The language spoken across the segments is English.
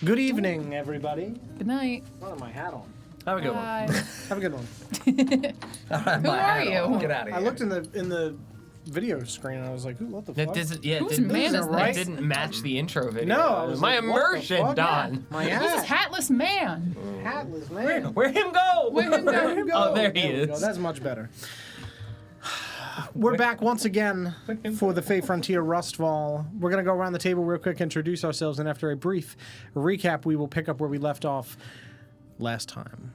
Good evening, everybody. Good night. What am I hat on? Have a good Bye. Have a good one. Who are you? Get out of here. I looked in the video screen and I was like, "Ooh, what the That fuck?" doesn't, yeah, it Whose didn't, man is right? it didn't match the intro video. No, I was my like, what the immersion, fuck? Don. My Who's this hat. hatless man? Hatless man. Where him go? Where him go? There you go. Oh, there he we go. is. That's much better. We're back once again for the Fey Frontier RUSTFall. We're going to go around the table real quick, introduce ourselves, and after a brief recap, we will pick up where we left off last time.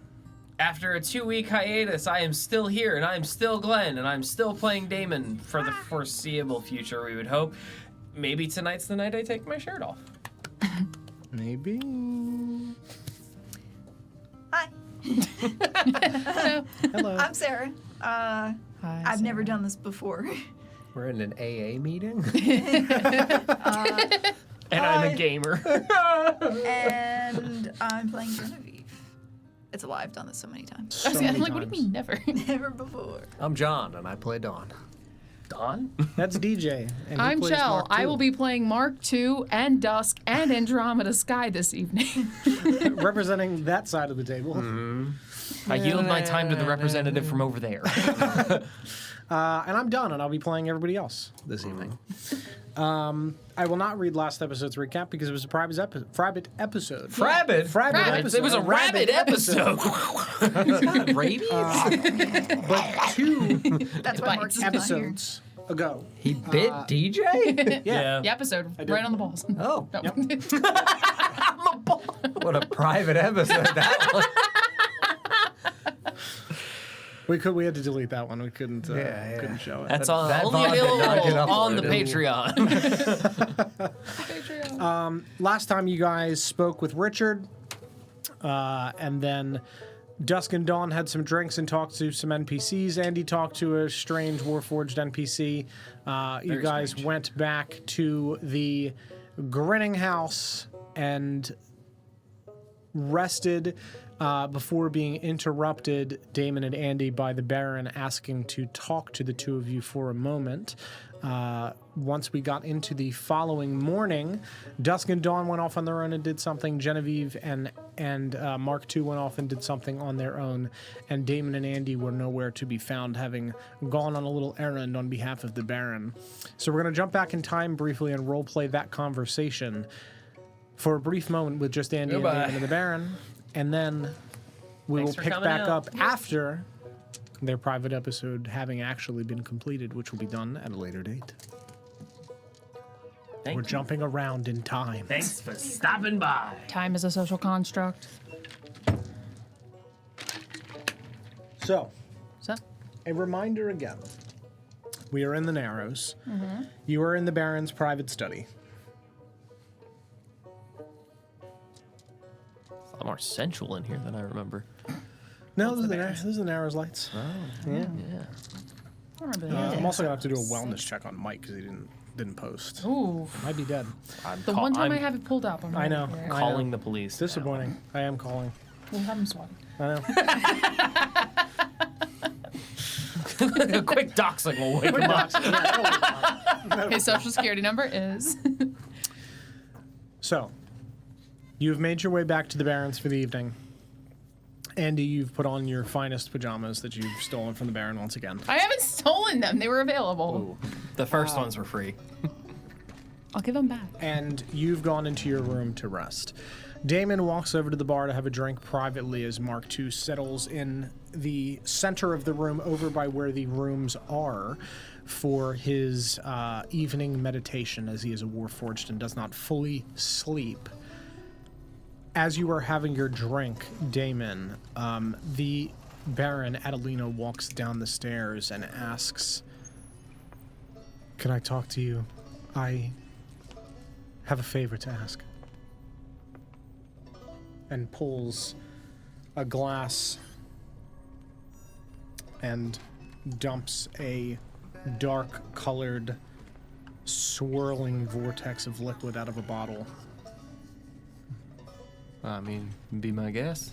After a 2-week hiatus, I am still here, and I'm still Glenn, and I'm still playing Damon for the foreseeable future, we would hope. Maybe tonight's the night I take my shirt off. Maybe. Hi, Hello. I'm Sarah. Hi, I've never done this before. We're in an AA meeting? And I'm a gamer. And I'm playing Genevieve. It's a lie, I've done this so many times. I was many like, what do you times. mean never? Never before. I'm John, and I play Dawn. Don? That's DJ. And he I'm plays Chell. Mark I II. will be playing Mark II and Dusk and Andromeda Sky this evening. representing that side of the table. I yield my time to the representative from over there. And I'm done, and I'll be playing everybody else this evening. I will not read last episode's recap because it was a private episode. Frabbit? Frabbit Rabbit. episode. It was a rabbit episode. Rabies? But 2 That's why Mark's not here. episodes ago. He bit DJ? Yeah. The episode, did. right on the balls. Oh, No. what a private episode that was. We had to delete that one. We couldn't couldn't show it. That's That only vibe did not get available on the uploaded. Patreon. Last time you guys spoke with Richard, and then Dusk and Dawn had some drinks and talked to some NPCs. Andy talked to a strange Warforged NPC. You guys went back to the Grinning House and rested before being interrupted, Damon and Andy, by the Baron asking to talk to the two of you for a moment. Once we got into the following morning, Dusk and Dawn went off on their own and did something. Genevieve and Mark II went off and did something on their own. And Damon and Andy were nowhere to be found, having gone on a little errand on behalf of the Baron. So we're going to jump back in time briefly and roleplay that conversation for a brief moment with just Andy and Damon and the Baron. And then we Thanks will for pick coming back out. up after their private episode having actually been completed, which will be done at a later date. Thank We're you. jumping around in time. Thanks for stopping by. Time is a social construct. So, So, a reminder again. We are in the Narrows. You are in the Baron's private study. It's a lot more sensual in here than I remember. No, this is the Narrows lights. Yeah. Yeah. I remember that. I'm also going to have to do a wellness check on Mike because he didn't post. Ooh. Might be dead. The one time I'm I have it pulled up. I'm I know. right. calling the police. Disappointing. I am calling. We'll have him swatted. I know. A quick doxing will wake him up. His social security number is. So, you've made your way back to the Barrens for the evening. Andy, you've put on your finest pajamas that you've stolen from the Baron once again. I haven't stolen them. They were available. Ooh, the first ones were free. I'll give them back. And you've gone into your room to rest. Damon walks over to the bar to have a drink privately as Mark II settles in the center of the room over by where the rooms are for his evening meditation, as he is a Warforged and does not fully sleep. As you are having your drink, Damon, the Baron Adelina walks down the stairs and asks, "Can I talk to you? I have a favor to ask." And pulls a glass and dumps a dark-colored, swirling vortex of liquid out of a bottle. I mean, be my guess.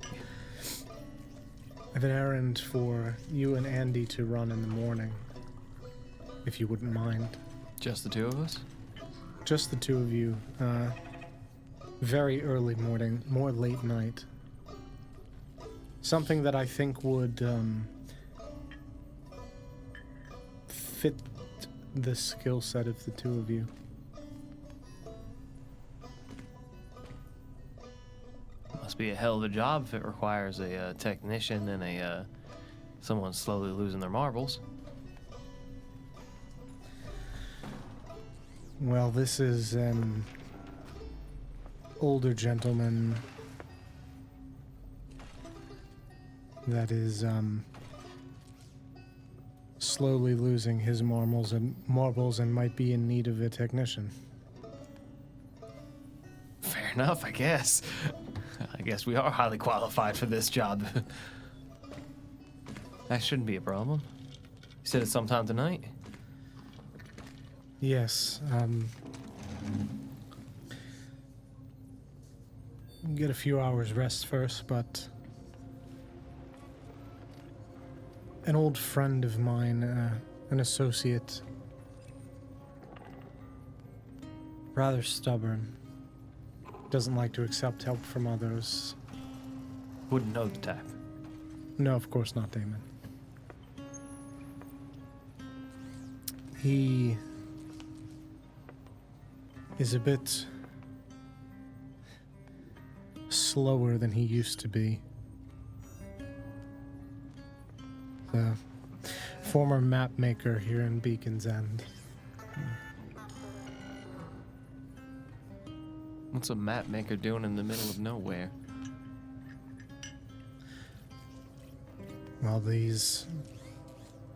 I have an errand for you and Andy to run in the morning. if you wouldn't mind. Just the two of us? Just the two of you. Very early morning, more late night. Something that I think would fit the skill set of the two of you. Must be a hell of a job if it requires a technician and a someone slowly losing their marbles. Well, this is an older gentleman that is slowly losing his marbles and might be in need of a technician. Fair enough, I guess. I guess we are highly qualified for this job. That shouldn't be a problem. You said it's sometime tonight? Yes, get a few hours rest first, but an old friend of mine, an associate, rather stubborn, doesn't like to accept help from others. Wouldn't know the type. No, of course not, Damon. He is a bit slower than he used to be. The former map maker here in Beacon's End. What's a map maker doing in the middle of nowhere? Well, these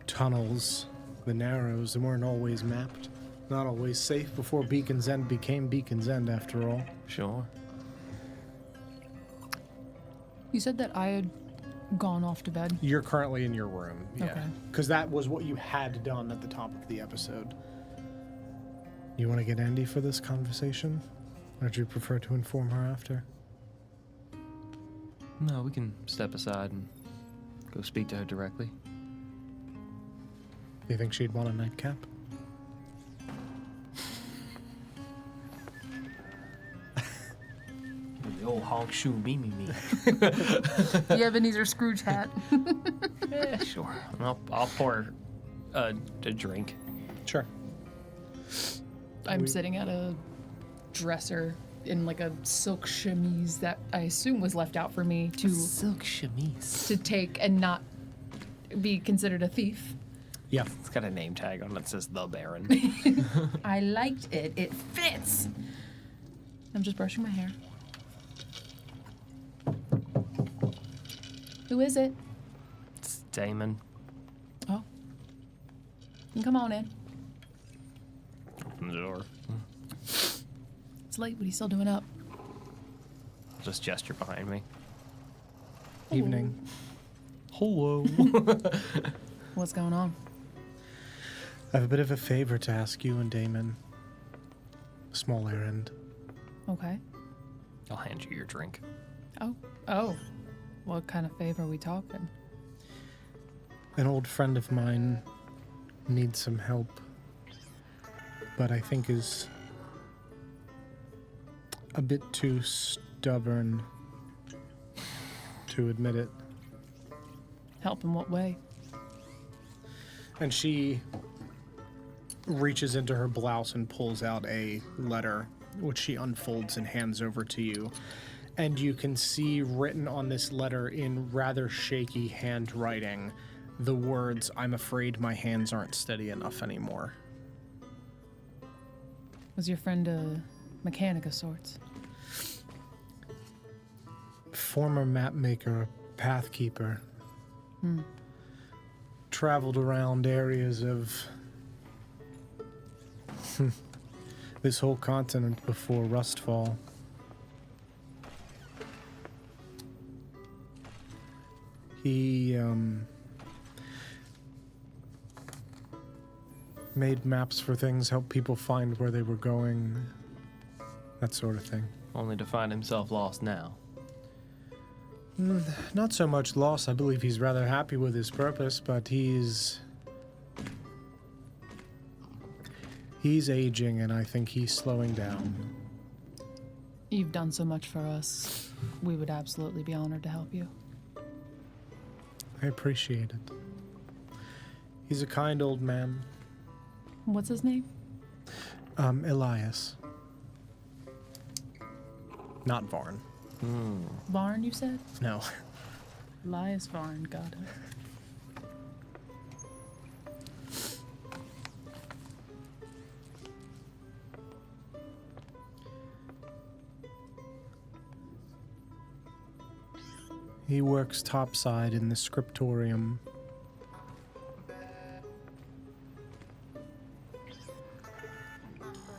tunnels, the Narrows, they weren't always mapped. Not always safe before Beacon's End became Beacon's End, after all. Sure. You said that I had gone off to bed. You're currently in your room, yeah. Okay. Because that was what you had done at the top of the episode. You want to get Andy for this conversation? Or do you prefer to inform her after? No, we can step aside and go speak to her directly. Do you think she'd want a nightcap? The old honk shoe me. The Ebenezer Scrooge hat. Yeah, sure. I'll pour a drink. Sure. I'm sitting at a dresser in like a silk chemise that I assume was left out for me Silk chemise. to take and not be considered a thief. Yeah. It's got a name tag on it that says The Baron. I liked it. It fits. I'm just brushing my hair. Who is it? It's Damon. Oh. You can come on in. Open the door. It's late, but he's still doing up. I'll just gesture behind me. Evening. Hello. What's going on? I have a bit of a favor to ask you and Damon. A small errand. Okay. I'll hand you your drink. Oh. What kind of favor are we talking? An old friend of mine needs some help, but I think is a bit too stubborn to admit it. Help in what way? And she reaches into her blouse and pulls out a letter, which she unfolds and hands over to you. And you can see written on this letter in rather shaky handwriting the words, "I'm afraid my hands aren't steady enough anymore." Was your friend a mechanic of sorts? Former map maker, pathkeeper. Traveled around areas of this whole continent before RUSTFall. He made maps for things, helped people find where they were going, that sort of thing. Only to find himself lost now. Not so much loss. I believe he's rather happy with his purpose, but he's He's aging, and I think he's slowing down. You've done so much for us. We would absolutely be honored to help you. I appreciate it. He's a kind old man. What's his name? Elias. Not Varn. Varn, you said? No. Elias Varn, got it. He works topside in the scriptorium.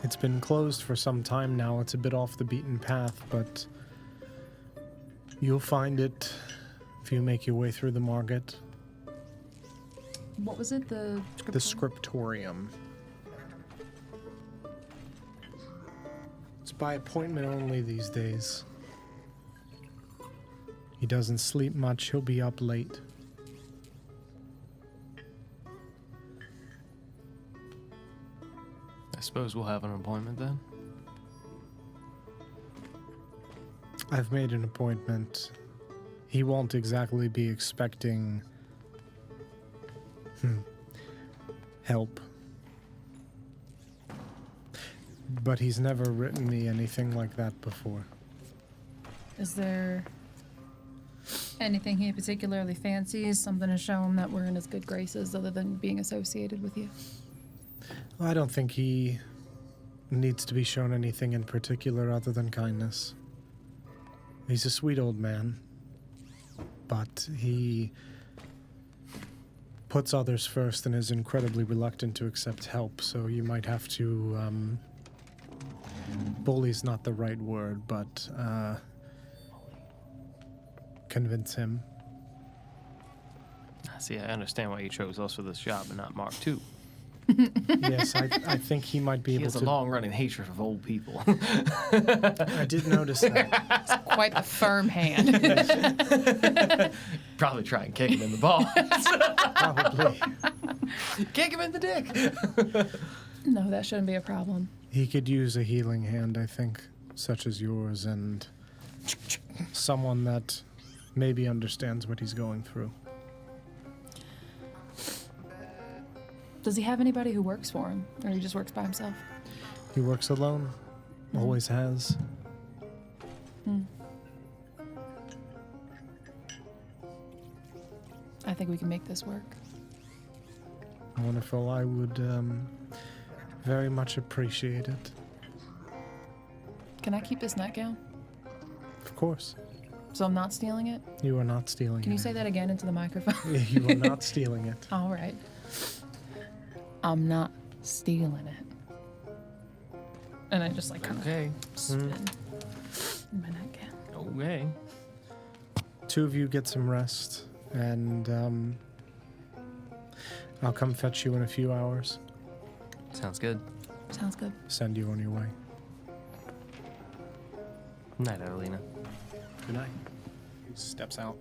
It's been closed for some time now. It's a bit off the beaten path, but you'll find it if you make your way through the market. What was it? The The scriptorium. It's by appointment only these days. He doesn't sleep much. He'll be up late. I suppose we'll have an appointment then. I've made an appointment. He won't exactly be expecting help. But he's never written me anything like that before. Is there anything he particularly fancies? Something to show him that we're in his good graces other than being associated with you? I don't think he needs to be shown anything in particular other than kindness. He's a sweet old man, but he puts others first and is incredibly reluctant to accept help, so you might have to, bully's not the right word, but, convince him. See, I understand why you chose us for this job and not Mark II. Yes, I think he might be He able has a to. long-running hatred of old people. I did notice that. Quite a firm hand. Probably try and kick him in the balls. Probably. Kick him in the dick. No, that shouldn't be a problem. He could use a healing hand, I think, such as yours, and someone that maybe understands what he's going through. Does he have anybody who works for him, or he just works by himself? He works alone, always has. I think we can make this work. Wonderful. I would very much appreciate it. Can I keep this nightgown? Of course. So I'm not stealing it? You are not stealing Can it. you say that again into the microphone? You are not stealing it. All right. I'm not stealing it. And I just like kind of Okay. spin in my nightgown. Okay. Two of you get some rest, and I'll come fetch you in a few hours. Sounds good. Sounds good. Send you on your way. Night, Adelina. Good night. He steps out.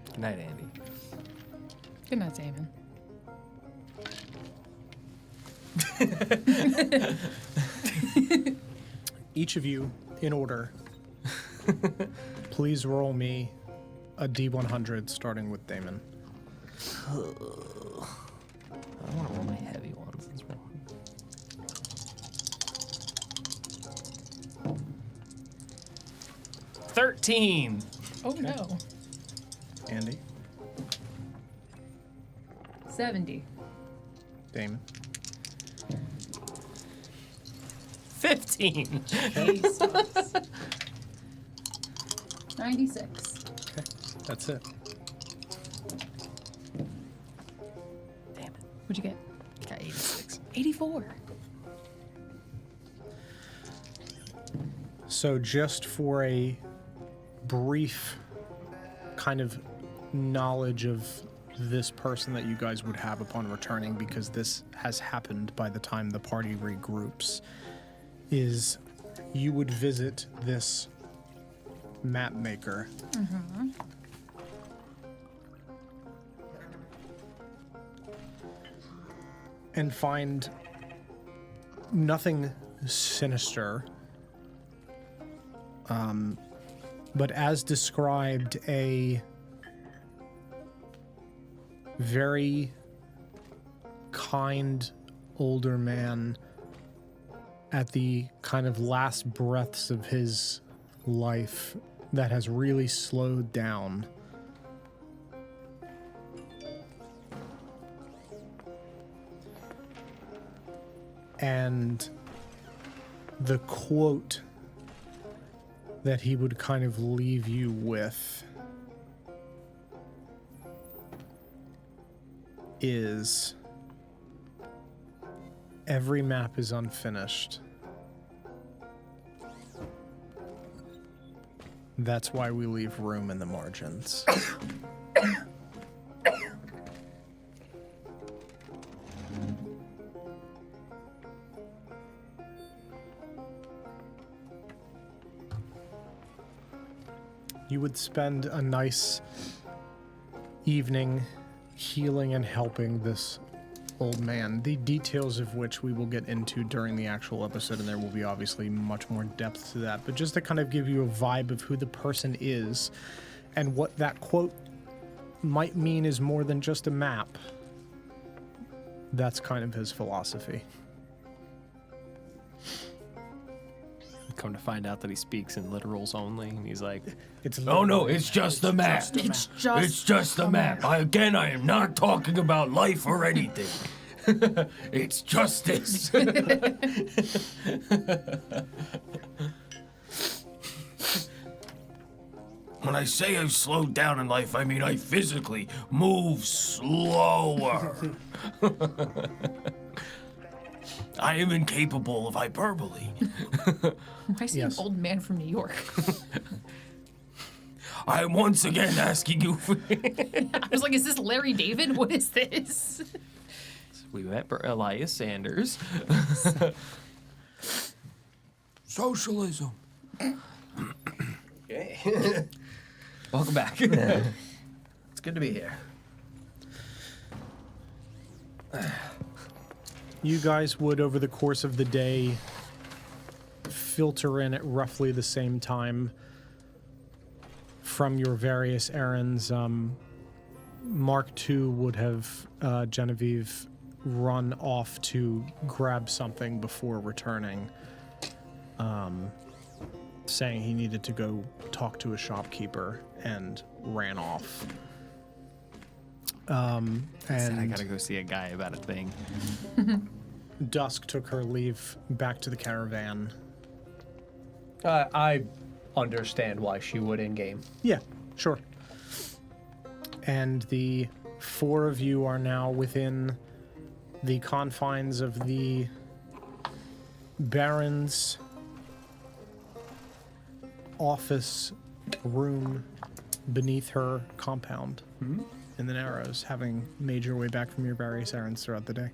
Good night, Andy. Good night, Damon. Each of you, in order, please roll me a D100, starting with Damon. I want to roll my heavy ones. Let's roll. $13. Oh no. Andy, 70. Damon. 15. Jesus. 96. Okay, that's it. Damn it. What'd you get? Got 86. 84. So just for a brief kind of knowledge of this person that you guys would have upon returning, because this has happened by the time the party regroups, is you would visit this map maker. and find nothing sinister. But as described, a very kind older man at the kind of last breaths of his life that has really slowed down. And the quote that he would kind of leave you with is, every map is unfinished. That's why we leave room in the margins. You would spend a nice evening healing and helping this old man, the details of which we will get into during the actual episode, and there will be obviously much more depth to that, but just to kind of give you a vibe of who the person is and what that quote might mean is more than just a map. That's kind of his philosophy. Come to find out that he speaks in literals only, and he's like, It's Oh no, it's just the map. It's just It's just the map. I am not talking about life or anything. It's justice. When I say I've slowed down in life, I mean I physically move slower. I am incapable of hyperbole. I see Yes. an old man from New York. I am once again asking you for... I was like, is this Larry David? What is this? we met Elias Sanders. Socialism. Welcome back. It's good to be here. You guys would, over the course of the day, filter in at roughly the same time from your various errands. Mark II would have Genevieve run off to grab something before returning, saying he needed to go talk to a shopkeeper, and ran off. Said I gotta go see a guy about a thing. Dusk took her leave back to the caravan. I understand why she would in game. Yeah, sure. And the four of you are now within the confines of the Baron's office room beneath her compound in the Narrows, having made your way back from your various errands throughout the day.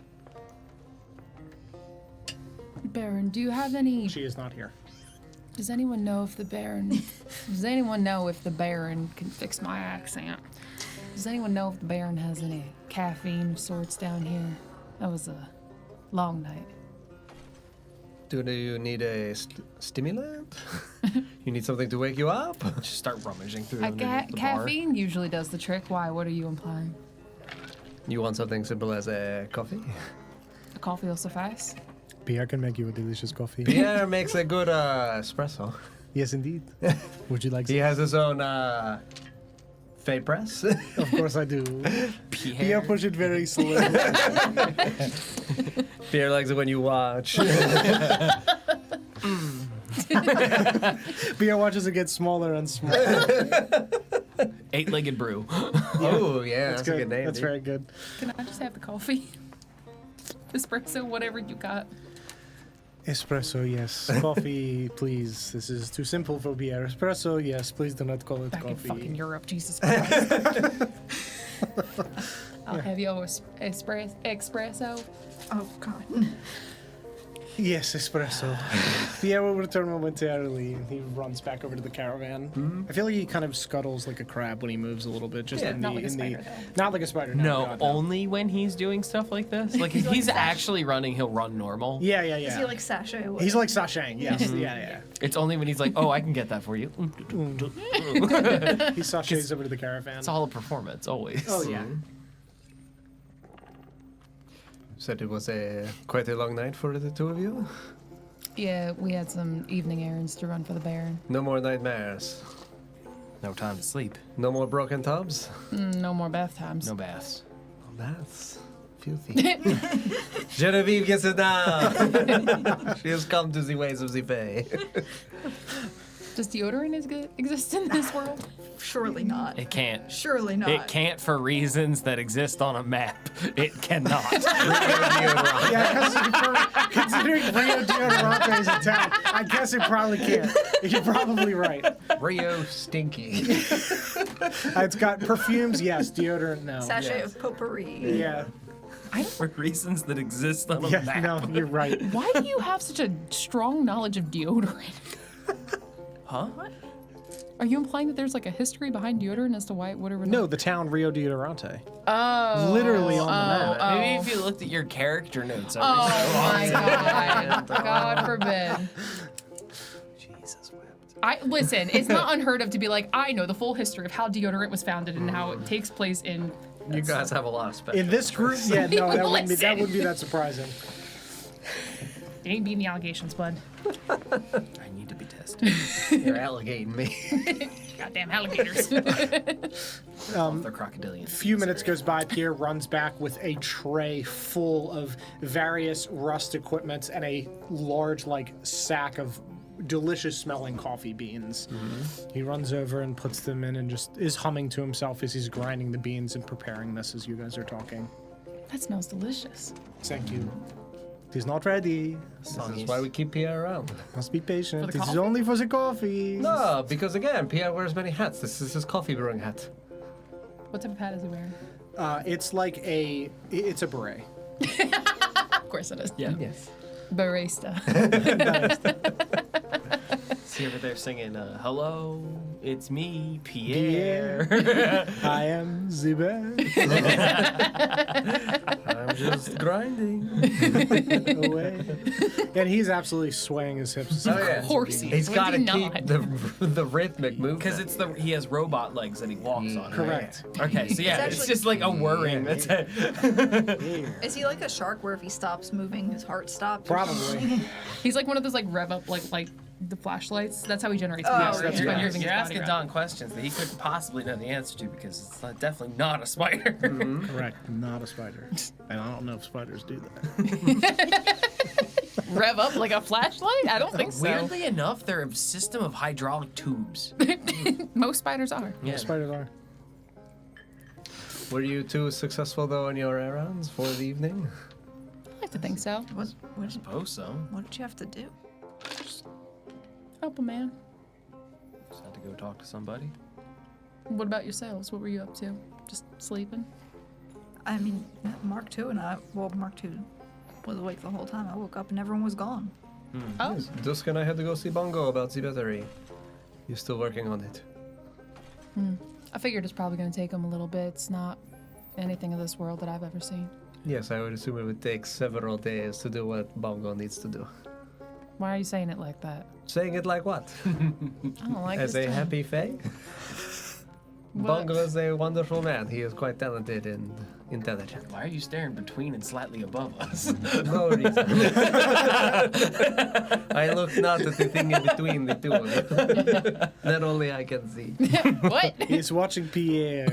Baron, do you have any... She is not here. Does anyone know if the Baron... Does anyone know if the Baron can fix my accent? Does anyone know if the Baron has any caffeine of sorts down here? That was a long night. Do you need a stimulant? You need something to wake you up? Just start rummaging through A underneath the bar. caffeine usually does the trick. Why? What are you implying? You want something simple as a coffee? A coffee will suffice? Pierre can make you a delicious coffee. Pierre makes a good espresso. Yes, indeed. Would you like He some? has his own Fey press. Of course I do. Pierre push it very slowly. Pierre likes it when you watch. Pierre watches it get smaller and smaller. Eight-legged brew. Oh, yeah, that's a good name. That's dude. very good. Can I just have the coffee? Espresso, whatever you got. Espresso, yes. Coffee, please. This is too simple for Pierre. Espresso, yes. Please do not call it Back in fucking coffee. Europe, Jesus Christ. I'll have your espresso. Oh, God. Yes, espresso. Pierre will return momentarily, and he runs back over to the caravan. I feel like he kind of scuttles like a crab when he moves a little bit, just in the Not like a spider, though. not like a spider. No, God, only when he's doing stuff like this. Like if he's actually running, he'll run normal. Yeah. Is he like sashay away? He's like sashaying. Yes. yeah. It's only when he's like, oh, I can get that for you. He sashays over to the caravan. It's all a performance, always. Oh yeah. Said it was quite a long night for the two of you. Yeah, we had some evening errands to run for the Baron. No more nightmares. No time to sleep. No more broken tubs. No more bath times. No baths. Oh, that's filthy. Genevieve gets it down. She has come to the ways of the Fey. Does deodorant exist in this world? Surely not. It can't. Surely not. It can't for reasons that exist on a map. It cannot. Yeah, considering Rio de Janeiro is a town, I guess it probably can't. You're probably right. Rio Stinky. It's got perfumes, yes. Deodorant, no. Sachet of potpourri. Yeah. For reasons that exist on a Yeah, map. no, you're right. Why do you have such a strong knowledge of deodorant? Huh? Are you implying that there's like a history behind deodorant as to why it would or would No, not? the town Rio de Janeiro. Oh. Literally on the map. Maybe if you looked at your character notes. Oh my god. God forbid. Jesus wept. Listen, it's not unheard of to be like, I know the full history of how deodorant was founded and how it takes place in. You guys have a lot of special. In this group, yeah, no, that wouldn't Listen. be that surprising. It ain't beating the allegations, bud. I need to be tested. You're alligating me. Goddamn alligators. They're crocodilian. A few minutes goes by, Pierre runs back with a tray full of various rust equipments and a large, sack of delicious smelling coffee beans. He runs over and puts them in and just is humming to himself as he's grinding the beans and preparing this as you guys are talking. That smells delicious. Thank you. He's not ready. This is why we keep Pierre around. Must be patient. For the This is coffee? only for the coffee. No, because again, Pierre wears many hats. This is his coffee brewing hat. What type of hat is he wearing? It's a beret. Of course it is. Yeah. Yes. Barista. See over there singing, hello, it's me, Pierre. I am the best. I'm just grinding. Away. And he's absolutely swaying his hips. Oh, yeah. Of course he He's is. got to Would he keep not? the rhythmic movement. Because he has robot legs that he walks on. Correct. Okay, so yeah, It's it's actually- just like a whirring. That's it. Is he like a shark where if he stops moving, his heart stops? Probably. He's like one of those rev up like the flashlights. That's how he generates Oh, power. yeah. Just by You're, moving his body asking around. Don questions that he couldn't possibly know the answer to because it's definitely not a spider. Correct. Not a spider. And I don't know if spiders do that. Rev up like a flashlight? I don't think so. Weirdly enough, they're a system of hydraulic tubes. Most spiders are. Yeah. Spiders are. Were you two successful though in your errands for the evening? I like to think so. I suppose so. What did you have to do? Help a man. Just had to go talk to somebody. What about yourselves? What were you up to? Just sleeping? I mean, Mark II Mark II was awake the whole time. I woke up and everyone was gone. Oh. Dusk and I had to go see Bongo about the battery. He's still working on it. I figured it's probably going to take him a little bit. It's not anything of this world that I've ever seen. Yes, I would assume it would take several days to do what Bongo needs to do. Why are you saying it like that? Saying it like what? I don't like As this a tone. happy Fae? What? Bongo is a wonderful man. He is quite talented and intelligent. Why are you staring between and slightly above us? No reason. I look not at the thing in between the two of you. That only I can see. What? He's watching Pierre.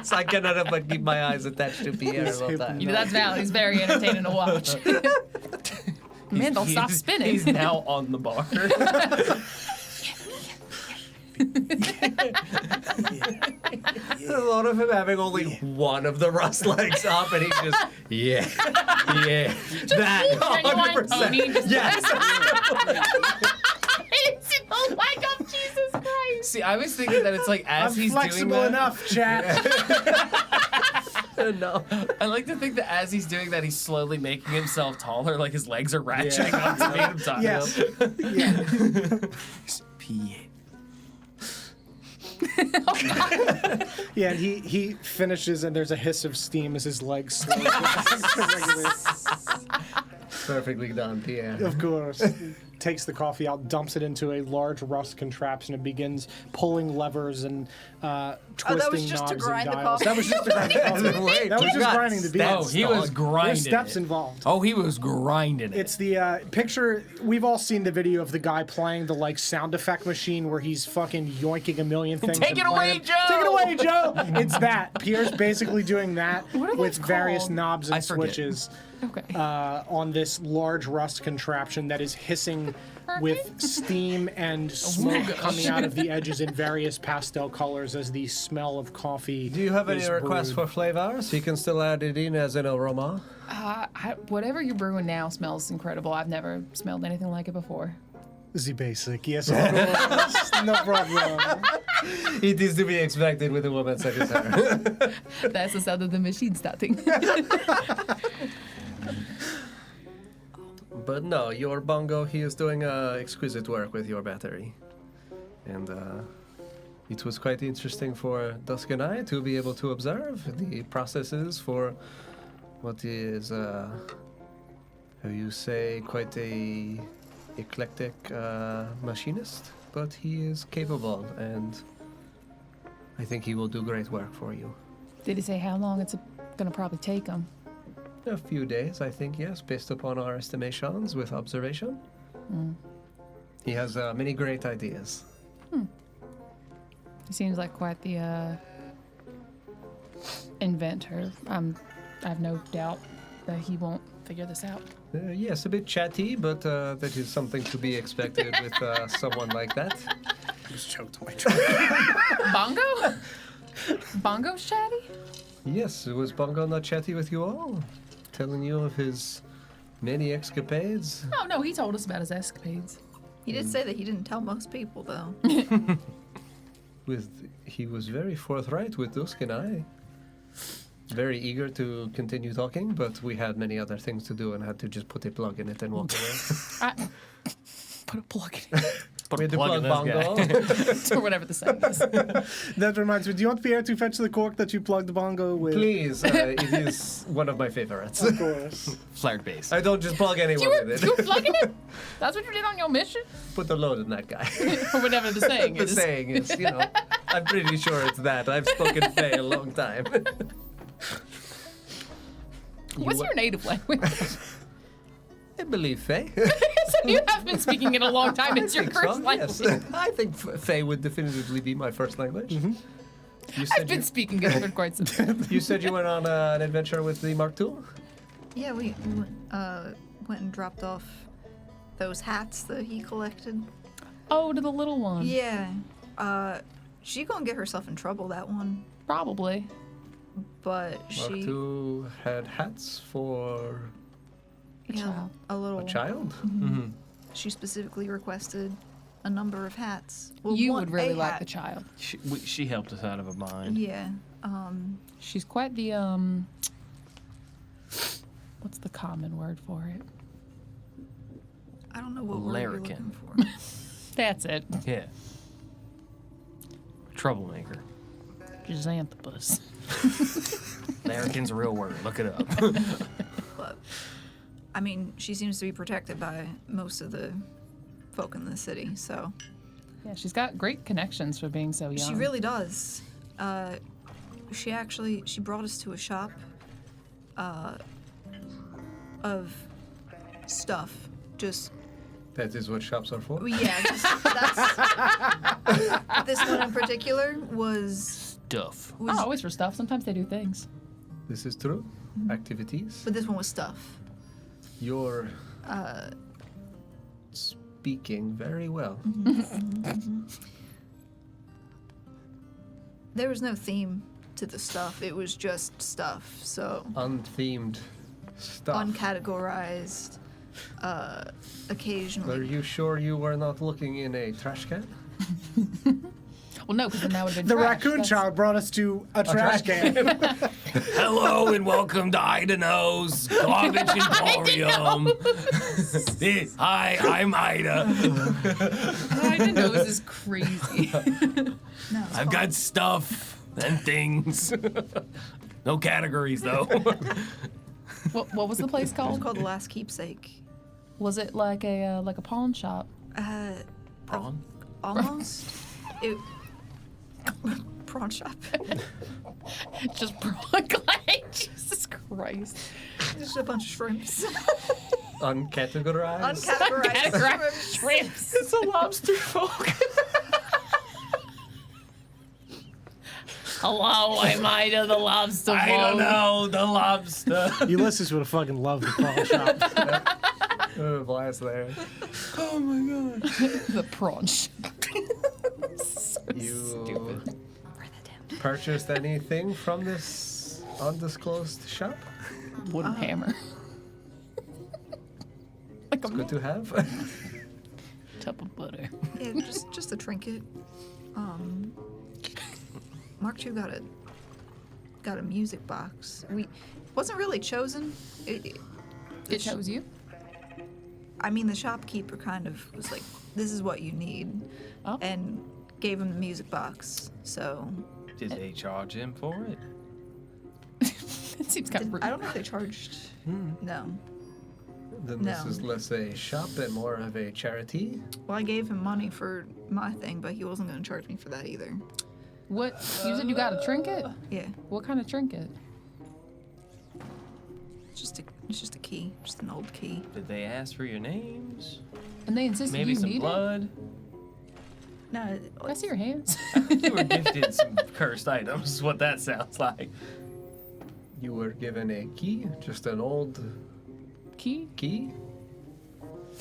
So I cannot help but keep my eyes attached to Pierre at all times. You know, that's valid. He's very entertaining to watch. Man, don't stop spinning. He's now on the bar. There's a lot of him having only one of the rust legs up, and he's just, yeah, that, genuine 100%. pony, just- Yes. It's the leg of Jesus Christ. See, I was thinking that it's like as I'm he's flexible doing that. enough, chat. No. I like to think that as he's doing that, he's slowly making himself taller, like his legs are ratcheting up to make him taller. Yes. Pierre. Yeah, and he finishes, and there's a hiss of steam as his legs slowly regulate. Perfectly done, Pierre. Of course. Takes the coffee out, dumps it into a large rust contraption, and begins pulling levers and twisting just to knobs grind and the dials. coffee? That was just to grind the coffee. Wait, That was you just got grinding the beans. Oh, he was grinding There's steps it. involved. Oh, he was grinding it. It's the picture. We've all seen the video of the guy playing the sound effect machine where he's fucking yoinking a million things. Take and it away, playing. Joe! Take it away, Joe! It's that. Pierre's basically doing that What are with those various called? knobs and I forget. switches Okay. on this large rust contraption that is hissing with steam and smoke coming out of the edges in various pastel colors as the smell of coffee. Do you have any is requests for brewed. flavors? You can still add it in as an aroma. Whatever you're brewing now smells incredible. I've never smelled anything like it before. The basic, yes, of course. No problem. It is to be expected with a woman such as her. That's the sound of the machine starting. But no, your bongo, he is doing exquisite work with your battery. And it was quite interesting for Dusk and I to be able to observe the processes for what is, how you say, quite a eclectic machinist. But he is capable, and I think he will do great work for you. Did he say how long it's gonna probably take him? A few days, I think, yes, based upon our estimations with observation. He has many great ideas. He seems like quite the inventor. I have no doubt that he won't figure this out. Yes, a bit chatty, but that is something to be expected with someone like that. Just choked on my tongue. Bongo? Bongo's chatty? Yes, was Bongo not chatty with you all? Telling you of his many escapades? Oh, no, he told us about his escapades. He did say that he didn't tell most people, though. He was very forthright with Dusk and I. Very eager to continue talking, but we had many other things to do and had to just put a plug in it and walk away. Put a plug in We had to plug plug in this Bongo. it, or whatever the saying is. That reminds me, do you want Pierre to fetch the cork that you plugged the bongo with? Please, it is one of my favorites. Of course. Flared base. I don't just plug anyone You with were it. plugging it? That's what you did on your mission? Put the load in that guy. Or whatever the saying The is. saying is, I'm pretty sure it's that. I've spoken Fey a long time. What's your native language? I believe Fey. So you have been speaking it a long time. It's your first language. Yes. I think Fey would definitively be my first language. You I've said been speaking it for quite some time. you said you went on an adventure with the Mark II? Yeah, we went and dropped off those hats that he collected. Oh, to the little one. Yeah. She gonna get herself in trouble, that one. Probably. But Mark she... II had hats for child. A little... a child? She specifically requested a number of hats. Well, You one- would really a like hat. the child. She helped us out of a bind. Yeah. She's quite the, what's the common word for it? I don't know what word you're Larrikin. looking for. That's it. Yeah. Troublemaker. Xanthopus. Larrikin's a real word. Look it up. But, I mean, she seems to be protected by most of the folk in the city, so... Yeah, she's got great connections for being so young. She really does. She brought us to a shop of stuff. Just, That is what shops are for? yeah, that's... This one in particular was... Stuff. Oh, always for stuff. Sometimes they do things. This is true. Activities. But this one was stuff. You're speaking very well. There was no theme to the stuff. It was just stuff. So Unthemed stuff. uncategorized, Are occasionally. you sure you were not looking in a trash can? Well, no, because then that would have been The trash. raccoon That's- child brought us to a trash can. Hello and welcome to Idaho's Garbage Emporium. Hi, I'm Ida. I know this is crazy. No, it's I've fine. got stuff and things. No categories though. What was the place It's called? called The Last Keepsake. Was it like a pawn shop? Prawn? Almost. It, prawn shop. Just prawn clay. Jesus Christ. Just a bunch of shrimps. Uncategorized. Uncategorized shrimps. Shrimps. It's a lobster folk. Hello, I'm Ida the lobster. I don't know, the lobster. Ulysses would have fucking loved the prawn shop. Blast there. The prawn shop. So You stupid. purchased anything from this undisclosed shop? Wooden hammer. Like a Good to have. tub of butter. Yeah, just a trinket. Mark II got a music box. Wasn't really chosen. It shows you. I mean, the shopkeeper kind of was like, "This is what you need," Oh. and gave him the music box. So Did they charge him for it? It seems kind of rude. I don't know if they charged. No. Then this No. is less a shop and more of a charity. Well, I gave him money for my thing, but he wasn't going to charge me for that either. What? You said you got a trinket? Yeah, What kind of trinket? it's just a key, just an old key. Did they ask for your names? And they insisted Maybe you some need blood? No, it? Can I see your hands? You were gifted some cursed items, is what that sounds like. You were given a key, just an old Key? key.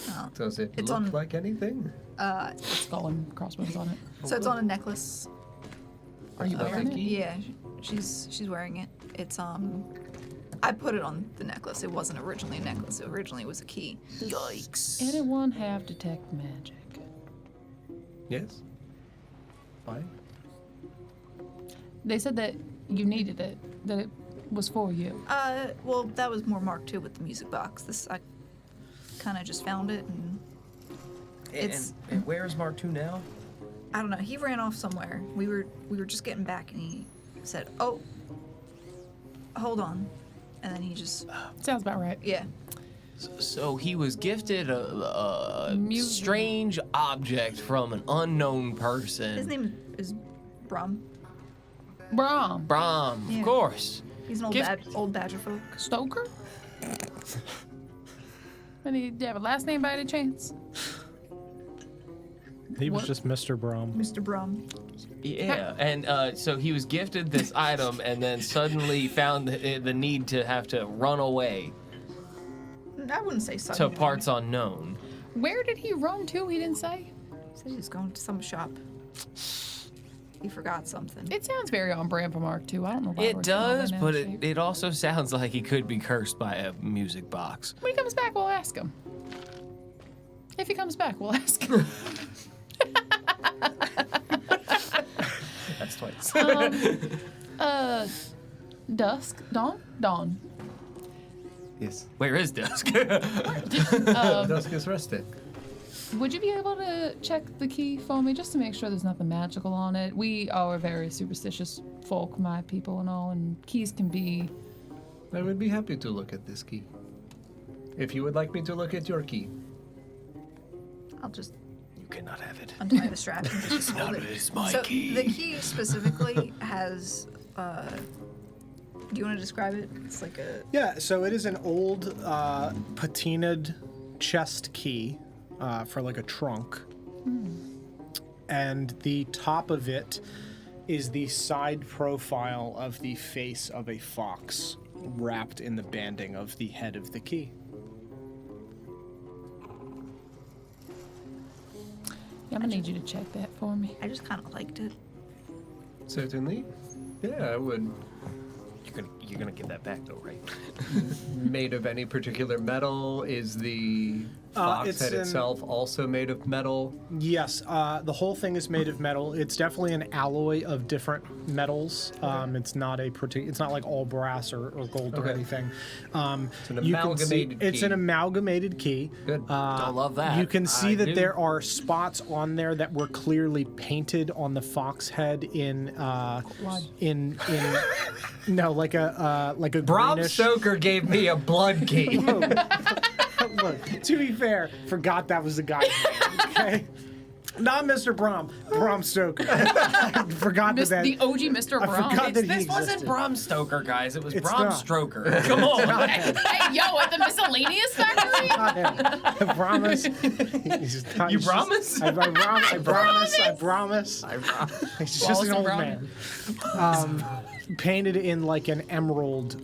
no. Does it It's look on- like anything? Skull and crossbones on it. So it's on a necklace. Are you wearing it? Yeah, she's wearing it. It's I put it on the necklace. It wasn't originally a necklace. It originally was a key. Yikes. Anyone have detect magic? Yes. Fine. They said that you needed it, that it was for you. Well, that was more Mark II with the music box. This I kind of just found it, and It's- And where is Mark II now? I don't know. He ran off somewhere. We were just getting back, and he said, "Oh, hold on," and then he just Sounds about right. yeah. So he was gifted a Music. strange object from an unknown person. His name is Brum. Brom. Brom, Yeah. of course. He's an old badger folk. Stoker? And do you have a last name by any chance? He was What? just Mr. Brom. Mr. Brum. Yeah, and so he was gifted this item and then suddenly found the need to have to run away I wouldn't say to suddenly. parts unknown. Where did he run to? He didn't say. He said he was going to some shop. He forgot something. It sounds very on brand for Mark II. I don't know why It we're still in does, that but shape. it also sounds like he could be cursed by a music box. When he comes back, we'll ask him. If he comes back, we'll ask him. That's twice. Dusk? Dawn? Yes. Where is Dusk? Dusk is rested. Would you be able to check the key for me just to make sure there's nothing magical on it? We are very superstitious folk, my people and all, and keys can be... I would be happy to look at this key. If you would like me to look at your key. I'll just You cannot have it. untie the strap and just hold it. It's my So key. the key specifically has. Do you want to describe it? It's like a. Yeah, so it is an old patinaed chest key for like a trunk. And the top of it is the side profile of the face of a fox wrapped in the banding of the head of the key. Yeah, I'm gonna need you to check that for me. I just kind of liked it. Certainly. Yeah, I would. You're gonna give that back though, right? Made of any particular metal? Is the fox it's head an- itself also made of metal? Yes, the whole thing is made of metal. It's definitely an alloy of different metals. It's not it's not like all brass or gold or Okay. anything. It's an You can see amalgamated it's key. an amalgamated key. Good. Don't love that. You can see I that do. there are spots on there that were clearly painted on the fox head in no, like a Bram greenish. Stoker gave me a blood key. Look, to be fair, forgot that was the guy's name. Okay, not Mr. Bram Stoker. I forgot that. The OG Mr. I Braun. forgot that he This wasn't existed. Bram Stoker, guys. It was It's Bram not. Stroker. Come on. Hey, yo, at the miscellaneous factory? I promise. He's not- You he's just- promise? I promise. I promise. He's just Wallace an and old Gromit. man. Painted in like an emerald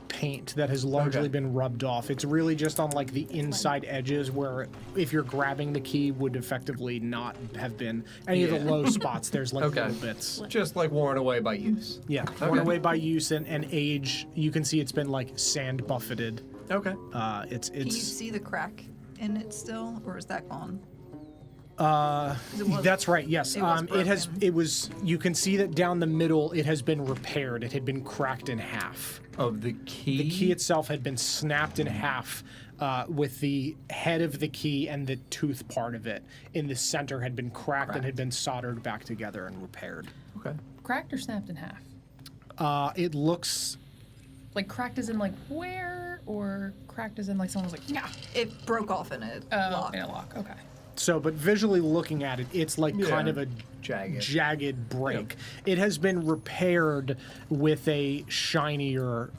paint that has largely Okay. been rubbed off. It's really just on like the inside edges where if you're grabbing the key would effectively not have been any of the low spots. There's like Okay. little bits. Just like worn away by use. Yeah, worn away by use and age. You can see it's been like sand buffeted. Okay. It's Can you see the crack in it still, or is that gone? It was- That's right. Yes. it was It has. broken. It was. You can see that down the middle, it has been repaired. It had been cracked in half. Of the key? The key itself had been snapped in half, with the head of the key and the tooth part of it in the center had been cracked and had been soldered back together and repaired. Okay. Cracked or snapped in half? It looks. Like cracked as in like where? Or cracked as in like someone was like, yeah. It broke off in a Oh, lock. in a lock. Okay. So, but visually looking at it, it's like kind of a Jagged. break. It has been repaired with a shinier.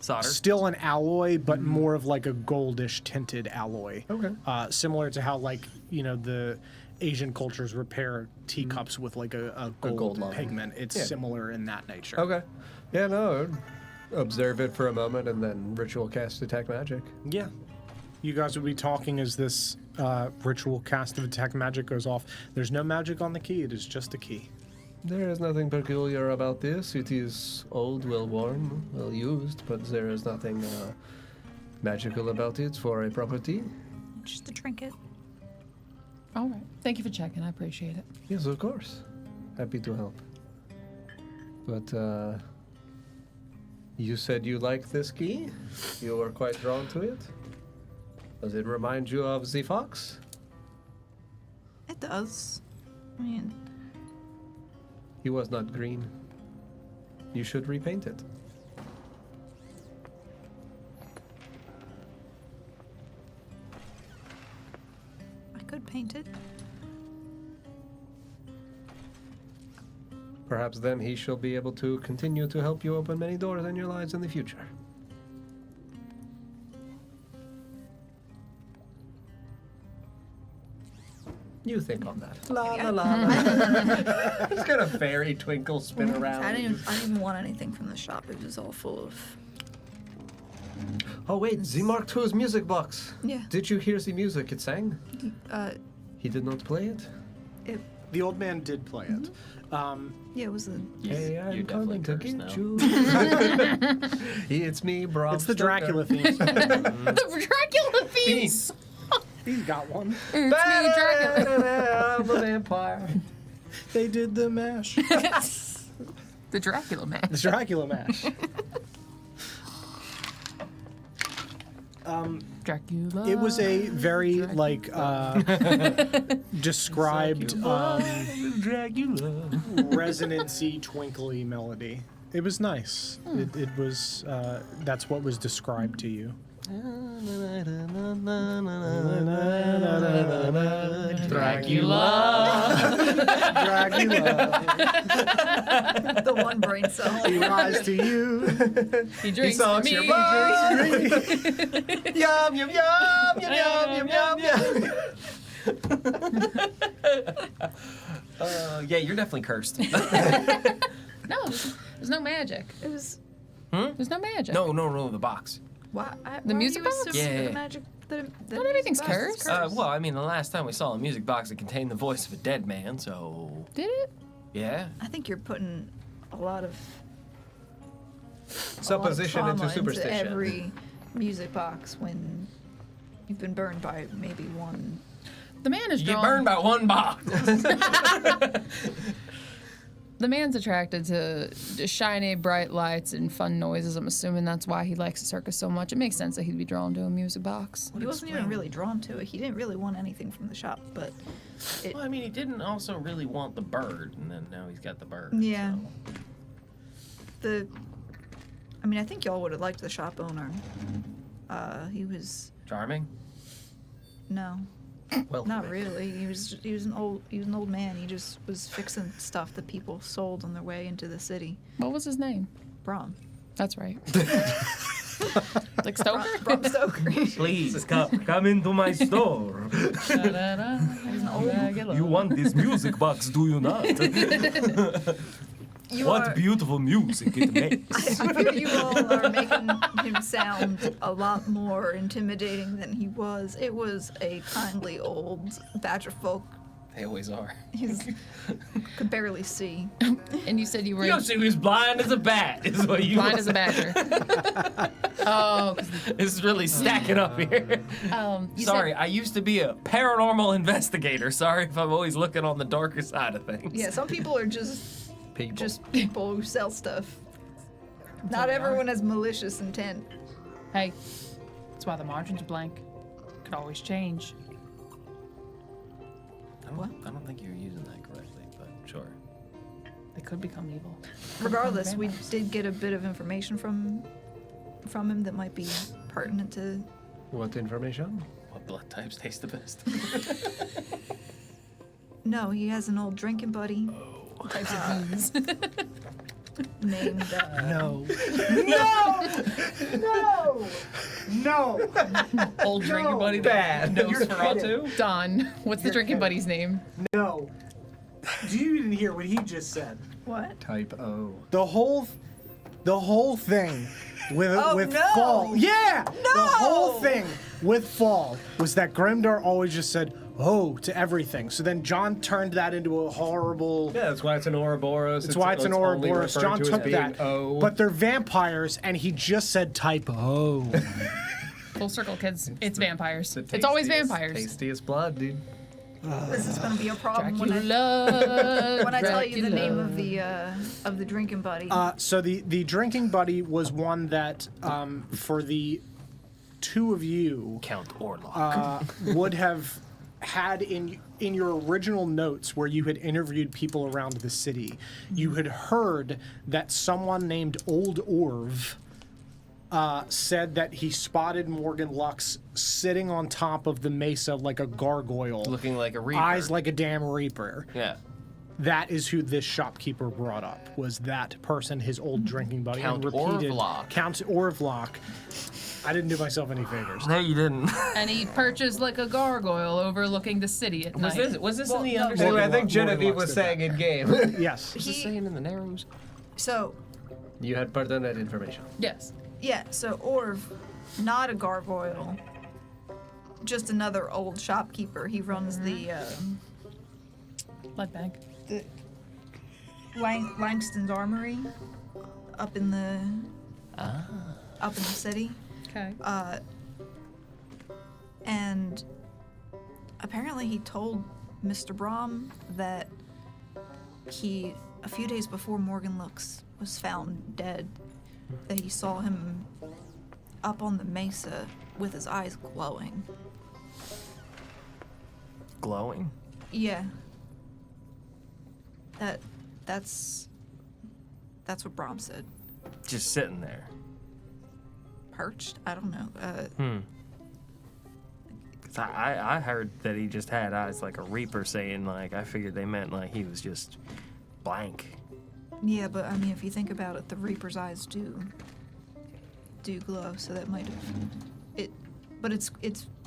Solder. Still an alloy, but more of like a goldish tinted alloy. Okay. Similar to how like the Asian cultures repair teacups with like a gold line. pigment. It's similar in that nature. Okay. Yeah, no. Observe it for a moment and then ritual cast detect magic. Yeah. You guys would be talking as this ritual cast of detect magic goes off. There's no magic on the key. It is just a key. There is nothing peculiar about this. It is old, well worn, well used, but there is nothing magical about it for a property. Just a trinket. All right. Thank you for checking. I appreciate it. Yes, of course. Happy to help. But you said you liked this key? You were quite drawn to it? Does it remind you of the fox? It does. I mean, He was not green. You should repaint it. I could paint it. Perhaps then he shall be able to continue to help you open many doors in your lives in the future. You think on that. La la la. It's got a fairy twinkle spin around. I didn't even want anything from the shop. It was all full of. Oh wait, the Mark II's music box. Yeah. Did you hear the music it sang? He did not play it. It. The old man did play it. Yeah, it was the. Hey, You're I'm definitely coming to cursed get you. It's me, Bram. It's the Stoker. Dracula theme. The Dracula theme. He's got one. It's me, Dracula. I'm a vampire. They did the mash. The Dracula man. The Dracula mash. Dracula. It was a very like described resonancy twinkly melody. It was nice. It was that's what was described to you. Dracula, The one brain cell. he lies to you. He drinks sucks me. your blood. Yum yum yum yum yum yum yum. Yeah, you're definitely cursed. No, there's no magic. It was. There's no magic. No, the box. Why? The music box? Yeah. The magic. The Not everything's music box is cursed. Well, I mean, the last time we saw a music box, it contained the voice of a dead man, so Did it? yeah. I think you're putting a lot of Supposition trauma into superstition. every music box when you've been burned by maybe one. The man is You get drawn. burned by one box. The man's attracted to shiny, bright lights and fun noises. I'm assuming that's why he likes the circus so much. It makes sense that he'd be drawn to a music box. He wasn't even really drawn to it. He didn't really want anything from the shop, but Well, I mean, he didn't also really want the bird, and then now he's got the bird. yeah. So. I think y'all would have liked the shop owner. He was Charming? no, Well, not really. He was an old man. He just was fixing stuff that people sold on their way into the city. What was his name? Brom. That's right. Like Stoker? Brom Stoker. Please come into my store. Da-da-da. You want this music box, do you not? What beautiful music it makes. I feel you all are making him sound a lot more intimidating than he was. It was a kindly old badger folk. They always are. He could barely see. And you said you were Yoshi was blind as a bat, is what you blind as a badger. Oh, 'cause This is really stacking up here. you Sorry, said- I used to be a paranormal investigator. Sorry if I'm always looking on the darker side of things. Yeah, some people are just people. people who sell stuff. Not everyone has malicious intent. Hey, that's why the margins are blank. Could always change. I don't think you're using that correctly, but sure. They could become evil. Regardless, we did get a bit of information from him that might be pertinent to. What information? What blood types taste the best? No, he has an old drinking buddy Types of beans. named. No. Old drinking buddy bad. that knows Nosferatu? Don. What's the drinking buddy's name? No. You didn't hear what he just said. What? Type O. The whole thing with Oh, with no. Fall. Yeah. The whole No. thing with Fall was that Grimdar always just said "oh" to everything. So then John turned that into a horrible. Yeah, that's why it's an Ouroboros. That's why it's an only Ouroboros. referred John to as took being that. O. But they're vampires, and he just said type O. Full circle, kids. It's vampires. the It's always tastiest- vampires. Tastiest blood, dude. This is gonna be a problem Dracula. when I tell you the name Dracula. of the drinking buddy. So the drinking buddy was one that for the two of you Count Orlok. would have had in your original notes where you had interviewed people around the city, you had heard that someone named Old Orv said that he spotted Morgan Lux sitting on top of the mesa like a gargoyle, Looking like a reaper. eyes like a damn reaper. Yeah. That is who this shopkeeper brought up, was that person, his old drinking buddy. Count and repeated, Orvlock. Count Orvlock. I didn't do myself any favors. No, you didn't. And he perches like a gargoyle overlooking the city at night. Was this Well, in the no, understanding? Anyway, I think Morgan Genevieve Lux was did saying in game. Yes. Was this saying in the Narrows? So You had pertinent information. Yes. yeah, so Orv, not a gargoyle, just another old shopkeeper. He runs the Lead bag. Langston's Armory up in the city. Okay. And apparently he told Mr. Brom that a few days before Morgan Lux was found dead, that he saw him up on the mesa with his eyes glowing. Glowing? Yeah. That's what Brom said. Just sitting there. Perched? I don't know. 'Cause I heard that he just had eyes like a reaper, saying like I figured they meant like he was just blank. Yeah, but I mean, if you think about it, the Reaper's eyes do glow, so that might have it. But it's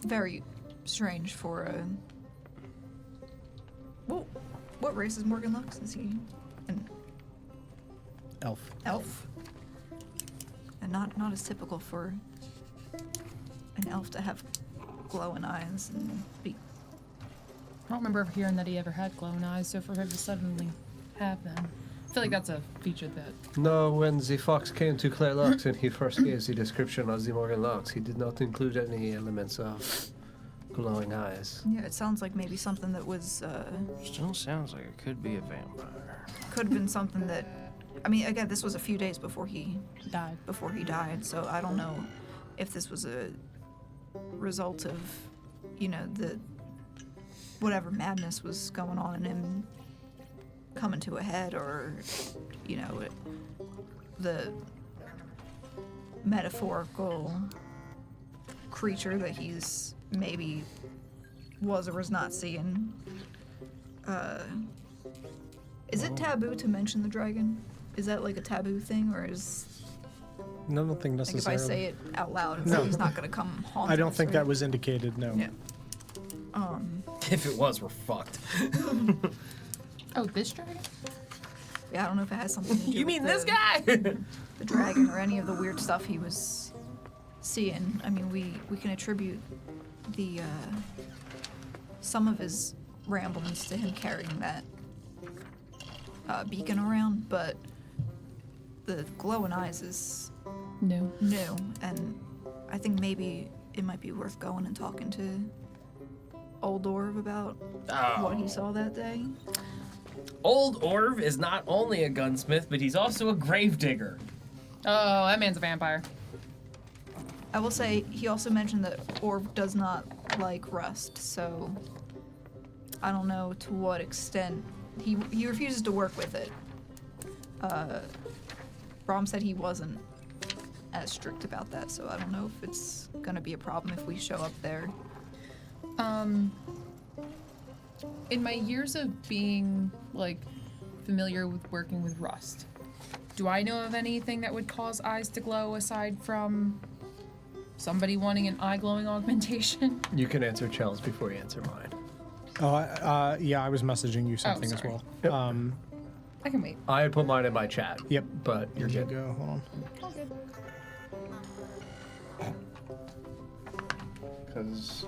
very strange for a. Well, what race is Morgan Lux? Is he an Elf. elf? And not as typical for an elf to have glowing eyes and be. I don't remember ever hearing that he ever had glowing eyes, so for him to suddenly have them. feel like that's a feature that. No, when the fox came to Clairlux and he first gave the description of the Morgan Lux, he did not include any elements of glowing eyes. Yeah, it sounds like maybe something that was Still sounds like it could be a vampire. could have been something that. I mean, again, this was a few days before he Died. so I don't know if this was a result of, the whatever madness was going on in him coming to a head, or the metaphorical creature that he's maybe was or was not seeing. Is it taboo to mention the dragon? Is that like a taboo thing, or is No, I don't think like if necessarily. I say it out loud, No. he's not gonna come haunt I don't us, think right? that was indicated. No. Yeah. If it was, we're fucked. Oh, this dragon? Yeah, I don't know if it has something to do You mean with this the, guy? the dragon or any of the weird stuff he was seeing. I mean, we can attribute the some of his ramblings to him carrying that beacon around, but the glowing eyes is No. new, and I think maybe it might be worth going and talking to Old Orv about what he saw that day. Old Orv is not only a gunsmith, but he's also a gravedigger. Oh, that man's a vampire. I will say he also mentioned that Orv does not like rust, so I don't know to what extent he refuses to work with it. Brom said he wasn't as strict about that, so I don't know if it's gonna be a problem if we show up there. In my years of being, like, familiar with working with rust, do I know of anything that would cause eyes to glow aside from somebody wanting an eye glowing augmentation? You can answer Chell's before you answer mine. Oh, yeah, I was messaging you something as sorry. well. Yep. I can wait. I had put mine in my chat. Yep. But you're Here you good. go. Hold on. All good. Because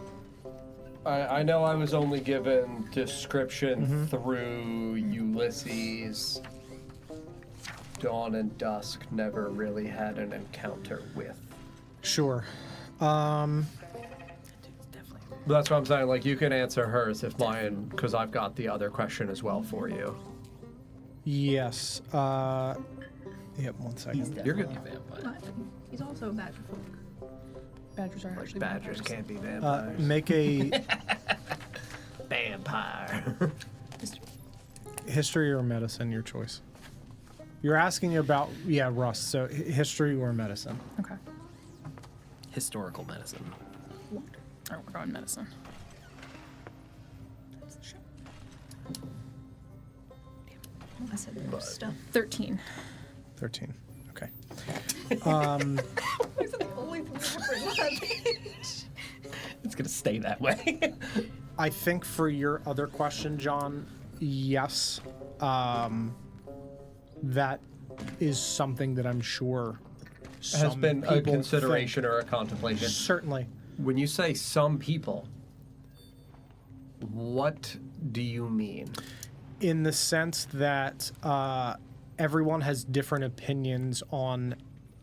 I know I was only given description through Ulysses. Dawn and Dusk never really had an encounter with. Sure. But that's what I'm saying. Like, you can answer hers if mine, because I've got the other question as well for you. Yes. Yep. 1 second. You're good. He's also a badger folk. Badgers are actually Badgers can't be vampires. Make a Vampire. history or medicine, your choice. You're asking about rust. So history or medicine. Okay. Historical medicine. Alright, we're going medicine. I said there was stuff. 13. 13. Okay. It's gonna stay that way. I think for your other question, John, yes. That is something that I'm sure Has some been a people consideration or a think. contemplation. Certainly. When you say some people, what do you mean? In the sense that everyone has different opinions on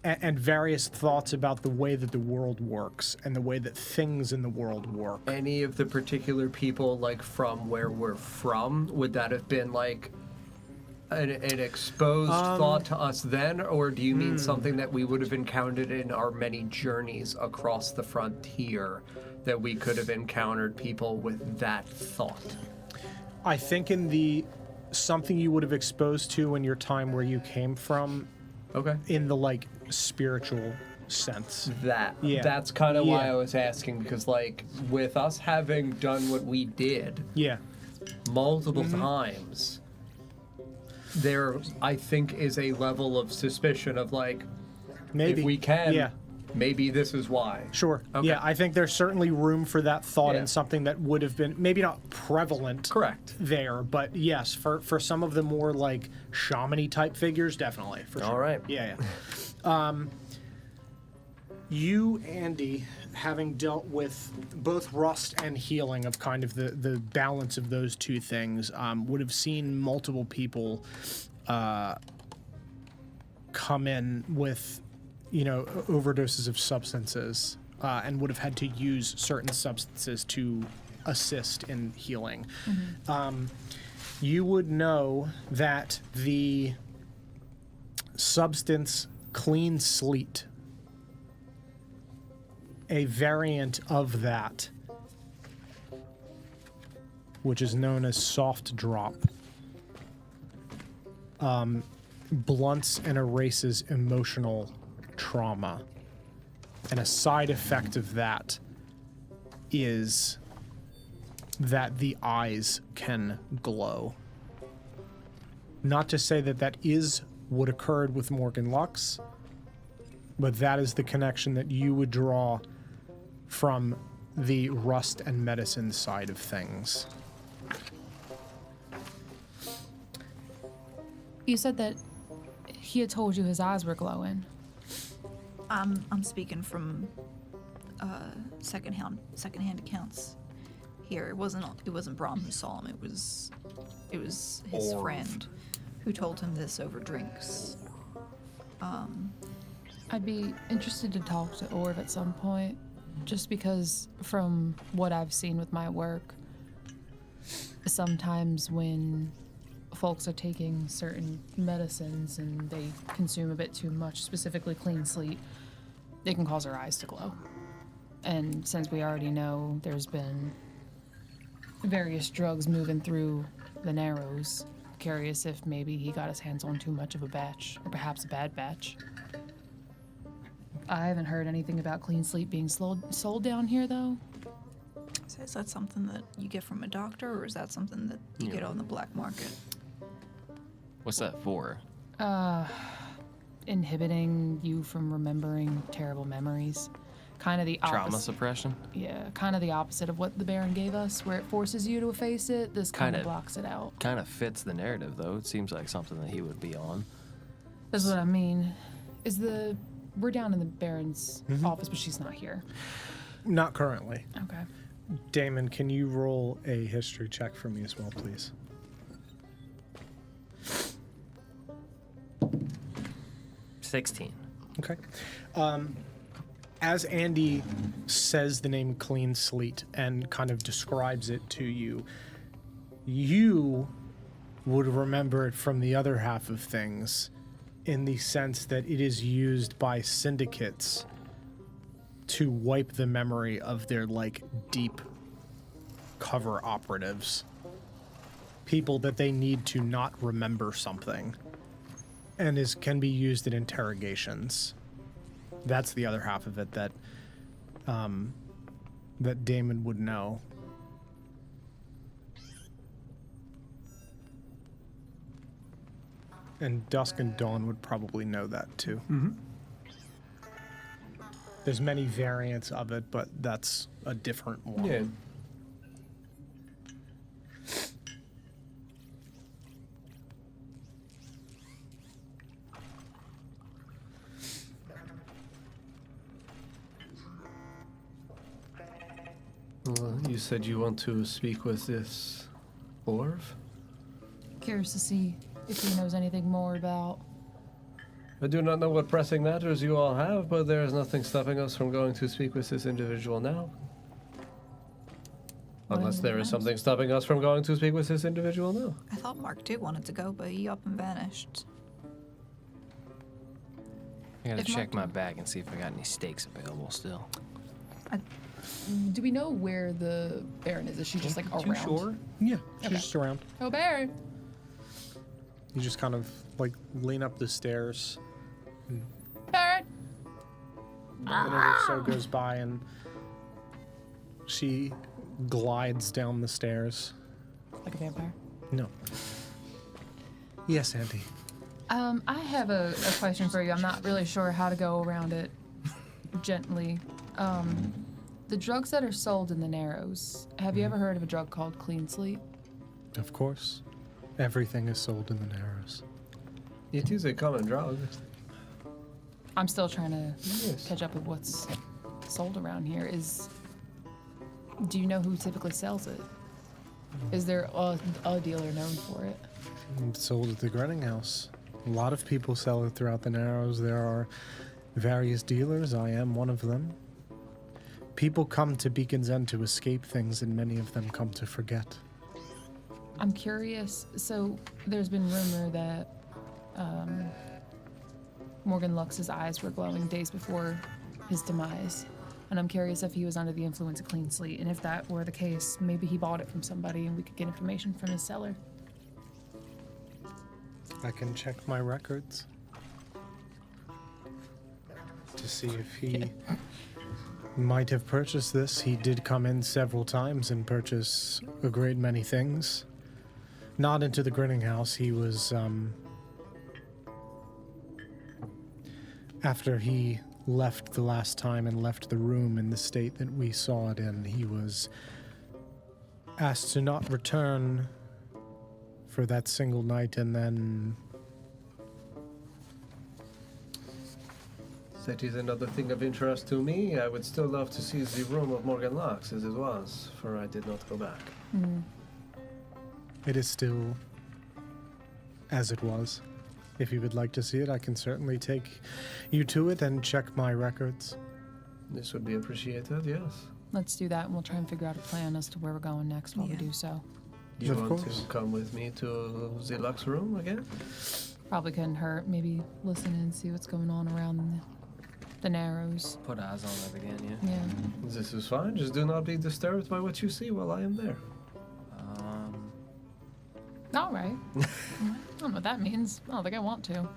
and various thoughts about the way that the world works and the way that things in the world work. Any of the particular people, like, from where we're from, would that have been, like, an exposed thought to us then? Or do you mean something that we would have encountered in our many journeys across the frontier, that we could have encountered people with that thought? I think in the something you would have exposed to in your time where you came from, Okay. in the like spiritual sense. That's kind of why Yeah. I was asking, because, like, with us having done what we did Yeah. multiple times, there, I think, is a level of suspicion of, like, Maybe. if we can, Yeah. maybe this is why. Sure. Okay. Yeah, I think there's certainly room for that thought Yeah. and something that would have been maybe not prevalent Correct. there, but yes, for some of the more like shaman-y type figures, definitely. For sure. All right. Yeah. You, Andy, having dealt with both rust and healing of kind of the balance of those two things, would have seen multiple people come in with, overdoses of substances and would have had to use certain substances to assist in healing. You would know that the substance Clean Sleet, a variant of that, which is known as Soft Drop, blunts and erases emotional trauma. And a side effect of that is that the eyes can glow. Not to say that that is what occurred with Morgan Lux, but that is the connection that you would draw from the rust and medicine side of things. You said that he had told you his eyes were glowing. I'm speaking from secondhand accounts here. It wasn't Brom who saw him. It was his friend who told him this over drinks. I'd be interested to talk to Orv at some point, just because from what I've seen with my work, sometimes when folks are taking certain medicines and they consume a bit too much, specifically Clean Sleet, it can cause their eyes to glow. And since we already know there's been various drugs moving through the Narrows, curious if maybe he got his hands on too much of a batch, or perhaps a bad batch. I haven't heard anything about Clean Sleep being sold down here, though. So is that something that you get from a doctor, or is that something that you get on the black market? What's that for? Inhibiting you from remembering terrible memories. Kind of the opposite. Trauma suppression? Yeah, kind of the opposite of what the Baron gave us, where it forces you to face it. This kind of blocks it out. Kind of fits the narrative, though. It seems like something that he would be on. That's what I mean. We're down in the Baron's office, but she's not here. Not currently. Okay. Damon, can you roll a history check for me as well, please? 16. Okay. As Andy says the name Clean Sleet and kind of describes it to you, you would remember it from the other half of things, in the sense that it is used by syndicates to wipe the memory of their, deep cover operatives. People that they need to not remember something. And can be used in interrogations. That's the other half of it that that Damon would know. And Dusk and Dawn would probably know that too. Mm-hmm. There's many variants of it, but that's a different one. Yeah. You said you want to speak with this Orv? Curious to see if he knows anything more about. I do not know what pressing matters you all have, but there is nothing stopping us from going to speak with this individual now. Unless there is something stopping us from going to speak with this individual now. I thought Mark too wanted to go, but he up and vanished. I gotta If check Mark- my bag and see if I got any steaks available still. Do we know where the Baron is? Is she just around? Too sure? Yeah, she's Okay. just around. Oh, Baron! You just kind of lean up the stairs. Baron! A minute or so goes by and she glides down the stairs. Like a vampire. No. Yes, Auntie. I have a question for you. I'm not really sure how to go around it gently. The drugs that are sold in the Narrows, have you ever heard of a drug called Clean Sleep? Of course. Everything is sold in the Narrows. It is a common drug. I'm still trying to Yes. catch up with what's sold around here. Do you know who typically sells it? Is there a dealer known for it? Sold at the Grinning House. A lot of people sell it throughout the Narrows. There are various dealers. I am one of them. People come to Beacon's End to escape things, and many of them come to forget. I'm curious. So there's been rumor that Morgan Lux's eyes were glowing days before his demise. And I'm curious if he was under the influence of Clean Slate. And if that were the case, maybe he bought it from somebody and we could get information from his seller. I can check my records to see if he might have purchased this. He did come in several times and purchase a great many things. Not into the Grinning House. He was, after he left the last time and left the room in the state that we saw it in, he was asked to not return for that single night, and then That is another thing of interest to me. I would still love to see the room of Morgan Locks as it was, for I did not go back. it is still as it was. If you would like to see it, I can certainly take you to it and check my records. This would be appreciated, yes. Let's do that and we'll try and figure out a plan as to where we're going next while we Yeah. do so. Do you Of want course. to come with me to the Lux room again? Probably couldn't hurt. Maybe listen and see what's going on around the Narrows. Put eyes on it again, yeah. Yeah. This is fine. Just do not be disturbed by what you see while I am there. All right. I don't know what that means. I don't think I want to.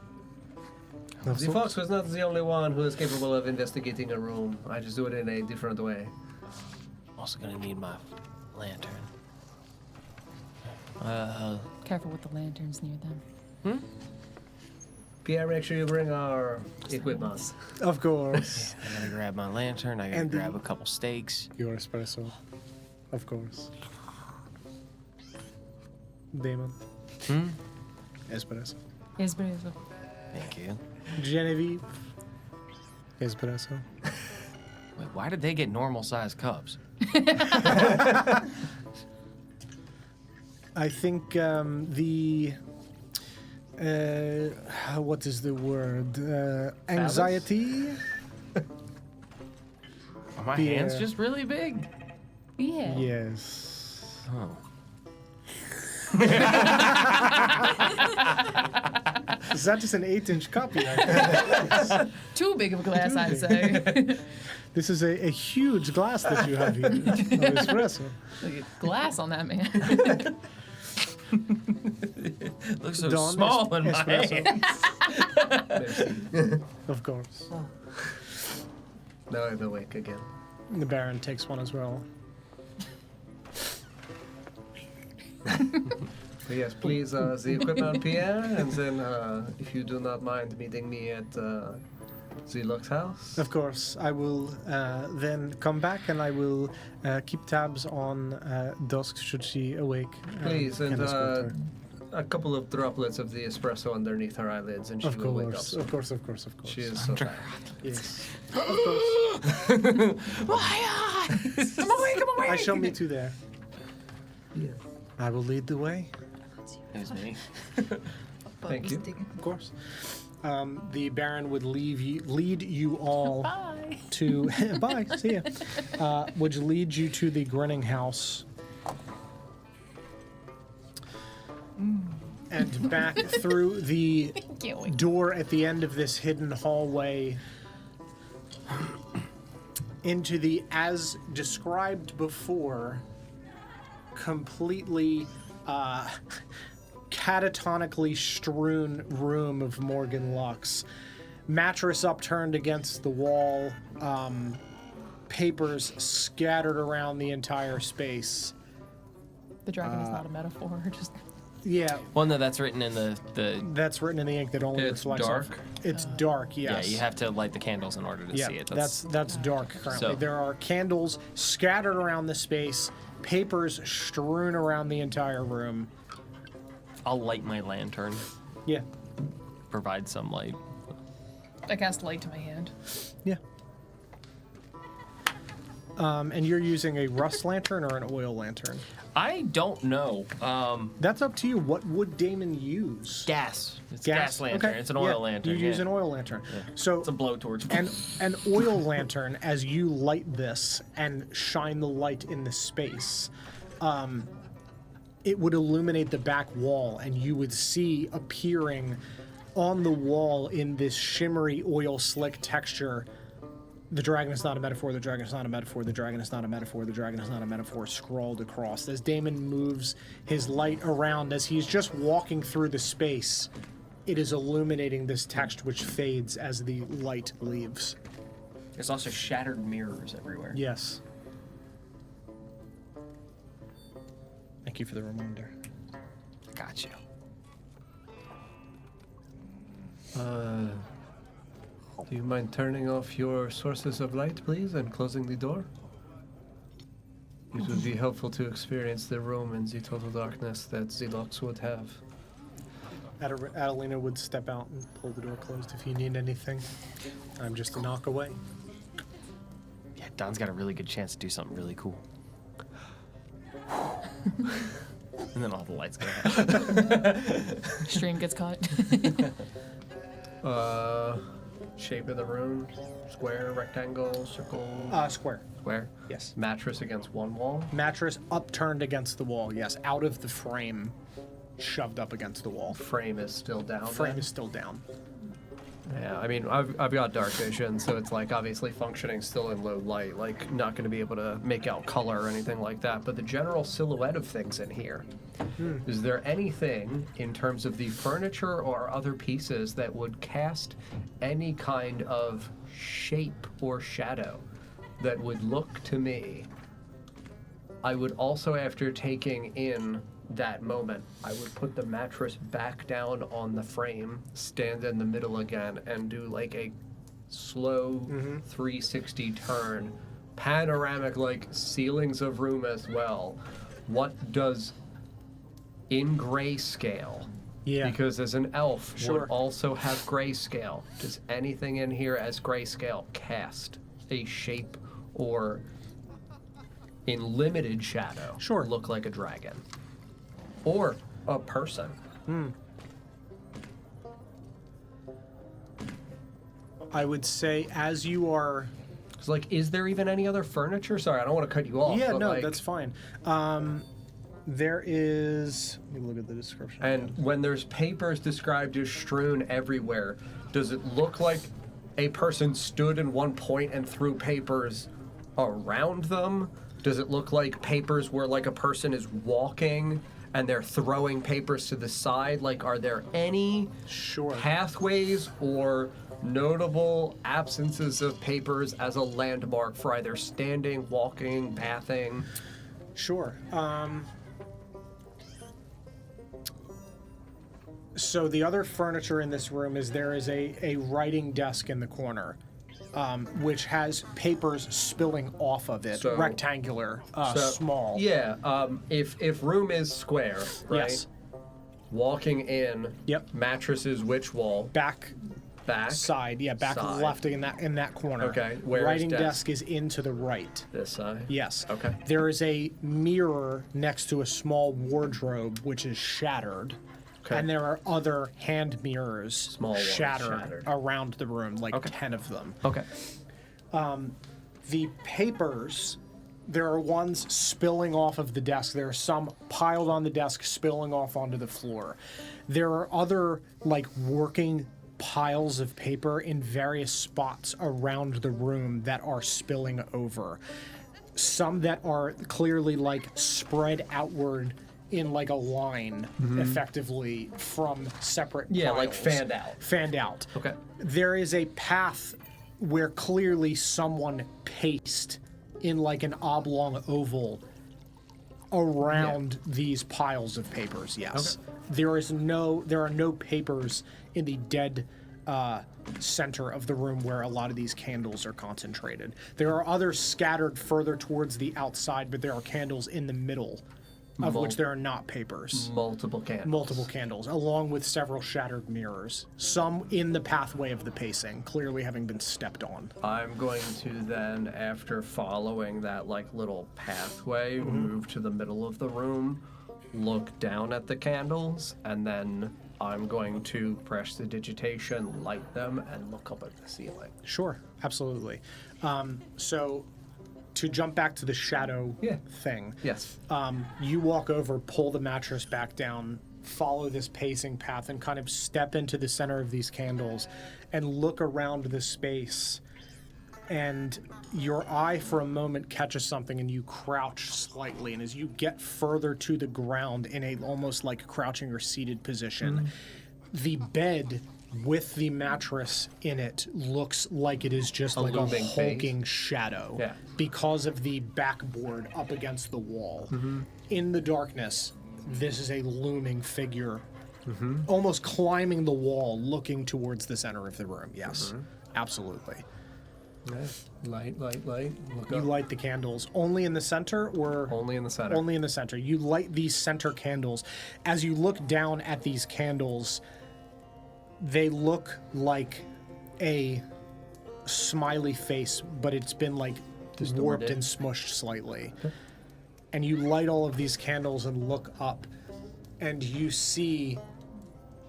The fox was not the only one who is capable of investigating a room. I just do it in a different way. Also gonna need my lantern. Careful with the lanterns near them. Pierre, make sure you bring our equipment. Of course. I gotta grab my lantern, I gotta And grab a couple steaks. Your espresso. Of course. Damon. Espresso. His brave. Thank you. Genevieve. Espresso. Wait, why did they get normal sized cups? I think what is the word? Anxiety? Are my Pierre. hands just really big? Yeah. Yes. Oh. Is that just an 8-inch copy? I think? Too big of a glass, I'd big. say. This is a huge glass that you have here of espresso. Look at glass on that man. Looks so Don small in my espresso. hand. Of course. Now I'm awake again. The Baron takes one as well. So yes, please, the equipment, Pierre, and then if you do not mind meeting me at the Lux house. Of course, I will then come back and I will keep tabs on Dusk should she awake. Please, and can escort her. a couple of droplets of the espresso underneath her eyelids, and she Of will wake up. course, soon. of course, of course, of course. She is so tired. Yes. Of course. My eyes! I'm awake! I shall meet you there. Yeah. I will lead the way. It was me. Thank you. Of course. The Baron would lead you all Bye. to bye. See ya. Would lead you to the Grinning House and back through the Can't wait. door at the end of this hidden hallway into the, as described before, completely catatonically strewn room of Morgan Lux. Mattress upturned against the wall, papers scattered around the entire space. The dragon is not a metaphor. Just Yeah, Well, no, that's written in the that's written in the ink that only It's reflects dark? off. It's dark, yes. Yeah, you have to light the candles in order to Yeah, see it. that's dark currently. So- There are candles scattered around the space, papers strewn around the entire room. I'll light my lantern, Yeah, provide some light. I cast light to my hand. yeah. And you're using a rust lantern or an oil lantern? I don't know. That's up to you. What would Damon use? Gas. It's a gas lantern. Okay. It's an oil Yeah, lantern. You use an oil lantern. So It's a blowtorch. an oil lantern, as you light this and shine the light in the space, it would illuminate the back wall, and you would see appearing on the wall in this shimmery oil slick texture, the dragon is not a metaphor, the dragon is not a metaphor, the dragon is not a metaphor, the dragon is not a metaphor, scrawled across. As Damon moves his light around, as he's just walking through the space, it is illuminating this text which fades as the light leaves. There's also shattered mirrors everywhere. Yes. Thank you for the reminder. Got you. Do you mind turning off your sources of light, please, and closing the door? It would be helpful to experience the room in the total darkness that Zelox would have. Adelina would step out and pull the door closed if you need anything. I'm just a knock away. Yeah, Don's got a really good chance to do something really cool. And then all the lights go out. Stream gets caught. Shape of the room, square, rectangle, circle, Square. square. Yes. Mattress against one wall. Mattress upturned against the wall, yes. Out of the frame, shoved up against the wall. Frame is still down. Frame then? is still down. Yeah, I mean, I've got dark vision, so it's like obviously functioning still in low light, like not going to be able to make out color or anything like that. But the general silhouette of things in here, is there anything in terms of the furniture or other pieces that would cast any kind of shape or shadow that would look to me? I would also, after taking in that moment, I would put the mattress back down on the frame, stand in the middle again, and do like a slow 360 turn, panoramic like ceilings of room as well. What does in grayscale? Yeah. Because as an elf Sure. would also have grayscale. Does anything in here as grayscale cast a shape or in limited shadow Sure. look like a dragon? Or a person. I would say as you are... It's like, is there even any other furniture? Sorry, I don't want to cut you off. Yeah, but no, like, that's fine. There is... Let me look at the description. And when there's papers described as strewn everywhere, does it look like a person stood in one point and threw papers around them? Does it look like papers where like a person is walking and they're throwing papers to the side? Like, are there any Sure. pathways or notable absences of papers as a landmark for either standing, walking, bathing? Sure. So the other furniture in this room is there is a writing desk in the corner, which has papers spilling off of it, So- rectangular, small. Yeah, if room is square, right? Yes. Walking in. Yep. Mattresses which wall? Back Back. side, yeah, back Side. left in that corner. Okay, where is writing desk? desk is into the right. This side. Yes. Okay. There is a mirror next to a small wardrobe which is shattered. Okay. And there are other hand mirrors Small ones shattered around the room, like Okay. 10 of them. Okay. The papers, there are ones spilling off of the desk. There are some piled on the desk, spilling off onto the floor. There are other, like, working piles of paper in various spots around the room that are spilling over. Some that are clearly, like, spread outward in, like, a line, effectively, from separate Yeah, like piles. fanned out. Fanned out. Okay. There is a path where clearly someone paced in like an oblong oval around these piles of papers. Yes. There are no papers in the dead center of the room where a lot of these candles are concentrated. There are others scattered further towards the outside, but there are candles in the middle of which there are not papers. Multiple candles. Multiple candles, along with several shattered mirrors. Some in the pathway of the pacing, clearly having been stepped on. I'm going to then, after following that like little pathway, move to the middle of the room, look down at the candles, and then I'm going to press the digitation, light them, and look up at the ceiling. Sure, absolutely. So, to jump back to the shadow thing, Yes. you walk over, pull the mattress back down, follow this pacing path, and kind of step into the center of these candles and look around the space. And your eye for a moment catches something and you crouch slightly. And as you get further to the ground in a almost like crouching or seated position, the bed with the mattress in it looks like it is just like a looming hulking shadow because of the backboard up against the wall. In the darkness, this is a looming figure almost climbing the wall, looking towards the center of the room. Yes, absolutely. Light. Look You up. light the candles only in the center or Only in the center. only in the center. You light these center candles. As you look down at these candles, they look like a smiley face, but it's been like warped and smushed slightly. And you light all of these candles and look up, and you see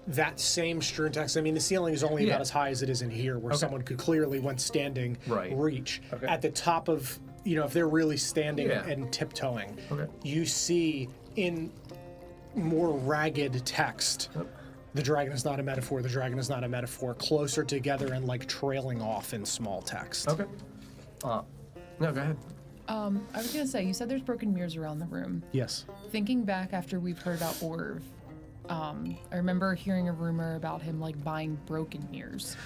that same strewn text. I mean, the ceiling is only about as high as it is in here, where someone could clearly, when standing, reach. At the top of, if they're really standing and tiptoeing, you see in more ragged text, the dragon is not a metaphor, the dragon is not a metaphor, closer together and like trailing off in small text. Okay. No, go ahead. I was gonna say, you said there's broken mirrors around the room. Yes. Thinking back after we've heard about Orv, I remember hearing a rumor about him like buying broken mirrors.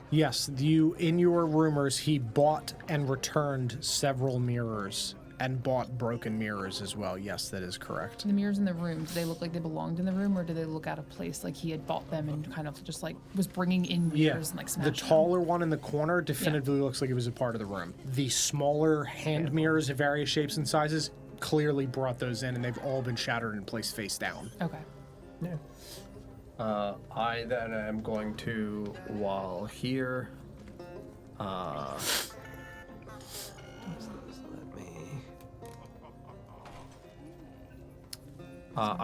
Yes, in your rumors, he bought and returned several mirrors and bought broken mirrors as well. Yes, that is correct. The mirrors in the room, do they look like they belonged in the room, or do they look out of place, like he had bought them and kind of just like was bringing in mirrors and like The smashing taller one in the corner definitively looks like it was a part of the room. The smaller hand mirrors of various shapes and sizes clearly brought those in, and they've all been shattered and placed face down. them? Okay. Yeah. I then am going to, while here, I'm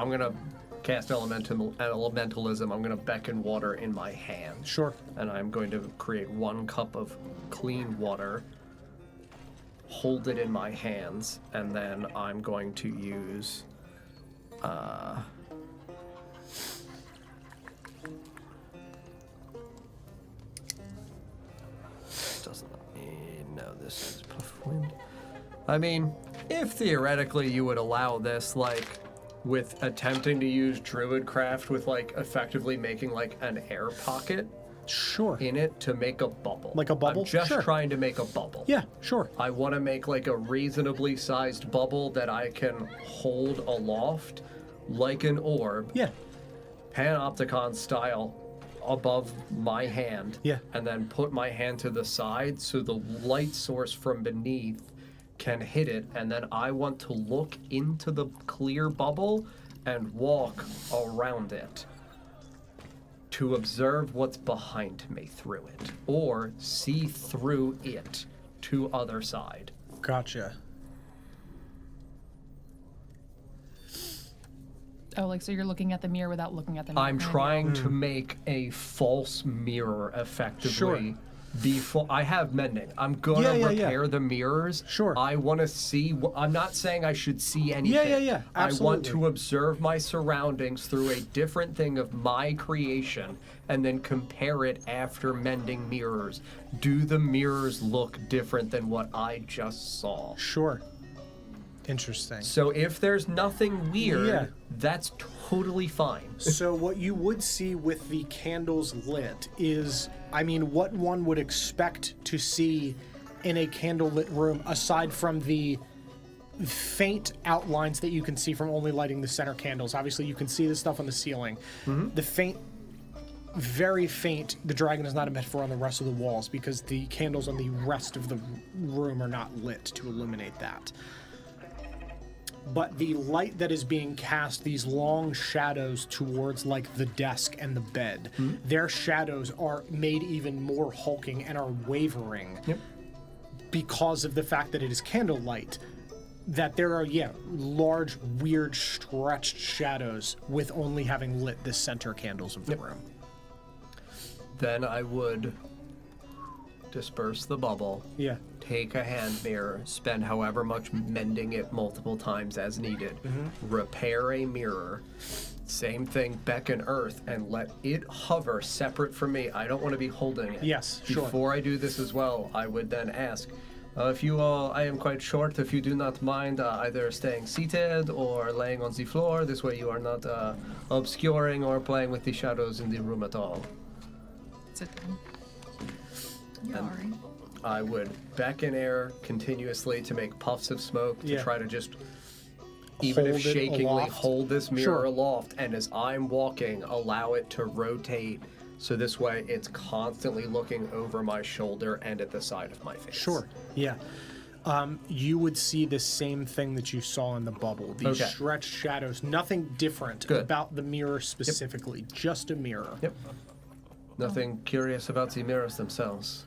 gonna cast elementalism. I'm gonna beckon water in my hand. Sure. And I'm going to create 1 cup of clean water, hold it in my hands, and then I'm going to use doesn't let me know this is puff wind. I mean, if theoretically you would allow this, like, with attempting to use Druidcraft with, like, effectively making, like, an air pocket Sure. in it to make a bubble. Like a bubble? I'm just Sure. trying to make a bubble. Yeah, sure. I want to make, like, a reasonably sized bubble that I can hold aloft like an orb. Yeah. Panopticon style above my hand. Yeah. And then put my hand to the side so the light source from beneath can hit it, and then I want to look into the clear bubble and walk around it to observe what's behind me through it, or see through it to other side. Gotcha. Oh, like, so you're looking at the mirror without looking at the mirror. I'm trying to make a false mirror effectively. I have mending. I'm gonna repair the mirrors. Sure. I want to see. I'm not saying I should see anything. Yeah. I want Absolutely. to observe my surroundings through a different thing of my creation, and then compare it after mending mirrors. Do the mirrors look different than what I just saw? Sure. Interesting. So if there's nothing weird, Yeah. that's totally fine. So what you would see with the candles lit is, I mean, what one would expect to see in a candlelit room, aside from the faint outlines that you can see from only lighting the center candles. Obviously, you can see the stuff on the ceiling. The faint, very faint, the dragon is not a metaphor on the rest of the walls because the candles on the rest of the room are not lit to illuminate that. but the light that is being cast, these long shadows towards like the desk and the bed, their shadows are made even more hulking and are wavering because of the fact that it is candlelight. That there are, large, weird, stretched shadows with only having lit the center candles of the room. Then I would disperse the bubble. Yeah. Take a hand mirror, spend however much mending it multiple times as needed, repair a mirror, same thing, beckon earth, and let it hover separate from me. I don't want to be holding it. Yes, sure. Before I do this as well, I would then ask, if you all, I am quite short, if you do not mind either staying seated or laying on the floor, this way you are not obscuring or playing with the shadows in the room at all. Sit down. You're all right. I would beckon air continuously to make puffs of smoke to try to just, even Hold if it shakingly, aloft. hold this mirror Sure. aloft. And as I'm walking, allow it to rotate so this way it's constantly looking over my shoulder and at the side of my face. Sure. Yeah. You would see the same thing that you saw in the bubble. These Okay. stretched shadows. Nothing different Good. about the mirror specifically. Just a mirror. Yep. Nothing curious about the mirrors themselves.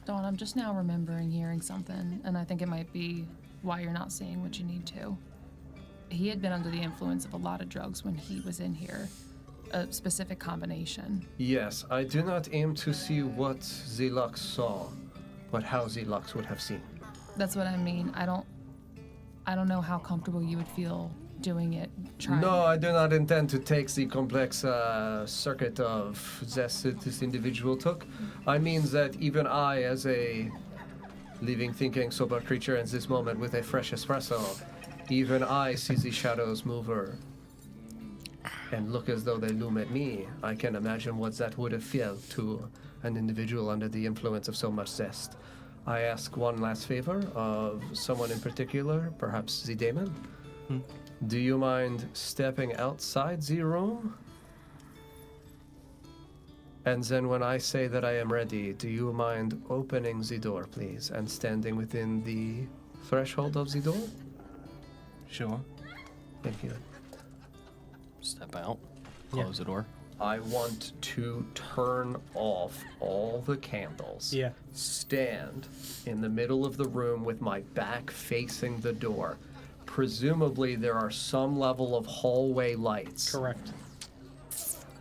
Dawn, I'm just now remembering hearing something, and I think it might be why you're not seeing what you need to. He had been under the influence of a lot of drugs when he was in here, a specific combination. Yes, I do not aim to see what the Lux saw, but how the Lux would have seen. That's what I mean. I don't know how comfortable you would feel doing it. Trying. No, I do not intend to take the complex circuit of zest that this individual took. I mean that even I, as a living, thinking, sober creature in this moment with a fresh espresso, even I see the shadows move her and look as though they loom at me. I can imagine what that would have felt to an individual under the influence of so much zest. I ask one last favor of someone in particular, perhaps the Daemon. Do you mind stepping outside the room? And then when I say that I am ready, do you mind opening the door, please, and standing within the threshold of the door? Sure. Thank you. Step out. Close the door. I want to turn off all the candles. Yeah. Stand in the middle of the room with my back facing the door. Presumably there are some level of hallway lights. Correct.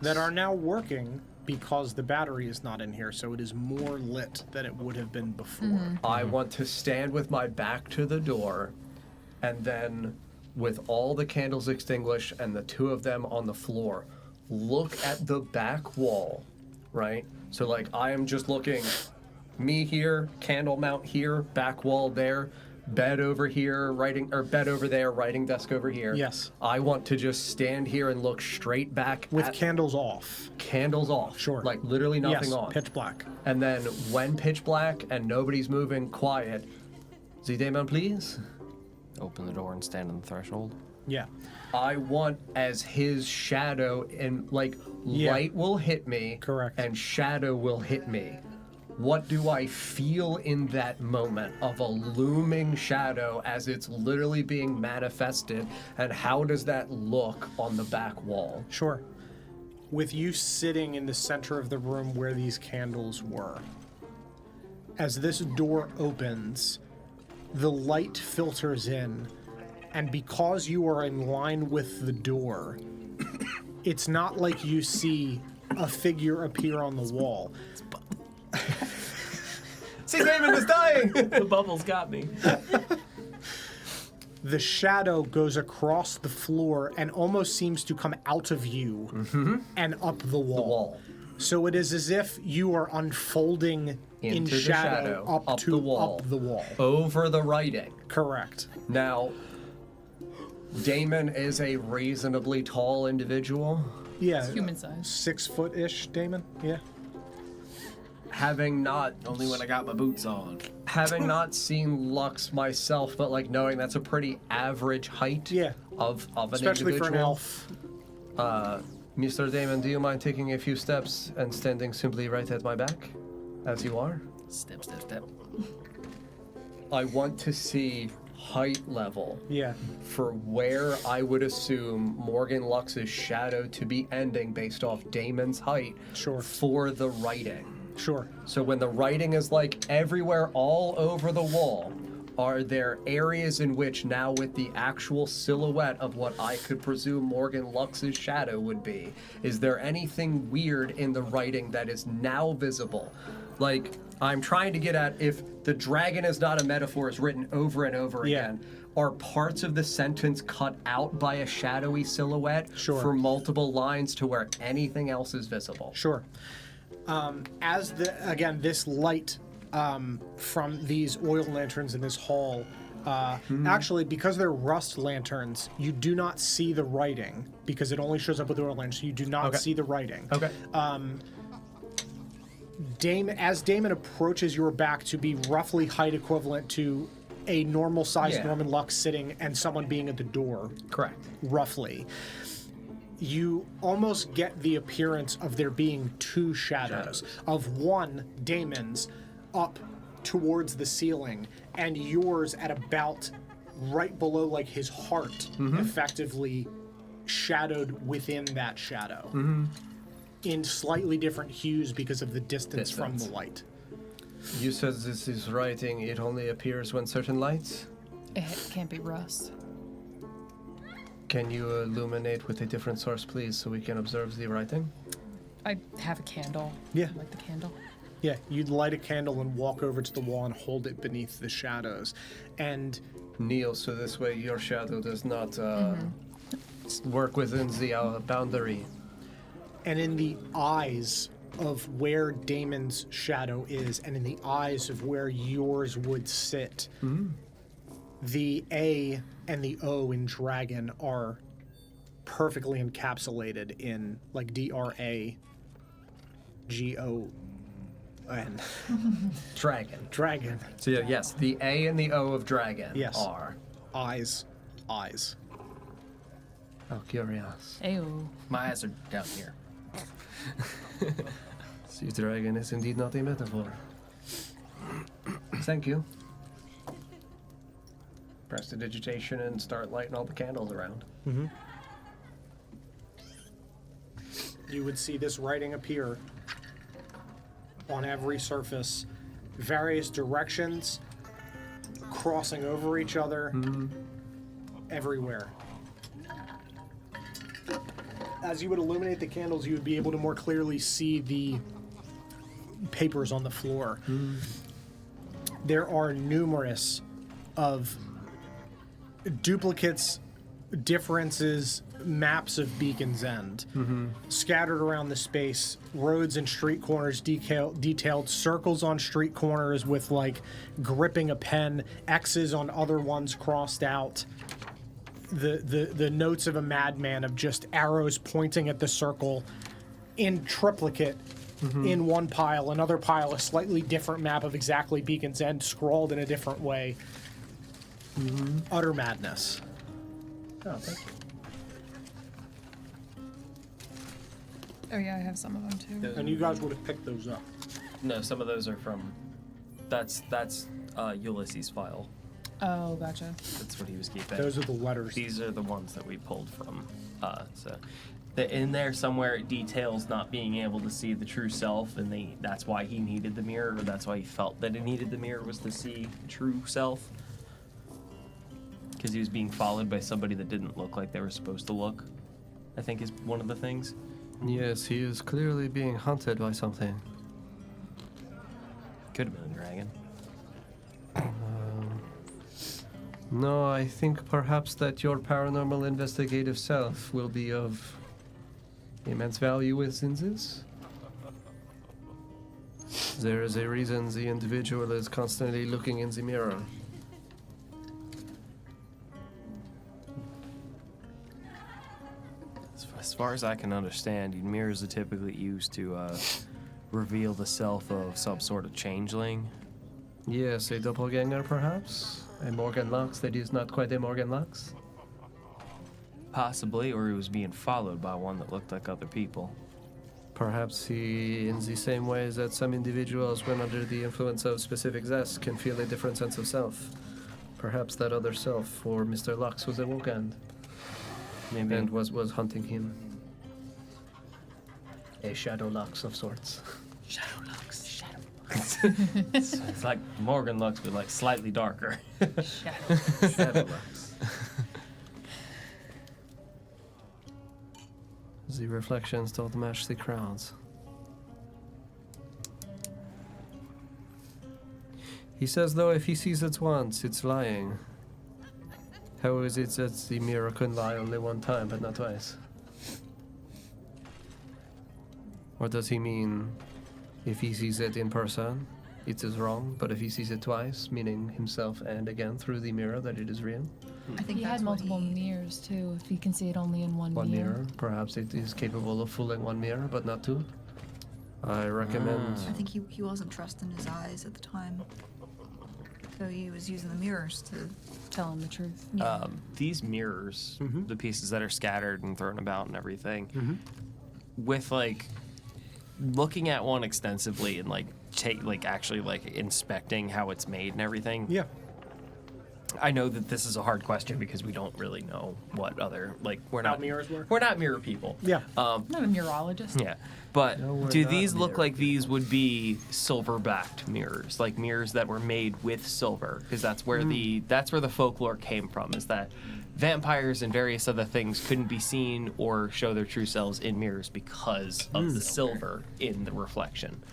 That are now working because the battery is not in here, so it is more lit than it would have been before. I want to stand with my back to the door, and then with all the candles extinguished and the two of them on the floor, look at the back wall, right? So like I am just looking, me here, candle mount here, back wall there, bed over here, bed over there, writing desk over here. Yes. I want to just stand here and look straight back With at candles off. candles off. Sure. Like literally nothing Yes, on. pitch black. And then when pitch black and nobody's moving, quiet. The Daemon, please. Open the door and stand on the threshold. Yeah. I want as his shadow and light will hit me. Correct. And shadow will hit me. What do I feel in that moment of a looming shadow as it's literally being manifested, and how does that look on the back wall? Sure. With you sitting in the center of the room where these candles were, as this door opens, the light filters in, and because you are in line with the door, it's not like you see a figure appear on the wall. See, Daemon is dying! The bubbles got me. The shadow goes across the floor and almost seems to come out of you and up the wall. So it is as if you are unfolding in Into the shadow, shadow, up the wall. the wall. Over the writing. Correct. Now, Damon is a reasonably tall individual. Yeah. Human size. 6 foot-ish, Damon. Yeah. Having not Only when I got my boots on. seen Lux myself, but like knowing that's a pretty average height Yeah. of an Especially individual. for an elf. Mr. Damon, do you mind taking a few steps and standing simply right at my back, as you are? Step, step, step. I want to see height level Yeah. for where I would assume Morgan Lux's shadow to be ending based off Damon's height Sure. for the writing. Sure. So when the writing is like everywhere all over the wall, are there areas in which now with the actual silhouette of what I could presume Morgan Lux's shadow would be, is there anything weird in the writing that is now visible? Like, I'm trying to get at if the dragon is not a metaphor is written over and over Yeah. again. Are parts of the sentence cut out by a shadowy silhouette Sure. for multiple lines to where anything else is visible? Sure. As this light from these oil lanterns in this hall, actually, because they're rust lanterns, you do not see the writing because it only shows up with oil lanterns. So you do not Okay. see the writing. Okay. As Damon approaches your back to be roughly height equivalent to a normal sized Yeah. Norman Lux sitting and someone being at the door, Correct. roughly, you almost get the appearance of there being two shadows. Of one, Damon's, up towards the ceiling, and yours at about right below like his heart, effectively shadowed within that shadow. In slightly different hues because of the distance from the light. You said this is writing, it only appears when certain lights? It can't be rust. Can you illuminate with a different source, please, so we can observe the writing? I have a candle. Yeah. Like the candle. Yeah, you'd light a candle and walk over to the wall and hold it beneath the shadows. And Kneel, so this way your shadow does not work within the boundary. and in the eyes of where Damon's shadow is and in the eyes of where yours would sit, the A and the O in dragon are perfectly encapsulated in like DRAGON. Dragon. Dragon. So yeah, yes, the A and the O of dragon Yes. are. Eyes. Oh, curious. Ayo. My eyes are down here. See, dragon is indeed not a metaphor. Thank you. Prestidigitation and start lighting all the candles around. You would see this writing appear on every surface, various directions, crossing over each other, everywhere. As you would illuminate the candles, you would be able to more clearly see the papers on the floor. There are numerous of duplicates, differences, maps of Beacon's End scattered around the space, roads and street corners detailed, circles on street corners with like gripping a pen, X's on other ones crossed out. The notes of a madman of just arrows pointing at the circle in triplicate in one pile, another pile, a slightly different map of exactly Beacon's End scrawled in a different way. Utter madness. Oh, thank you. Oh yeah, I have some of them too. And you guys would have picked those up. No, some of those are from. That's Ulysses' file. Oh, gotcha. That's what he was keeping. Those are the letters. These are the ones that we pulled from. In there somewhere it details not being able to see the true self, and that's why he needed the mirror, or that's why he felt that he needed the mirror, was to see the true self. Because he was being followed by somebody that didn't look like they were supposed to look, I think is one of the things. Yes, he is clearly being hunted by something. Could have been a dragon. No, I think perhaps that your paranormal investigative self will be of immense value within this. There is a reason the individual is constantly looking in the mirror. As far as I can understand, mirrors are typically used to reveal the self of some sort of changeling. Yes, a doppelganger perhaps? A Morgan Lux that is not quite a Morgan Lux? Possibly, or he was being followed by one that looked like other people. Perhaps he, in the same way that some individuals, when under the influence of specific zest, can feel a different sense of self. Perhaps that other self for Mr. Lux was awoken Maybe. and was hunting him. A Shadow Lux of sorts. Shadow Lux. Shadow It's like Morgan Lux, but like slightly darker. Shadow. Shadow Lux. The reflections don't match the crowds. He says, though, if he sees it once, it's lying. How is it that the mirror can lie only one time, but not twice? Or does he mean if he sees it in person, it is wrong, but if he sees it twice, meaning himself and again through the mirror, that it is real? I think He that's had what multiple mirrors too. If he can see it only in one One mirror. mirror, perhaps it is capable of fooling one mirror, but not two. I recommend... I think he wasn't trusting his eyes at the time. So he was using the mirrors to... Tell him the truth. These mirrors, Mhm. the pieces that are scattered and thrown about and everything, Mhm. with like looking at one extensively and like actually like inspecting how it's made and everything. Yeah. I know that this is a hard question because we don't really know what other we're not mirrors work? We're not mirror people. Yeah. I'm not a neurologist. Yeah. But No, we're do not these look mirror like these would be silver-backed mirrors, like mirrors that were made with silver? Because that's where the folklore came from, is that vampires and various other things couldn't be seen or show their true selves in mirrors because of the silver in the reflection.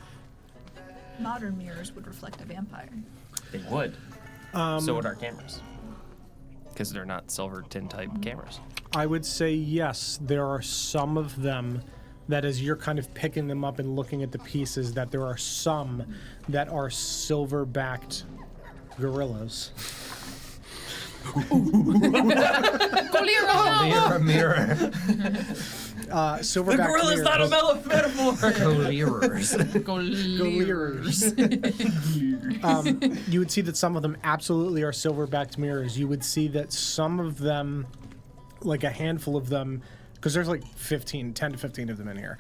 Modern mirrors would reflect a vampire. They would. So would our cameras, because they're not silver tin type cameras. I would say yes. There are some of them that, as you're kind of picking them up and looking at the pieces, that there are some that are silver-backed gorillas. Mirror, mirror. Silverback Gorilla's not a metaphor. Mirrors. mirrors. You would see that some of them absolutely are silver-backed mirrors. You would see that some of them, like a handful of them, because there's like 10 to 15 of them in here.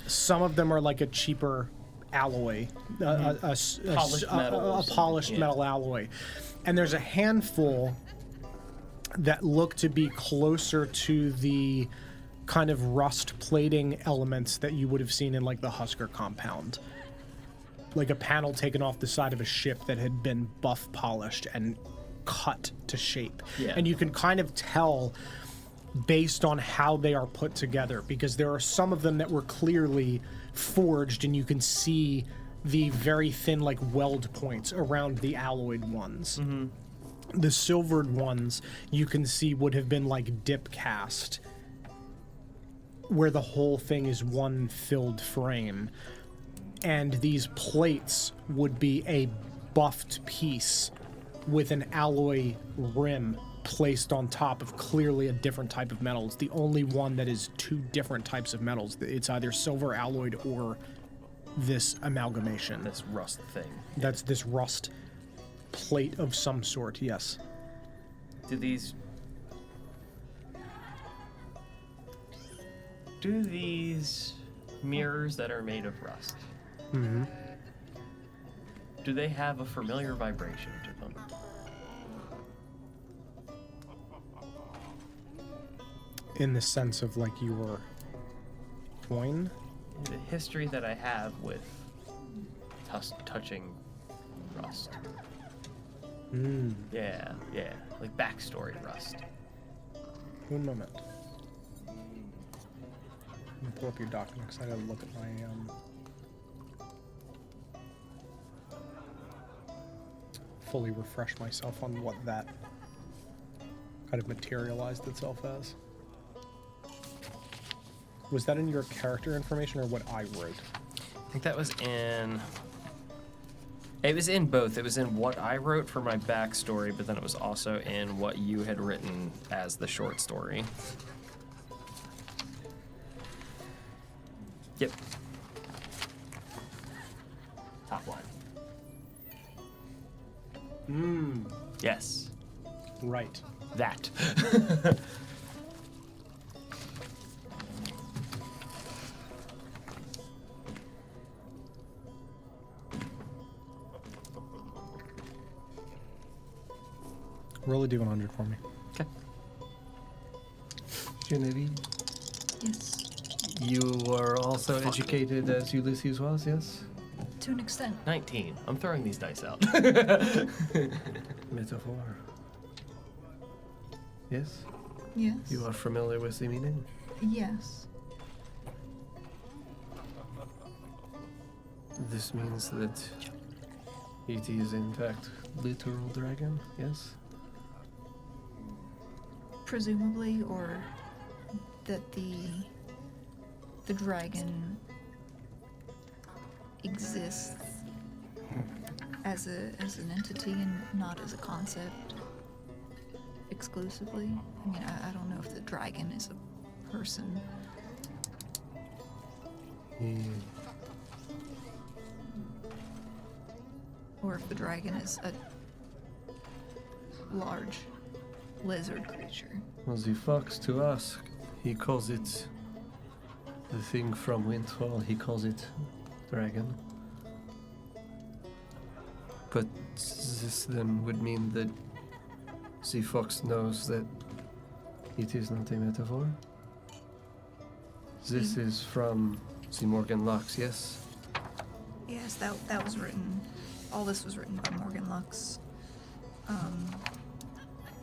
Some of them are like a cheaper alloy, Polished metal or a polished something, yeah. metal alloy. And there's a handful that look to be closer to the kind of rust plating elements that you would have seen in like the Husker compound. Like a panel taken off the side of a ship that had been buff polished and cut to shape. Yeah. And you can kind of tell based on how they are put together, because there are some of them that were clearly forged and you can see the very thin like weld points around the alloyed ones. The silvered ones you can see would have been like dip cast, where the whole thing is one filled frame, and these plates would be a buffed piece with an alloy rim placed on top of clearly a different type of metal. It's the only one that is two different types of metals. It's either silver alloyed or this amalgamation. This rust thing. That's this rust plate of some sort, yes. Do these mirrors that are made of rust, do they have a familiar vibration to them? In the sense of like your coin? The history that I have with touching rust. Yeah, like backstory rust. One moment. Let me pull up your document because I gotta look at my fully refresh myself on what that kind of materialized itself as. Was that in your character information or what I wrote? I think that was in... It was in both. It was in what I wrote for my backstory, but then it was also in what you had written as the short story. Yep. Top line. Yes. Right. That. Roll a d100 for me. Genevieve, Yes, you were also educated as Ulysses was, yes? to an extent. 19. I'm throwing these dice out. Metaphor. Yes? Yes. You are familiar with the meaning? Yes. This means that it is in fact literal dragon, yes? Presumably, or that the dragon exists as an entity and not as a concept exclusively. I mean, I don't know if the dragon is a person. Or if the dragon is a large lizard creature. Well, the fox to us, he calls it the thing from Windfall, he calls it dragon. But this then would mean that the fox knows that it is not a metaphor. This is from the Morgan Lux, yes? Yes, that was written. All this was written by Morgan Lux.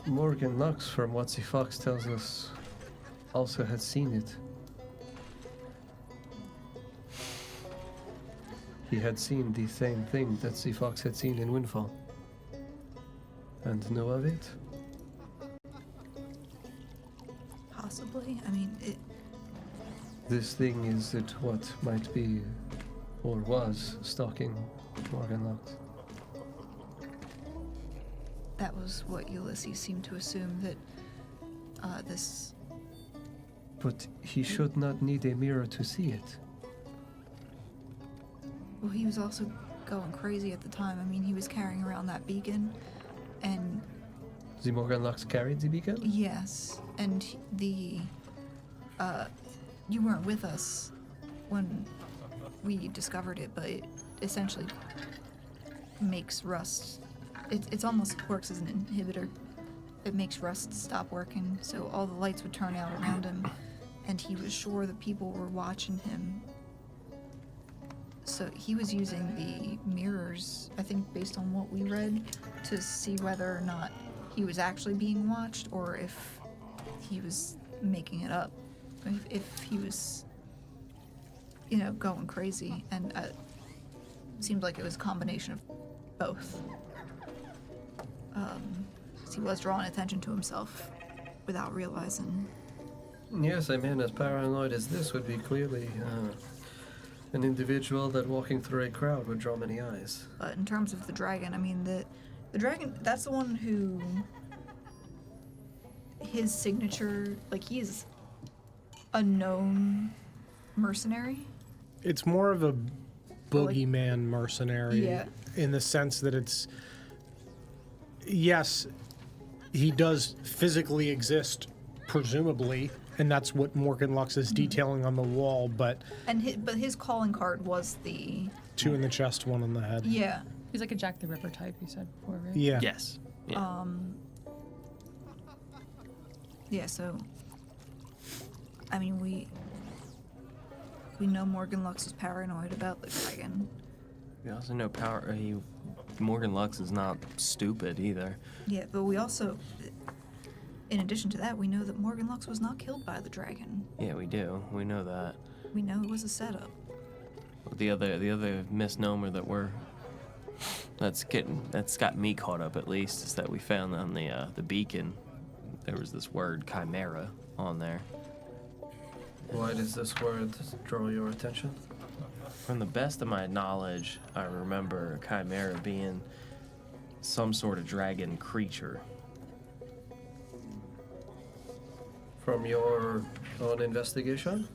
Morgan Lux, from what the fox tells us, also had seen it. He had seen the same thing that the fox had seen in Windfall. And knew of it. Possibly. I mean, This thing is it what might be, or was, stalking Morgan Lux. that was what Ulysses seemed to assume, that this. But he should not need a mirror to see it. Well, he was also going crazy at the time. I mean, he was carrying around that beacon, and The Morgan Lux carried the beacon? yes, and you weren't with us when we discovered it, but it essentially makes rust. It almost works as an inhibitor. It makes rust stop working, so all the lights would turn out around him, and he was sure that people were watching him. So he was using the mirrors, I think based on what we read, to see whether or not he was actually being watched or if he was making it up. If he was, going crazy. And it seemed like it was a combination of both. He was drawing attention to himself without realizing. Yes, a man as paranoid as this would be clearly an individual that walking through a crowd would draw many eyes. But in terms of the dragon, I mean, the dragon, that's the one who, his signature, like, he is a known mercenary. It's more of a boogeyman mercenary Yeah. in the sense that it's, yes, he does physically exist, presumably, and that's what Morgan Lux is detailing on the wall, but And his calling card was the, 2 in the chest, 1 in the head. yeah. He's like a Jack the Ripper type, you said before, right? Yeah. Yes. Yeah. Yeah, so, I mean, we know Morgan Lux is paranoid about the dragon. We also know Morgan Lux is not stupid either. Yeah, but we also, in addition to that, we know that Morgan Lux was not killed by the dragon. Yeah, we do. We know that. We know it was a setup. The other misnomer that's got me caught up at least is that we found on the beacon there was this word chimera on there. Why does this word draw your attention? From the best of my knowledge, I remember chimera being some sort of dragon creature. From your own investigation?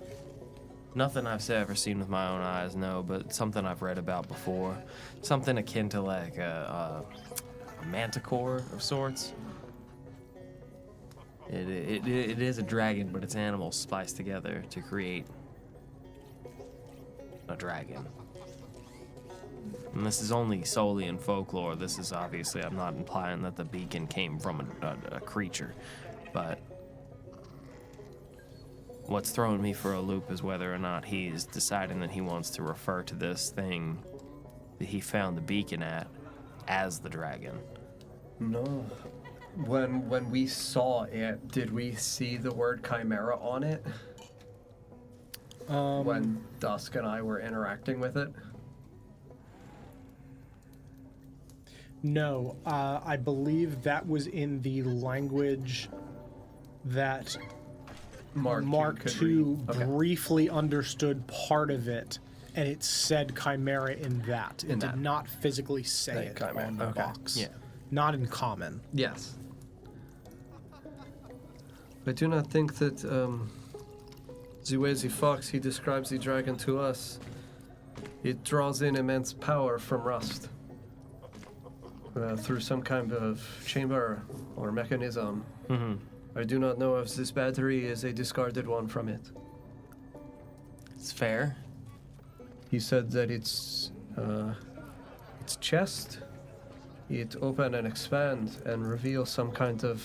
Nothing I've ever seen with my own eyes, no, but something I've read about before. Something akin to like a manticore of sorts. It is a dragon, but it's animals spliced together to create a dragon. And this is only solely in folklore. This is obviously, I'm not implying that the beacon came from a creature, but what's throwing me for a loop is whether or not he's deciding that he wants to refer to this thing that he found the beacon at as the dragon. No. When we saw it, did we see the word chimera on it? When Dusk and I were interacting with it? No, I believe that was in the language that Mark II briefly understood part of it, and it said chimera in that. It did not physically say it chimera. on the Okay. box. Yeah. Not in common. Yes. I do not think that the way the fox he describes the dragon to us, it draws in immense power from rust through some kind of chamber or mechanism. Mm-hmm. I do not know if this battery is a discarded one from it. It's fair. He said that its chest, it open and expand and reveal some kind of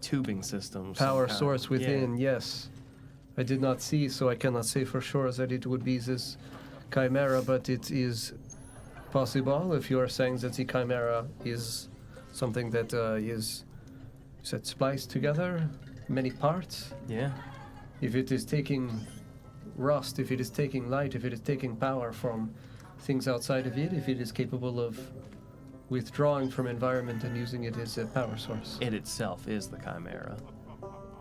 Tubing systems. power source within. Yes, I did not see, so I cannot say for sure that it would be this chimera, but it is possible if you are saying that the chimera is something that is spliced together, many parts. Yeah. If it is taking rust, if it is taking light, if it is taking power from things outside of it, if it is capable of withdrawing from environment and using it as a power source. It itself is the chimera.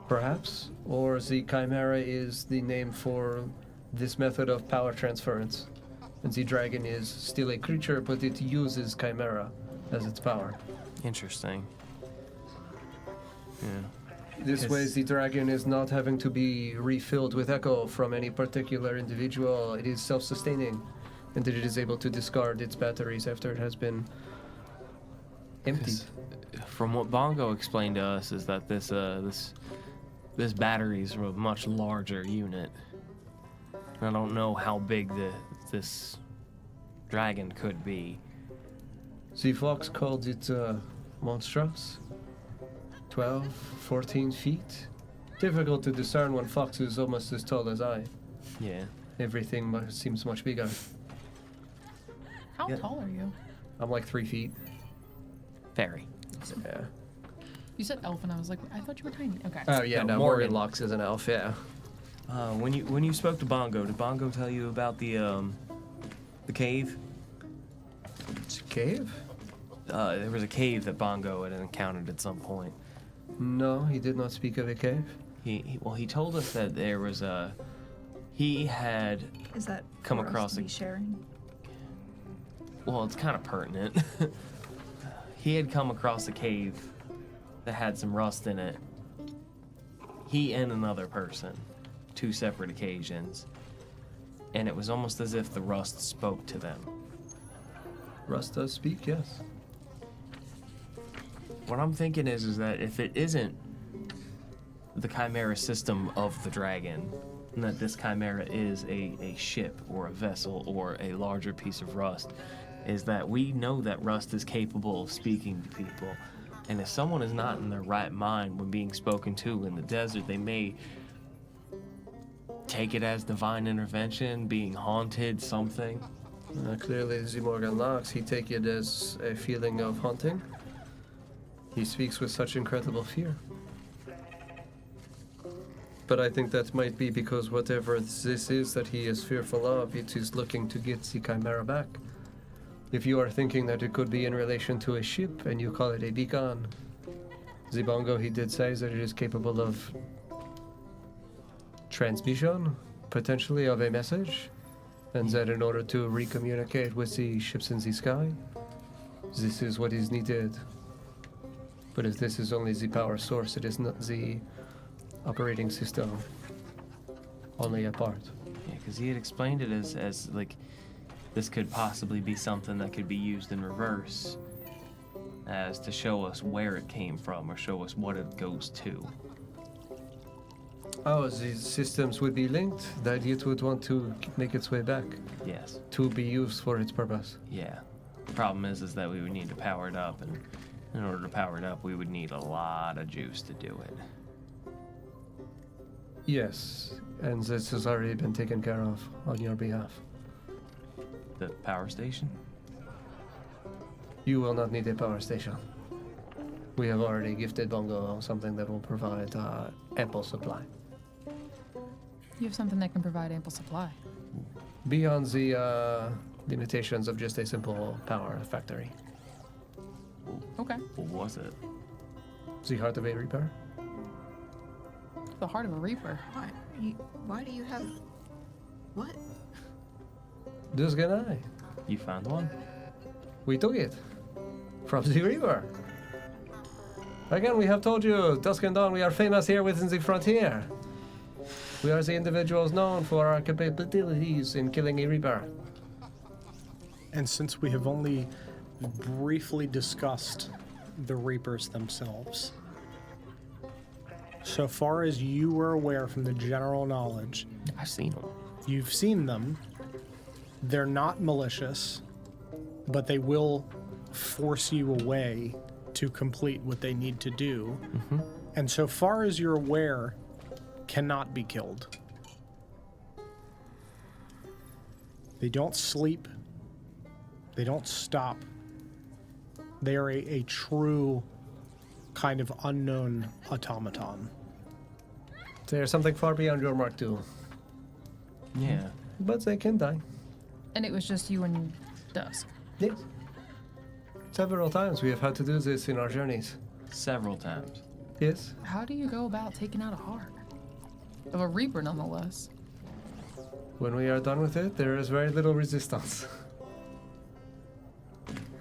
Perhaps. Or the chimera is the name for this method of power transference. And the dragon is still a creature, but it uses chimera as its power. Interesting. Yeah. This way, the dragon is not having to be refilled with echo from any particular individual. It is self-sustaining, and that it is able to discard its batteries after it has been emptied. From what Bongo explained to us is that this battery is a much larger unit. I don't know how big this dragon could be. The fox called it monstrous. 12, 14 feet. Difficult to discern when fox is almost as tall as I. Yeah. Everything seems much bigger. How Yeah. tall are you? I'm like 3 feet. Very. Yeah. You said elf, and I was like, I thought you were tiny. Okay. Oh yeah, No, no, Morgan. Morgan Locks is an elf, yeah. When you spoke to Bongo, did Bongo tell you about the cave? It's a cave? There was a cave that Bongo had encountered at some point. No, he did not speak of a cave. He told us that there was he had Is that come for us across to a- be sharing? well, it's kind of pertinent. He had come across a cave that had some rust in it. He and another person, 2 separate occasions, and it was almost as if the rust spoke to them. Rust does speak, yes. What I'm thinking is that if it isn't the chimera system of the dragon, and that this chimera is a ship or a vessel or a larger piece of rust, is that we know that rust is capable of speaking to people. And if someone is not in their right mind when being spoken to in the desert, they may take it as divine intervention, being haunted, something. Clearly, the Morgan Locks, he take it as a feeling of haunting. He speaks with such incredible fear. But I think that might be because whatever this is that he is fearful of, it is looking to get the chimera back. If you are thinking that it could be in relation to a ship and you call it a beacon, Zibongo, he did say that it is capable of transmission, potentially, of a message, and that in order to recommunicate with the ships in the sky, this is what is needed. But if this is only the power source, it is not the operating system, only a part. Yeah, because he had explained it as like this could possibly be something that could be used in reverse as to show us where it came from or show us what it goes to. Oh, these systems would be linked, that it would want to make its way back Yes. to be used for its purpose. Yeah. The problem is that we would need to power it up, and in order to power it up, we would need a lot of juice to do it. Yes, and this has already been taken care of on your behalf. The power station? You will not need a power station. We have already gifted Bongo something that will provide ample supply. You have something that can provide ample supply. Beyond the limitations of just a simple power factory. Okay. What was it? The heart of a reaper? The heart of a reaper. Why do you have... What? This guy. You found one? We took it. From the reaper. Again, we have told you, Dusk and Dawn, we are famous here within the frontier. We are the individuals known for our capabilities in killing a reaper. And since we have only briefly discussed the Reapers themselves, so far as you were aware from the general knowledge, I've seen them. you've seen them. They're not malicious, but they will force you away to complete what they need to do. Mm-hmm. And so far as you're aware, cannot be killed. They don't sleep. They don't stop. They are a true kind of unknown automaton. There's something far beyond your mark too. Yeah. But they can die. And it was just you and Dusk. Yes. Several times we have had to do this in our journeys. Several times. Yes. How do you go about taking out a heart? Of a reaper, nonetheless. When we are done with it, there is very little resistance.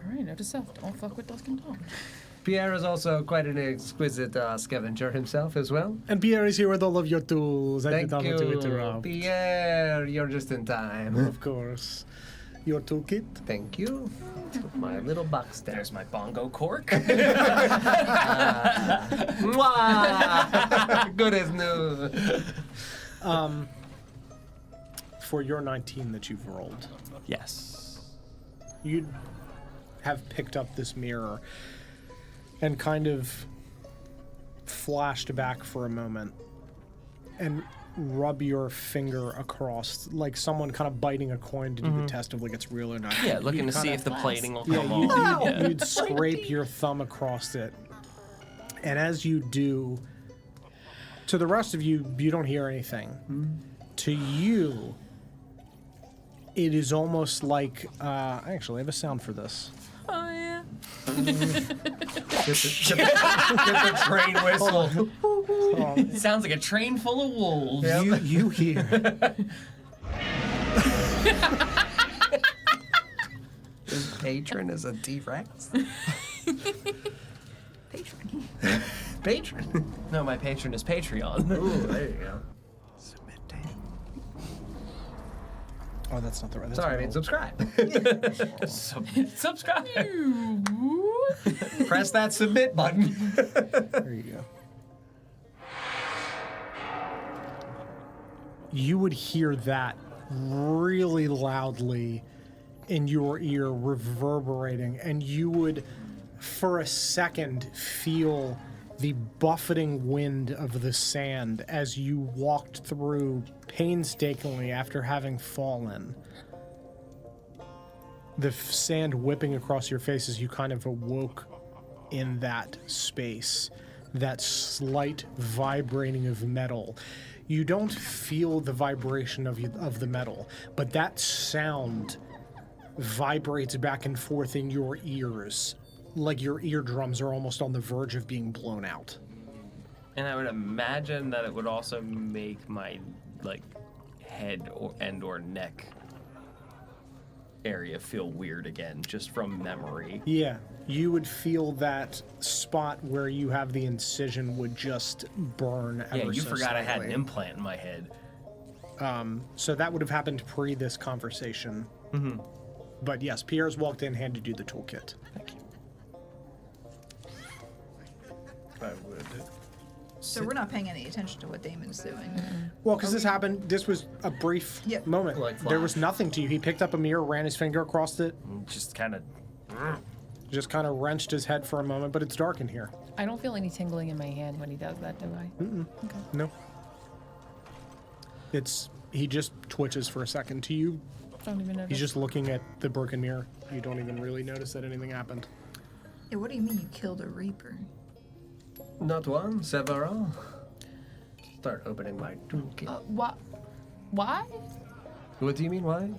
Alright, note to self. Don't fuck with Dusk and Dawn. Pierre is also quite an exquisite scavenger himself as well. And Pierre is here with all of your tools. I Thank did not want to you, interrupt. Pierre. You're just in time. Of course. Your toolkit. Thank you. My little box there. There's my bongo cork. Mwah! Good as new. For your 19 that you've rolled, Yes. you'd have picked up this mirror and kind of flashed back for a moment and rub your finger across, like someone kind of biting a coin to do the test of like it's real or not. Yeah, looking You'd to see kinda- if the plating will Yeah, come off. you'd scrape your thumb across it. And as you do, to the rest of you, you don't hear anything. To you, it is almost like, I actually have a sound for this. Oh, yeah. Get the train whistle. It sounds like a train full of wolves. You hear. His patron is a T-Rex. Patron. Patron. No, my patron is Patreon. Ooh, there you go. Oh, that's not the right. That's Sorry, I the mean wrong- subscribe. Subscribe. Press that submit button. There you go. You would hear that really loudly in your ear, reverberating, and you would, for a second, feel the buffeting wind of the sand as you walked through painstakingly after having fallen. The sand whipping across your face as you kind of awoke in that space, that slight vibrating of metal. You don't feel the vibration of the metal, but that sound vibrates back and forth in your ears, like your eardrums are almost on the verge of being blown out. And I would imagine that it would also make my head or neck area feel weird again, just from memory. Yeah, you would feel that spot where you have the incision would just burn ever Yeah, you so forgot I had an slightly. implant in my head. So that would have happened pre this conversation. Mm-hmm. But yes, Pierre's walked in, handed you the toolkit. Thank you. I would So we're not paying any attention to what Damon's doing. Well, because this happened, this was a brief Yep. moment. Like there was flash. nothing to you. He picked up a mirror, ran his finger across it, Just kind of. just kind of wrenched his head for a moment, but it's dark in here. I don't feel any tingling in my hand when he does that, do I? No. He just twitches for a second. To you, Don't even notice. he's just looking at the broken mirror. You don't even really notice that anything happened. Yeah, what do you mean you killed a Reaper? Not one, several. Start opening my toolkit. Why? What do you mean, why?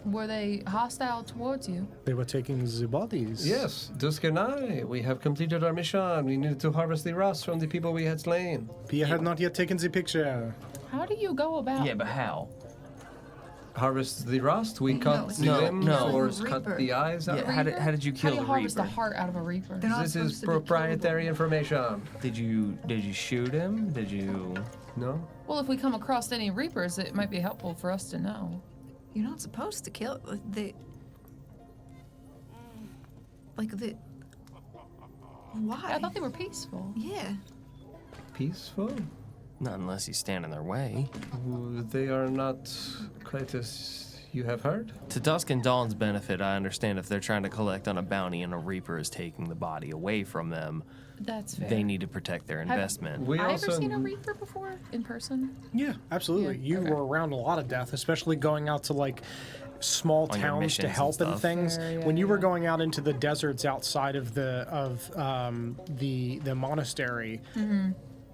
Were they hostile towards you? They were taking the bodies. Yes, Dusk and I, we have completed our mission. We needed to harvest the rust from the people we had slain. Pierre had not yet taken the picture. How do you go about? Yeah, but how? Harvest the rust, we cut it's the not- limbs no. or Reaper. cut the eyes out. Yeah, how did you How kill do you the harvest Reaper? a heart out of a Reaper? They're not This is supposed to be proprietary killable. information. Did you shoot him? Did you? No? Well, if we come across any Reapers, it might be helpful for us to know. You're not supposed to kill the. Like the. Why? I thought they were peaceful. Yeah. Peaceful? Not unless you stand in their way. They are not quite as you have heard. To Dusk and Dawn's benefit, I understand if they're trying to collect on a bounty and a Reaper is taking the body away from them, That's fair. they need to protect their investment. We I also ever seen a Reaper before in person? Yeah, absolutely. Yeah, You okay. were around a lot of death, especially going out to like small On your towns missions to and help and stuff. things. Fair, yeah, When you were yeah. going out into the deserts outside of the monastery,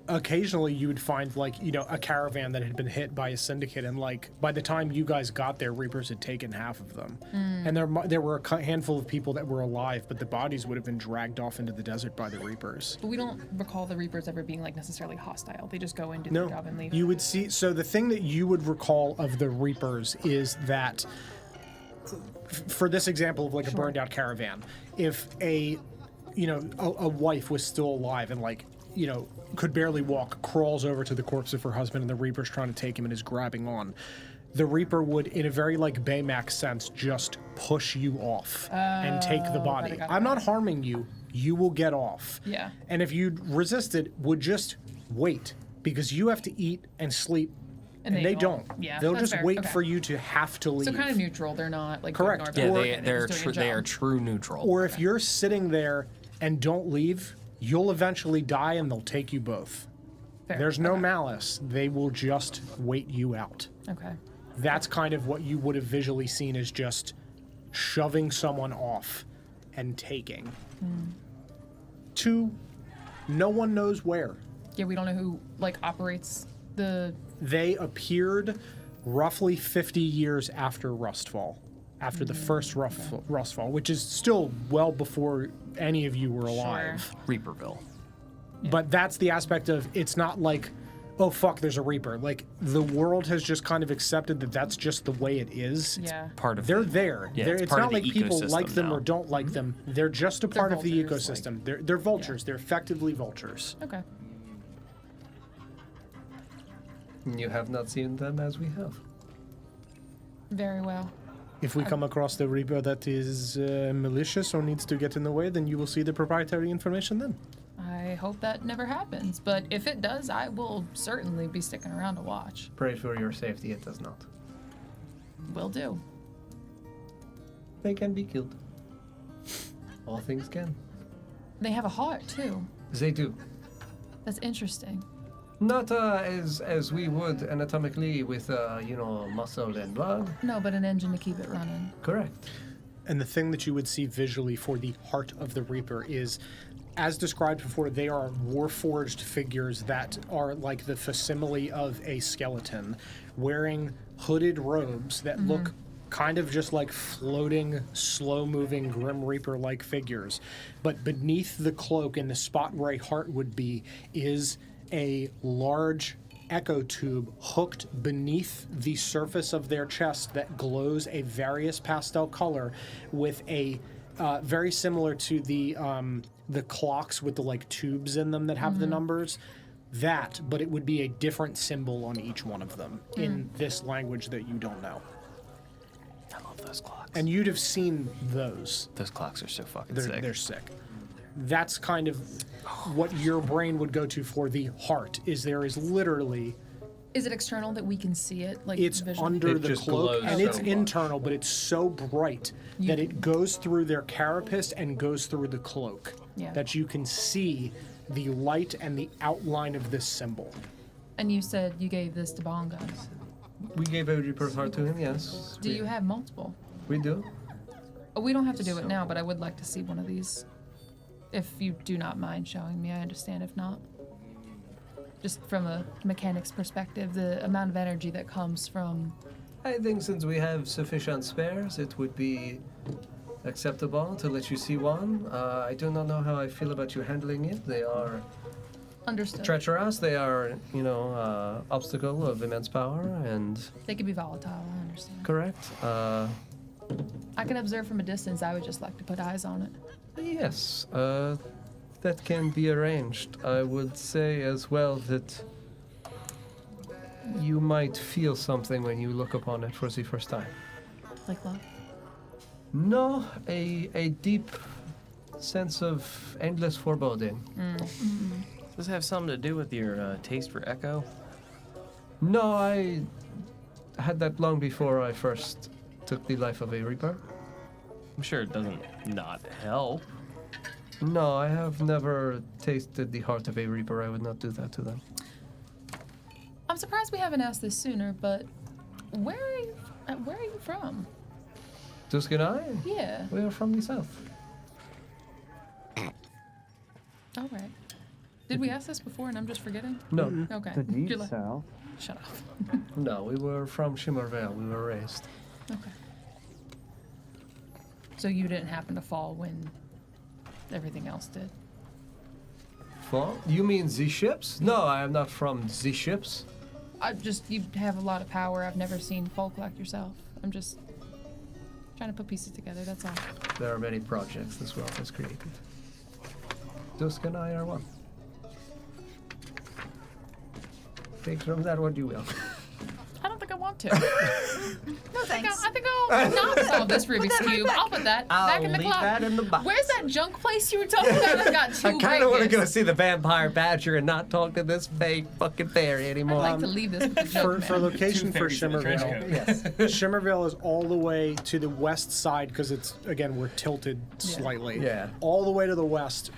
occasionally you would find like a caravan that had been hit by a syndicate, and like by the time you guys got there, Reapers had taken half of them, and there were a handful of people that were alive, but the bodies would have been dragged off into the desert by the Reapers. But we don't recall the Reapers ever being like necessarily hostile. They just go and do No, their job and leave. you would see. So the thing that you would recall of the Reapers is that, for this example of like a burned out caravan, if a wife was still alive and like could barely walk, crawls over to the corpse of her husband, and the Reaper's trying to take him and is grabbing on, the Reaper would, in a very like Baymax sense, just push you off and take the body. got it, I'm got not harming you. You will get off. Yeah. And if you resisted, would just wait, because you have to eat and sleep, and they don't. Yeah, They'll that's just fair. wait Okay. for you to have to leave. So kind of neutral. They're not like Correct. good nor Yeah, bad. they just doing a they are job. true neutral. Or if you're sitting there and don't leave, you'll eventually die and they'll take you both. Fair. There's no Okay. malice. They will just wait you out. Okay. That's kind of what you would have visually seen as just shoving someone off and taking. To no one knows where. Yeah, we don't know who like operates the. They appeared roughly 50 years after RUSTFall, after the first RUSTFall, which is still well before any of you were alive. Reaperville. But that's the aspect of, it's not like, oh fuck, there's a Reaper. Like, the world has just kind of accepted that that's just the way it is. Yeah. Part of They're the- there. Yeah, They're- it's it's part not of the like people like ecosystem them now. or don't like them. They're just a part of the vultures, ecosystem. They're vultures. They're effectively vultures. Okay. You have not seen them as we have. Very well. If we come across the Reaper that is malicious or needs to get in the way, then you will see the proprietary information then. I hope that never happens, but if it does, I will certainly be sticking around to watch. Pray for your safety, it does not. Will do. They can be killed. All things can. They have a heart too. They do. That's interesting. Not as we would anatomically with, muscle and blood. No, but an engine to keep it running. Correct. And the thing that you would see visually for the heart of the Reaper is, as described before, they are warforged figures that are like the facsimile of a skeleton, wearing hooded robes that look kind of just like floating, slow-moving Grim Reaper-like figures. But beneath the cloak, in the spot where a heart would be, is a large echo tube hooked beneath the surface of their chest that glows a various pastel color with a very similar to the clocks with the like tubes in them that have the numbers. That, but it would be a different symbol on each one of them in this language that you don't know. I love those clocks. And you'd have seen those. Those clocks are so fucking They're sick. sick. That's kind of what your brain would go to for the heart. There is literally Is it external that we can see it? Like it's visually? under It the just cloak, glows and so it's much. internal, but it's so bright that it goes through their carapace and goes through the cloak. Yeah. That you can see the light and the outline of this symbol. And you said you gave this to Bongo. We gave a Reaper's heart to him, yes. Do you have multiple? We do. Oh, we don't have to do it now, but I would like to see one of these. If you do not mind showing me, I understand if not. Just from a mechanics perspective, the amount of energy that comes from... I think since we have sufficient spares, it would be acceptable to let you see one. I do not know how I feel about you handling it. They are Understood. treacherous. They are, obstacle of immense power, and They could be volatile, I understand. correct. I can observe from a distance, I would just like to put eyes on it. Yes, that can be arranged. I would say as well that you might feel something when you look upon it for the first time. Like love? No, a deep sense of endless foreboding. Does this have something to do with your taste for Echo? No, I had that long before I first took the life of a Reaper. I'm sure it doesn't not help. No, I have never tasted the heart of a Reaper. I would not do that to them. I'm surprised we haven't asked this sooner, but where are you from? Dusk and I, Yeah. we are from the south. All right. Did we ask this before and I'm just forgetting? No, Okay. The deep You're like- south. Shut up. no, we were from Shimmervale. We were raised. Okay. So you didn't happen to fall when everything else did? Fall? You mean the ships? No, I am not from the ships. You have a lot of power. I've never seen folk like yourself. I'm just trying to put pieces together, that's all. There are many projects this world has created. Dusk and I are one. Take from that what you will. I don't think I want to. No thanks. I think I'll not solve this Rubik's Cube. I'll put that back in the closet. in the box. Where's that junk place you were talking about? I've got two I kind of want to go see the vampire badger and not talk to this fake fucking fairy I'd anymore. like to leave this with the joke For man. location for fairies in a trench Shimmerville, coat. yes. Shimmerville is all the way to the west side because it's, again, we're tilted slightly. Yeah. All the way to the west,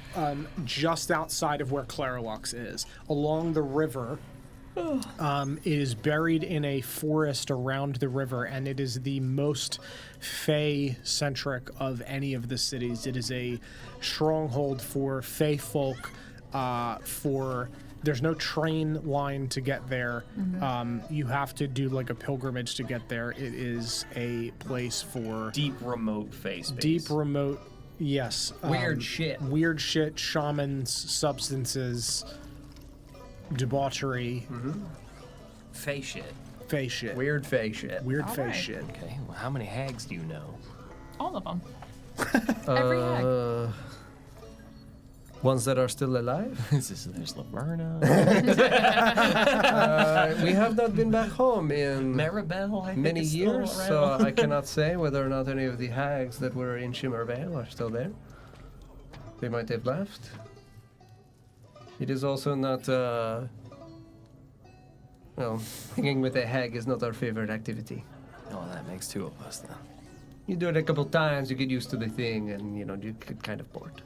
just outside of where Claralux is. Along the river, it is buried in a forest around the river, and it is the most Fey-centric of any of the cities. It is a stronghold for Fey folk, there's no train line to get there. You have to do like a pilgrimage to get there. It is a place for Deep remote face. deep remote, yes. Weird shit. Weird shit, shamans, substances, debauchery, Fey shit. Fey shit. Weird Fey shit. Weird All Fey right. shit. Okay, well, how many hags do you know? All of them. Every hag. Ones that are still alive? There's Laverna, We have not been back home in Maribel, I think many is still years, around. so I cannot say whether or not any of the hags that were in Shimmervale are still there. They might have left. It is also not, hanging with a hag is not our favorite activity. Oh, that makes two of us then. You do it a couple times, you get used to the thing, and, you get kind of bored.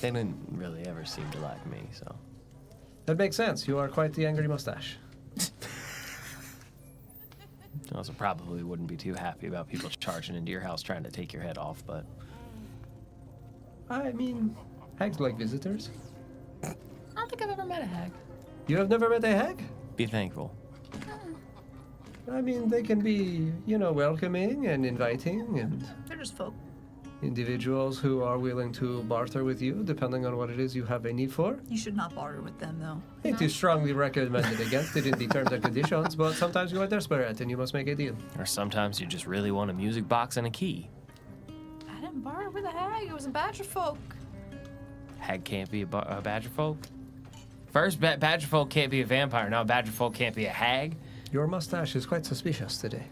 They didn't really ever seem to like me, so. That makes sense. You are quite the angry mustache. I also probably wouldn't be too happy about people charging into your house trying to take your head off, but I mean, hags like visitors. I don't think I've ever met a hag. You have never met a hag? be thankful. I mean, they can be, welcoming and inviting, and They're just folk. individuals who are willing to barter with you, depending on what it is you have a need for. You should not barter with them, though. It is strongly recommended against it in the terms and conditions, but sometimes you are desperate and you must make a deal. Or sometimes you just really want a music box and a key. I didn't barter with a hag. It was a badger folk. Hag can't be a badger folk? First, badger folk can't be a vampire. Now badger folk can't be a hag? Your mustache is quite suspicious today.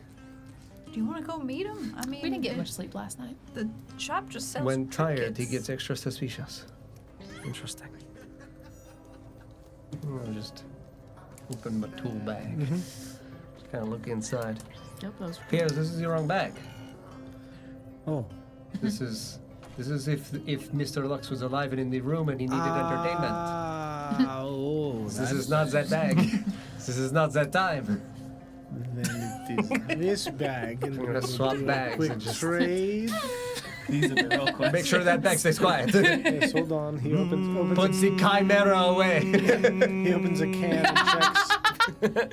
Do you want to go meet him? I mean, We didn't get much sleep last night. The shop just sells. When tired, he trinkets. gets extra suspicious. Interesting. I'll just open my tool bag. Just kind of look inside. Yep, those. Piers, this is your wrong bag. Oh. This is if Mr. Lux was alive and in the room and he needed entertainment. Oh, This is not that bag. This is not that time. Then it is this bag. And We're gonna we'll swap do a bags quick and just- trade. These are the real questions. Make sure that bag stays quiet. Yes, hold on. He opens Puts the chimera away. he opens a can and checks.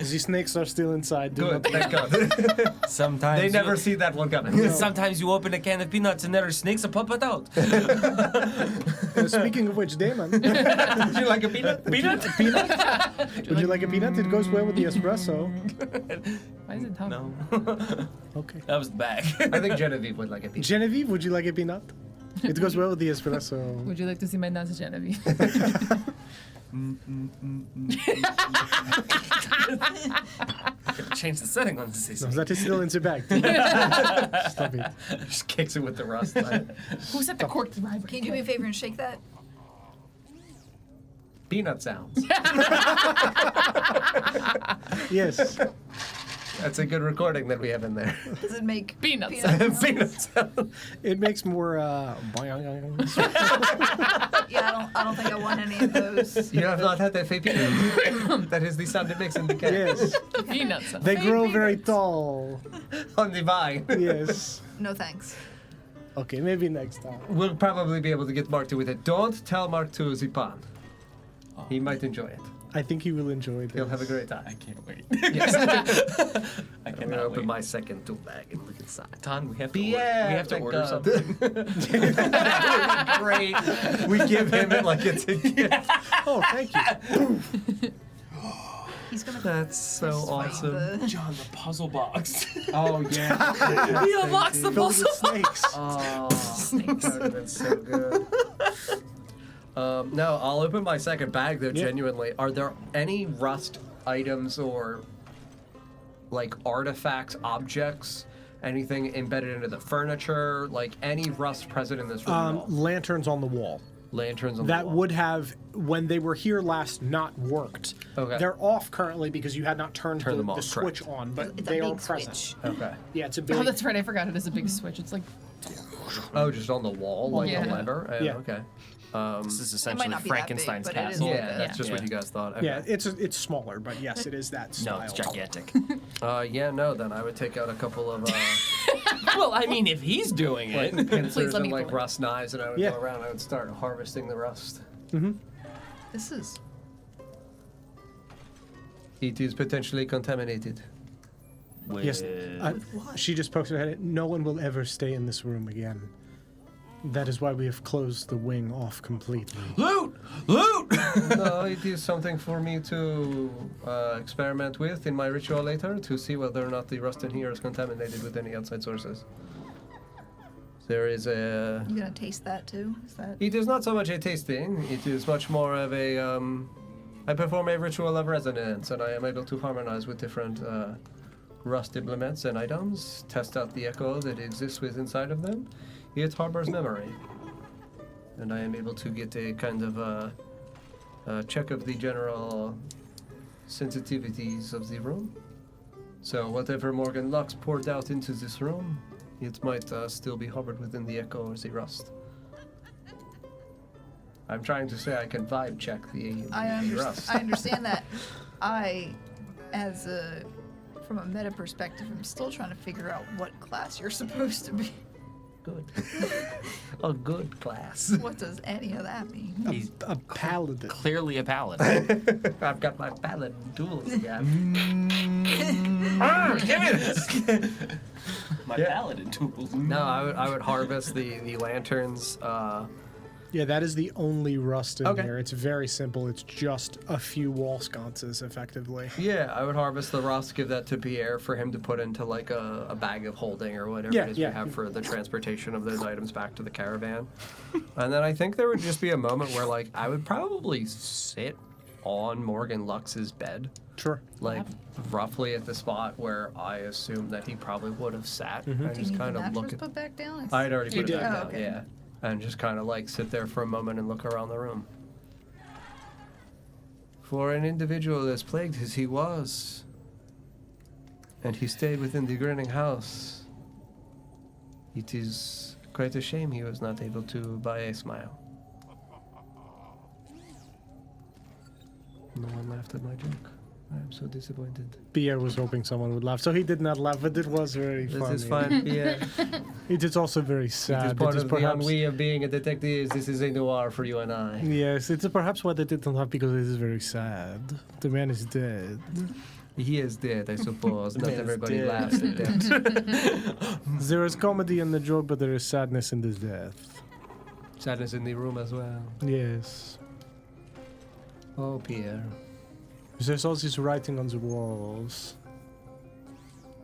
The snakes are still inside. Do Good, not- thank God. Sometimes They never you, see that one coming. Sometimes you open a can of peanuts and there are snakes that pop it out. Speaking of which, Damon, Would you like a peanut? Peanut? would you like a peanut? It goes well with the espresso. Why is it tough? No. Okay. That was the bag. I think Genevieve would like a peanut. Genevieve, would you like a peanut? It goes well with the espresso. Would you like to see my Nazi Genevieve? Change the setting on this. No, that is still in the bag. Stop it. Just kicks it with the rust. Who set the cork to vibrate? Can you do me a favor and shake that? Peanut sounds. Yes. That's a good recording that we have in there. Does it make Peanuts. Peanut sounds. It makes more. Yeah, I don't think I want any of those. You have not had a Fey peanut. That is the sound it makes in the can. Yes. Peanuts. They grow very tall. On the vine. Yes. No thanks. Okay, maybe next time. We'll probably be able to get Mark 2 with it. Don't tell Mark 2 Zipan. He might enjoy it. I think he will enjoy this. He'll have a great I time. can't wait. Yes. I I'm cannot gonna open wait. my second tool bag and look inside. Ton, we have to Yeah, order, we have to thank order God. something. Great. We give him it like it's a gift. Oh, thank you. He's gonna. That's so swipe awesome. the- John, the puzzle box. Oh, yeah. He unlocks the Filled with puzzle. snakes. Oh, that would have been so good. No, I'll open my second bag though. Yeah. Genuinely, are there any rust items or like artifacts, objects, anything embedded into the furniture, like any rust present in this room? at all? Lanterns on the wall. Lanterns on That the wall. would have, when they were here last, not worked. Okay. They're off currently because you had not turned Turned the, them off, the switch correct. on, but It's they a are big present. switch. Okay. Yeah, it's a big. Oh, that's right. I forgot it is a big switch. It's like Oh, just on the wall, like Yeah. a lever. Yeah. Okay. This is It essentially might not be Frankenstein's that big, but it is castle. a Yeah, little bit. that's just what Yeah. you guys thought. Okay. Yeah, it's smaller, but yes, it is that style. No, it's gigantic. Yeah, no, then I would take out a couple of Well, I mean, if he's doing like it. pincers let and me like go in. rust knives, and I would Yeah. go around. I would start harvesting the rust. This is. It is potentially contaminated. Yes, what? she just pokes her head. No one will ever stay in this room again. That is why we have closed the wing off completely. Loot! Loot! No, it is something for me to experiment with in my ritual later to see whether or not the rust in here is contaminated with any outside sources. There is a. You gonna taste that too? Is that? It is not so much a tasting. It is much more of a. I perform a ritual of resonance, and I am able to harmonize with different rust implements and items. Test out the echo that exists within inside of them. It harbors memory, and I am able to get a kind of a check of the general sensitivities of the room. So whatever Morgan Lux poured out into this room, it might still be harbored within the echo or the rust. I'm trying to say I can vibe check the rust. I understand that. From a meta perspective, I'm still trying to figure out what class you're supposed to be. Good. A good class. What does any of that mean? He's A paladin. clearly a paladin. I've got my paladin tools again. Give me this! My Yeah. paladin tools. No, I would harvest the lanterns. Yeah, that is the only rust in Okay. here. It's very simple. It's just a few wall sconces, effectively. Yeah, I would harvest the rust, give that to Pierre for him to put into like a bag of holding or whatever Yeah, it is yeah. we have for the transportation of those items back to the caravan. And then I think there would just be a moment where like I would probably sit on Morgan Lux's bed, Sure. like roughly at the spot where I assumed that he probably would have sat. Mm-hmm. I Do you just need kind the of mattress look at. put back down? It's- I'd already You put it did. back Oh, down, okay. yeah, and just kind of like sit there for a moment and look around the room. For an individual as plagued as he was, and he stayed within the grinning house, it is quite a shame he was not able to buy a smile. No one laughed at my joke. I am so disappointed. Pierre was hoping someone would laugh, so he did not laugh, but it was very This funny. is fine, yeah. It is also very sad. It is part It is of the perhaps, ennui of being a detective. This is a noir for you and I. yes, it's perhaps why they did not laugh, because it is very sad. The man is dead. He is dead, I suppose. Not Man is everybody dead. laughs at that. There is comedy in the joke, but there is sadness in the death. Sadness in the room as well. Yes. Oh, Pierre. There's all this writing on the walls.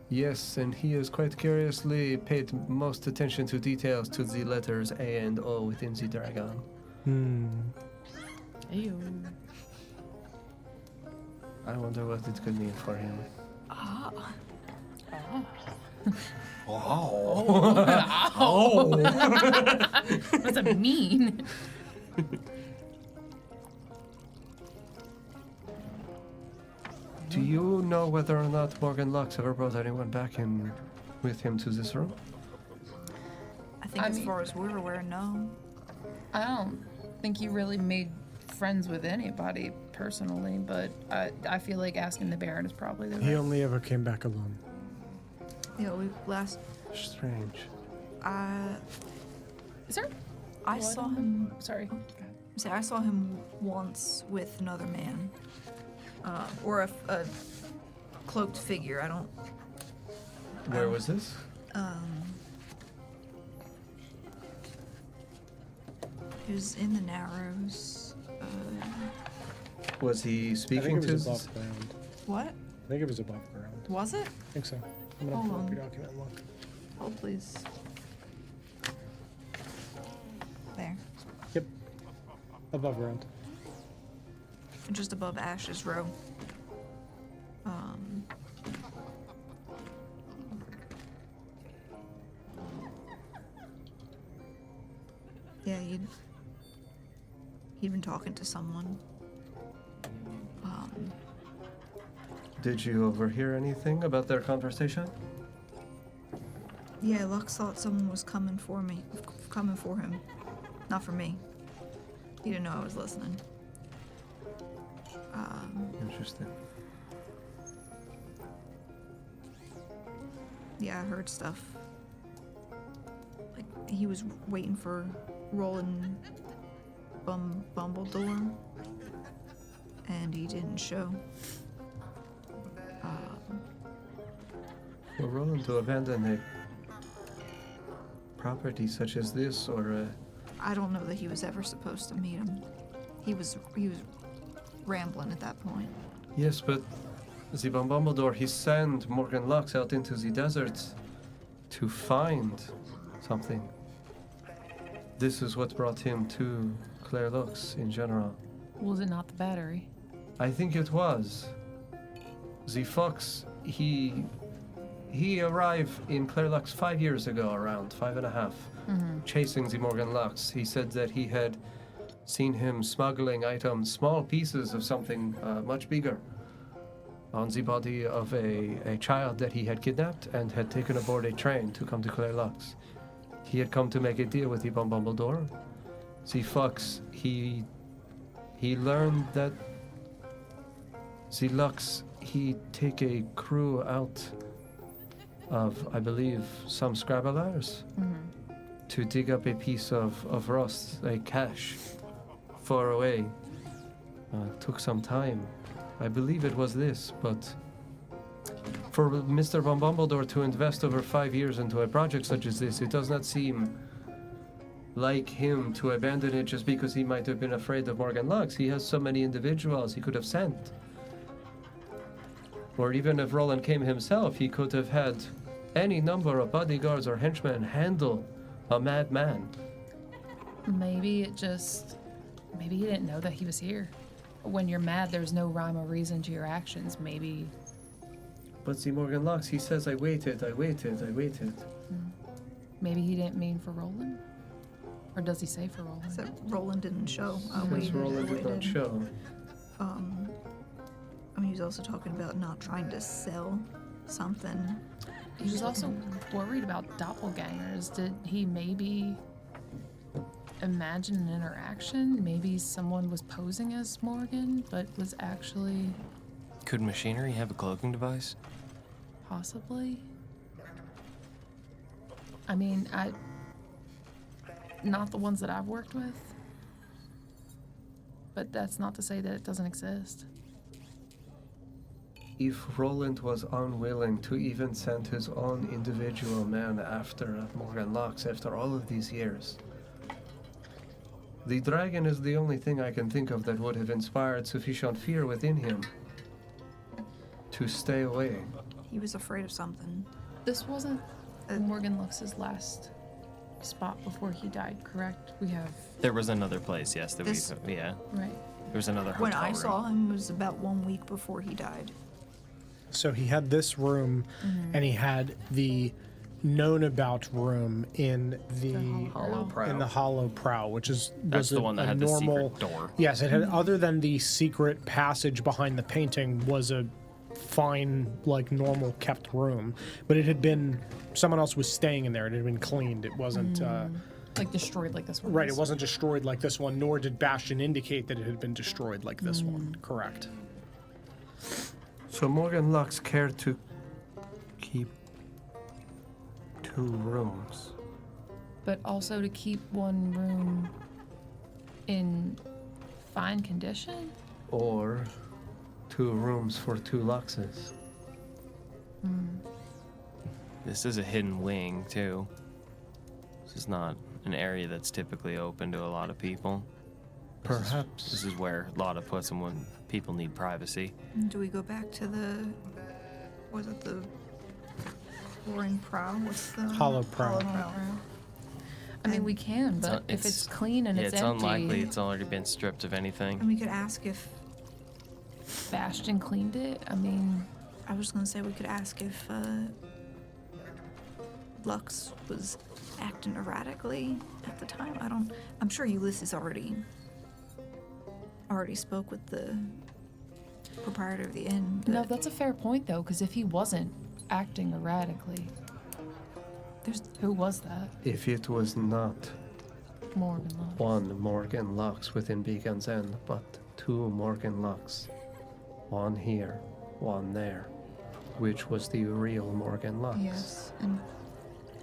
Yes, and he has quite curiously paid most attention to details to the letters A and O within the dragon. Ew. I wonder what it could mean for him. What does that mean? Do you know whether or not Morgan Lux ever brought anyone back in with him to this room? I think I as mean- far as we're aware, no. I don't think he really made friends with anybody personally, but I feel like asking the Baron is probably the He right. only ever came back alone. Yeah, we last. Strange. Is there? I What? saw him. Sorry. Say, I saw him once with another man, or a cloaked figure. I don't. Where was this? He was in the Narrows. Was he I speaking think it to? was above ground. What I think it was above ground. was it? I think so. I'm gonna Hold pull up on. your document and look. Hold, please. There, Yep. Above ground. just above Ash's row. Yeah, he'd been talking to someone. Did you overhear anything about their conversation? Yeah, Lux thought someone was coming for him. Not for me. He didn't know I was listening. Interesting. Yeah, I heard stuff. Like, he was waiting for Roland Bumbledore, and he didn't show. For Roland to abandon a property such as this, or I don't know that he was ever supposed to meet him. He was rambling at that point. yes, but the Bumbledore, he sent Morgan Lux out into the desert to find something. This is what brought him to Claire Lux in general. Was it not the battery? I think it was. The fox, he arrived in Claire Lux 5 years ago, around 5.5, chasing the Morgan Lux. He said that he had seen him smuggling items, small pieces of something much bigger, on the body of a child that he had kidnapped and had taken aboard a train to come to Claire Lux. He had come to make a deal with the Bumbledore. The fox, he learned that the Lux, he take a crew out of, I believe, some scrabblers to dig up a piece of rust, a cache, far away. Took some time. I believe it was this, but for Mr. Bumbledore to invest over 5 years into a project such as this, it does not seem like him to abandon it just because he might have been afraid of Morgan Lux. He has so many individuals he could have sent. Or even if Roland came himself, he could have had any number of bodyguards or henchmen handle a madman. Maybe he didn't know that he was here. when you're mad, there's no rhyme or reason to your actions. Maybe But the Morgan Lux, he says, I waited. maybe he didn't mean for Roland, or does he say for Roland? So Roland didn't show. Because Roland did not show. I mean, he was also talking about not trying to sell something. He was also worried about doppelgangers. Did he maybe imagine an interaction? Maybe someone was posing as Morgan, but was actually Could machinery have a cloaking device? possibly? I mean, not the ones that I've worked with. But that's not to say that it doesn't exist. If Roland was unwilling to even send his own individual man after Morgan Lux after all of these years, the dragon is the only thing I can think of that would have inspired sufficient fear within him to stay away. He was afraid of something. This wasn't Morgan Lux's last spot before he died, correct? We have There was another place, yes. That This- yeah. right. There was another hotel When I room. saw him, it was about 1 week before he died. So he had this room, and he had the known about room in the Hollow Prow. in the Hollow Prow, which That's was the one that had the normal secret door. Yes, it had. Other than the secret passage behind the painting, was a fine, like normal kept room, but it had been someone else was staying in there. It had been cleaned. It wasn't Like destroyed like this one. right. was. It wasn't destroyed like this one, nor did Bastion indicate that it had been destroyed like this one. Correct. So Morgan Lux cared to keep 2 rooms. But also to keep one room in fine condition? Or 2 rooms for 2 Luxes. This is a hidden wing, too. This is not an area that's typically open to a lot of people. Perhaps. This is where Lotta puts them when people need privacy. Do we go back to the... Was it the... Roaring Prow? What's the... Hollow Prow. I mean, we can, but if it's clean and yeah, it's it's empty, unlikely it's already been stripped of anything. And we could ask if... Bastion cleaned it. I mean, I was going to say we could ask if Lux was acting erratically at the time. I'm sure Ulysses already spoke with the proprietor of the inn. no, but that's a fair point though, because if he wasn't acting erratically, who was that? If it was not Morgan Lux. 1 Morgan Lux within Beacon's End, but 2 Morgan Lux. 1 here, 1 there. Which was the real Morgan Lux? Yes, and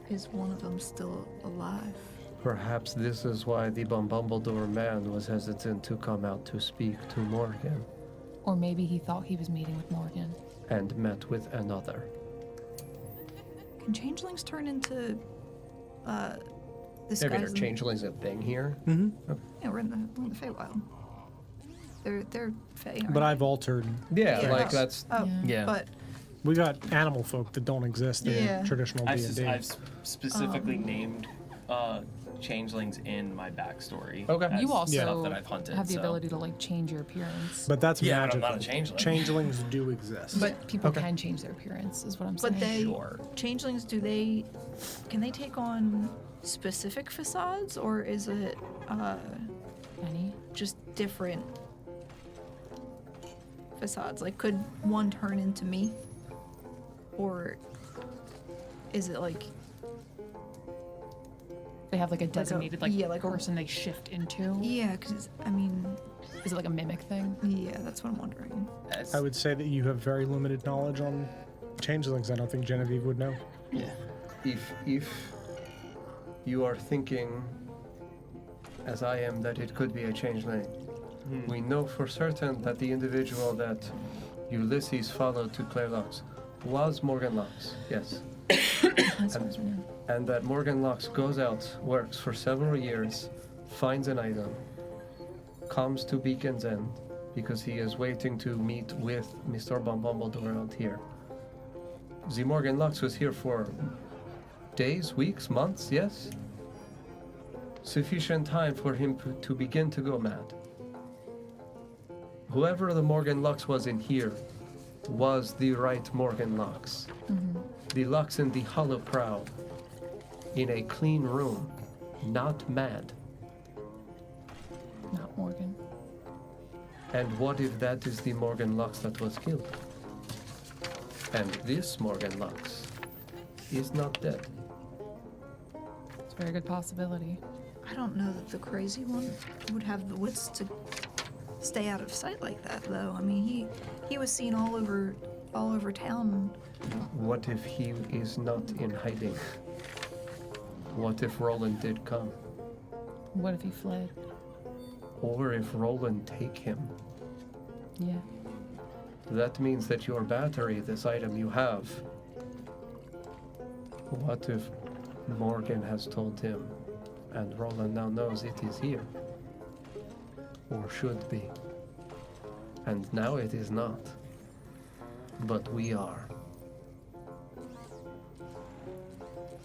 is one of them still alive? Perhaps this is why the Bumbledore man was hesitant to come out to speak to Morgan Or maybe he thought he was meeting with Morgan. and met with another. Can changelings turn into this They're guy's... changelings a thing here. Yeah, we're in the Feywild. They're Fey, aren't But they? I've altered. Yeah, Yeah. like that's Oh, Yeah. but We got animal folk that don't exist in Yeah. traditional D&D. I've specifically named changelings in my backstory. Okay. as You also stuff that I've hunted. have the so- ability to like change your appearance. But that's Yeah, but I'm magical. not a changeling. Changelings do exist. But people can change their appearance, is what I'm saying. But they Sure. changelings, can they take on specific facades, or is it Any? just different facades? Like, could one turn into me, or is it like They have like a designated like, yeah, like a- person they shift into. yeah? Because I mean, Is it like a mimic thing? yeah, that's what I'm wondering. As- I would say that you have very limited knowledge on changelings. I don't think Genevieve would know. yeah. if you are thinking, as I am, that it could be a changeling, we know for certain that the individual that Ulysses followed to Claire Lux was Morgan Lux. Yes. That's what I mean. And that Morgan Lux goes out, works for several years, finds an item, comes to Beacon's End because he is waiting to meet with Mr. Bumbledore out here. The Morgan Lux was here for days, weeks, months, yes? Sufficient time for him to begin to go mad. whoever the Morgan Lux was in here was the right Morgan Lux. The Lux in the hollow prow, in a clean room, not mad. Not Morgan. And what if that is the Morgan Lux that was killed? And this Morgan Lux is not dead. It's a very good possibility. I don't know that the crazy one would have the wits to stay out of sight like that, though. I mean, he was seen all over town. What if he is not in hiding? What if Roland did come? What if he fled? Or if Roland take him? Yeah. That means that your battery, this item you have, what if Morgan has told him and Roland now knows it is here? Or should be. And now it is not. But we are.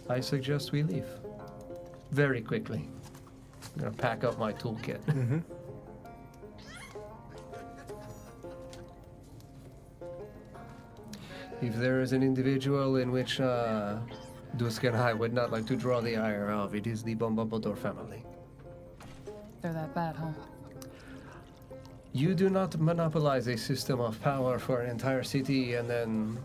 I suggest we leave. Very quickly. I'm gonna pack up my toolkit. If there is an individual in which Dusk and I would not like to draw the ire of, it is the Bombombodor family. They're that bad, huh? You do not monopolize a system of power for an entire city and then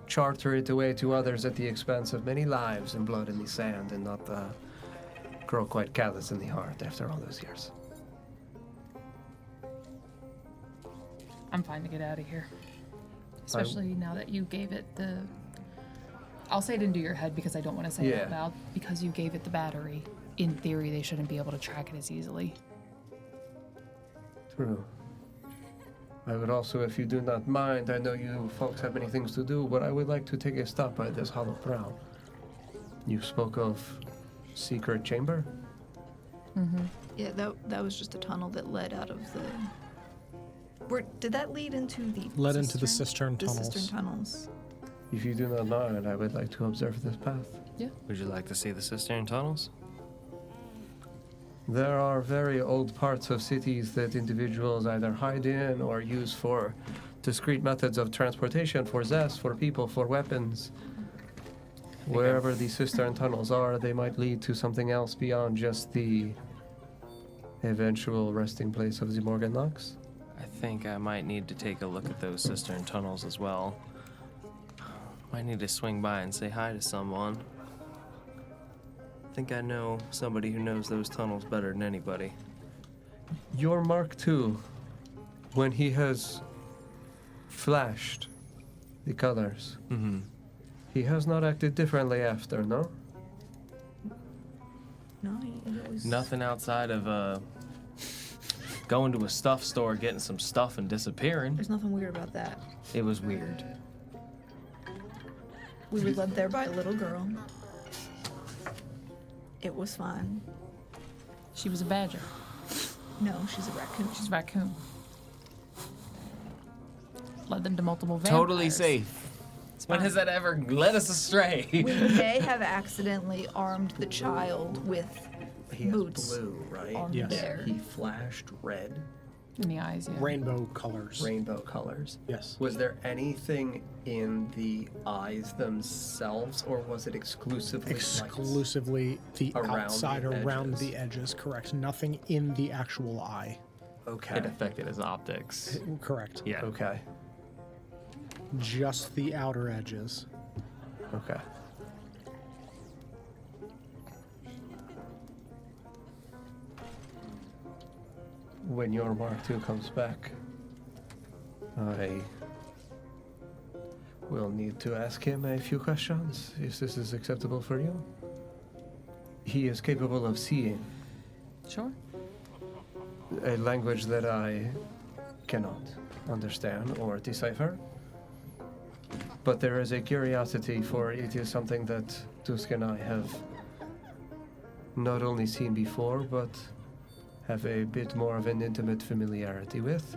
charter it away to others at the expense of many lives and blood in the sand and not grow quite callous in the heart after all those years. I'm fine to get out of here. Especially now that you gave it the... I'll say it into your head because I don't want to say it out loud. Because you gave it the battery, in theory, they shouldn't be able to track it as easily. True. I would also, if you do not mind, I know you folks have many things to do, but I would like to take a stop by this hollow prow. You spoke of secret chamber? Yeah, that was just a tunnel that led out of the... did that lead into the Led into the cistern The tunnels. cistern tunnels. If you do not mind, I would like to observe this path. Would you like to see the cistern tunnels? There are very old parts of cities that individuals either hide in or use for discrete methods of transportation, for zest, for people, for weapons. Wherever the cistern tunnels are, they might lead to something else beyond just the eventual resting place of the Morgan Lux. I think I might need to take a look at those cistern tunnels as well. Might need to swing by and say hi to someone. I think I know somebody who knows those tunnels better than anybody. Your Mark II, when he has flashed the colors, he has not acted differently after, no? No, he always... Nothing outside of going to a stuff store, getting some stuff, and disappearing. There's nothing weird about that. It was weird. We were led there by a little girl. It was fine. She was a badger. No, she's a raccoon. She's a raccoon. Led them to multiple vampires. Totally safe. When has that ever led us astray? We may have accidentally armed the child with He has boots blue, right? on Yes. there. He flashed red, In the eyes, yeah. Rainbow colors. rainbow colors. Yes. Was there anything in the eyes themselves, or was it exclusively lights? Exclusively the Around outside, the around edges. the edges, correct. Nothing in the actual eye. Okay. It affected his optics. Correct. Yeah. Okay. Just the outer edges. Okay. When your Mark II comes back, I will need to ask him a few questions, if this is acceptable for you. He is capable of seeing Sure. a language that I cannot understand or decipher. But there is a curiosity, for it is something that Dusk and I have not only seen before, but have a bit more of an intimate familiarity with.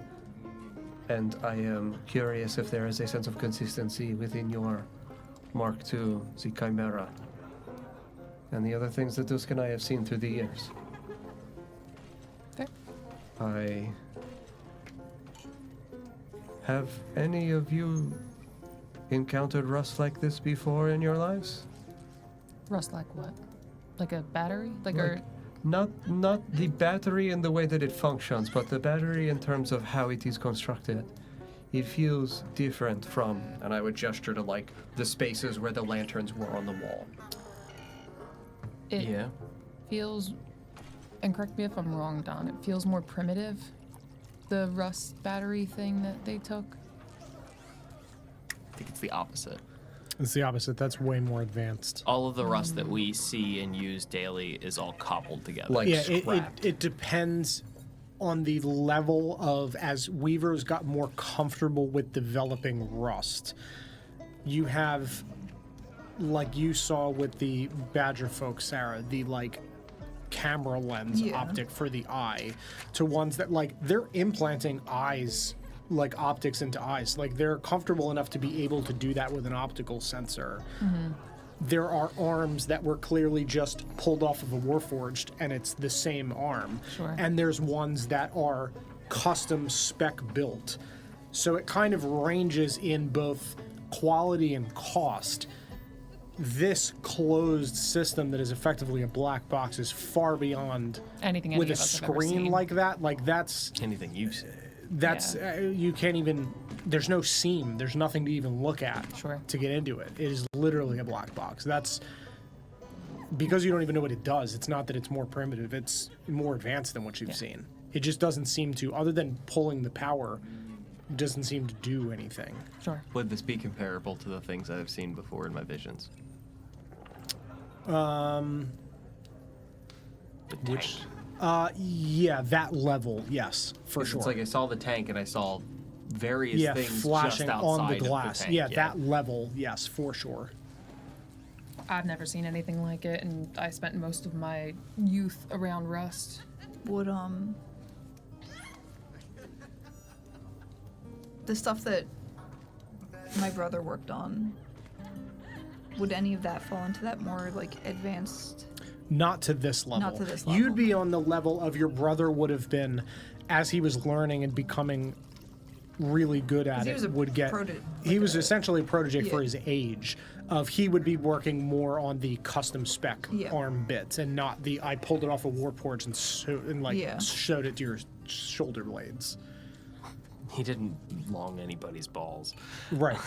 And I am curious if there is a sense of consistency within your Mark II, the Chimera, and the other things that Dusk and I have seen through the years. Fair. I Have any of you encountered rust like this before in your lives? Rust like what? Like a battery? Like Like- a Not the battery in the way that it functions, but the battery in terms of how it is constructed. It feels different from, and I would gesture to like the spaces where the lanterns were on the wall. it Yeah. feels, and correct me if I'm wrong, Don, it feels more primitive, the rust battery thing that they took. I think it's the opposite. It's the opposite. That's way more advanced. All of the rust that we see and use daily is all cobbled together. Like Yeah, scrapped. it depends on the level of, as weavers got more comfortable with developing rust. You have, like you saw with the Badger folk, Sarah, the like camera lens Yeah. optic for the eye, to ones that like they're implanting eyes, like optics into eyes. Like they're comfortable enough to be able to do that with an optical sensor. There are arms that were clearly just pulled off of a Warforged, and it's the same arm. Sure. And there's ones that are custom spec built. So it kind of ranges in both quality and cost. This closed system that is effectively a black box is far beyond Anything any with a of us have ever screen seen. like that. Like that's Anything you've seen. you can't even. There's no seam. There's nothing to even look at Sure. to get into it. It is literally a black box. That's because you don't even know what it does. It's not that it's more primitive. It's more advanced than what you've seen. It just doesn't seem to, other than pulling the power, it doesn't seem to do anything. Sure. Would this be comparable to the things I've seen before in my visions? The Which- tank. Yeah, that level, yes, for sure. It's like I saw the tank and I saw various Yeah, things flashing just outside on the of glass. tank. Yeah, that level, yes, for sure. I've never seen anything like it, and I spent most of my youth around rust. Would the stuff that my brother worked on, would any of that fall into that more like advanced? Not to this level. Not to this You'd level. be on the level of your brother would have been as he was learning and becoming really good at 'Cause he it. was a Would get. He was essentially a protege for Yeah. his age. Of he would be working more on the custom spec Yeah. arm bits and not the I pulled it off a Warforged and Yeah. showed it to your shoulder blades. He didn't long anybody's balls. Right.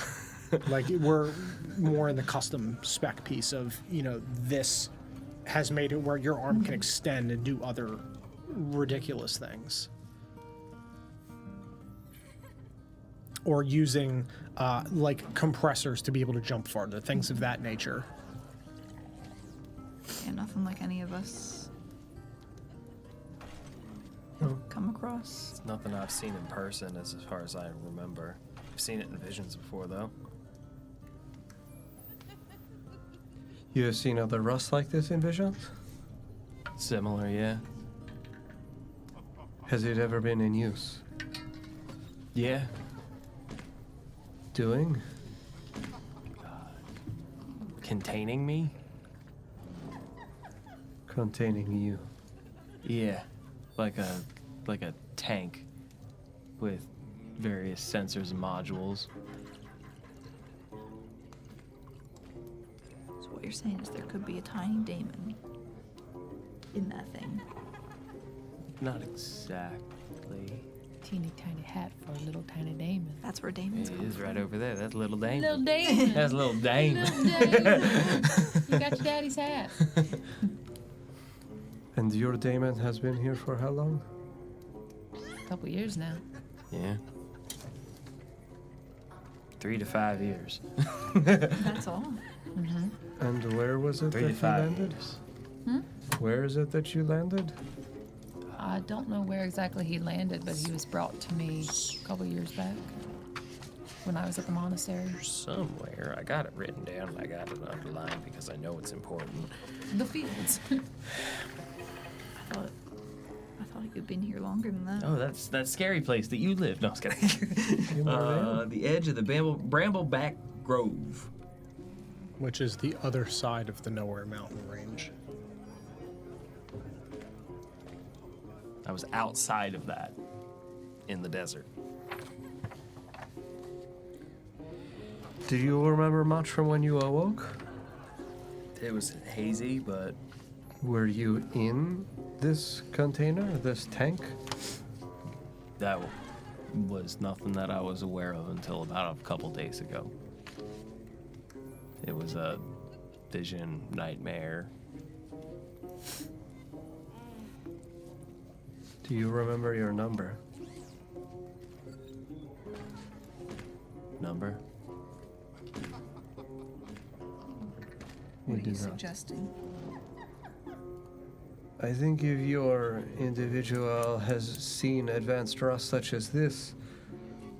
Like we're more in the custom spec piece of, this has made it where your arm can extend and do other ridiculous things. Or using like compressors to be able to jump farther, things of that nature. Yeah, nothing like any of us come across. It's nothing I've seen in person as far as I remember. I've seen it in visions before, though. You have seen other rust like this in visions? Similar, yeah. Has it ever been in use? Yeah. Doing? Containing me? Containing you. Yeah. Like a tank with various sensors and modules. So what you're saying is there could be a tiny daemon in that thing. Not exactly. Teeny tiny hat for a little tiny daemon. That's where daemons It come is from. right over there. That's little Dame. Little daemon. That's little Dame. Little daemon. You got your daddy's hat. And your daemon has been here for how long? Couple years now. Yeah. 3 to 5 years. That's all. And where was it 3 that to you 5 landed? years. Where is it that you landed? I don't know where exactly he landed, but he was brought to me a couple years back when I was at the monastery. Somewhere. I got it written down and I got it underlined because I know it's important. The fields. I thought you'd been here longer than that. Oh, that's that scary place that you live. No, I was kidding. The edge of the Brambleback Grove. Which is the other side of the Nowhere Mountain Range. I was outside of that in the desert. Do you remember much from when you awoke? It was hazy, but Were you in this container, this tank? that was nothing that I was aware of until about a couple days ago. It was a vision nightmare. Do you remember your number? Number? What You are do you not. suggesting? I think if your individual has seen advanced rust such as this,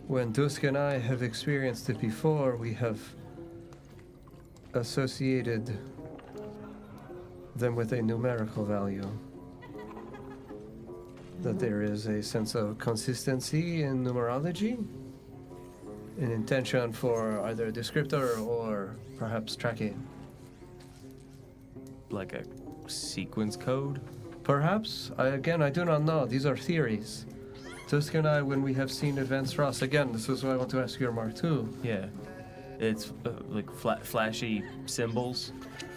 when Dusk and I have experienced it before, we have associated them with a numerical value. That there is a sense of consistency in numerology, an intention for either a descriptor or perhaps tracking. Like a sequence code? Perhaps. I do not know. These are theories. Tusk and I, when we have seen advanced rust, again, this is why I want to ask your Mark II. Yeah. It's like flashy symbols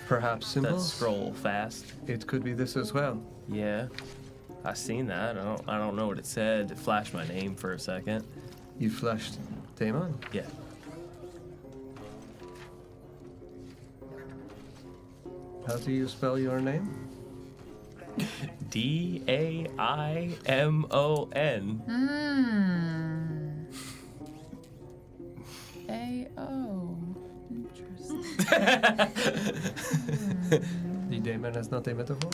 Perhaps that symbols? scroll fast. It could be this as well. Yeah. I seen that. I don't know what it said. It flashed my name for a second. You flashed Damon? Yeah. How do you spell your name? DAIMON. A-O. Interesting. The Damon is not a metaphor?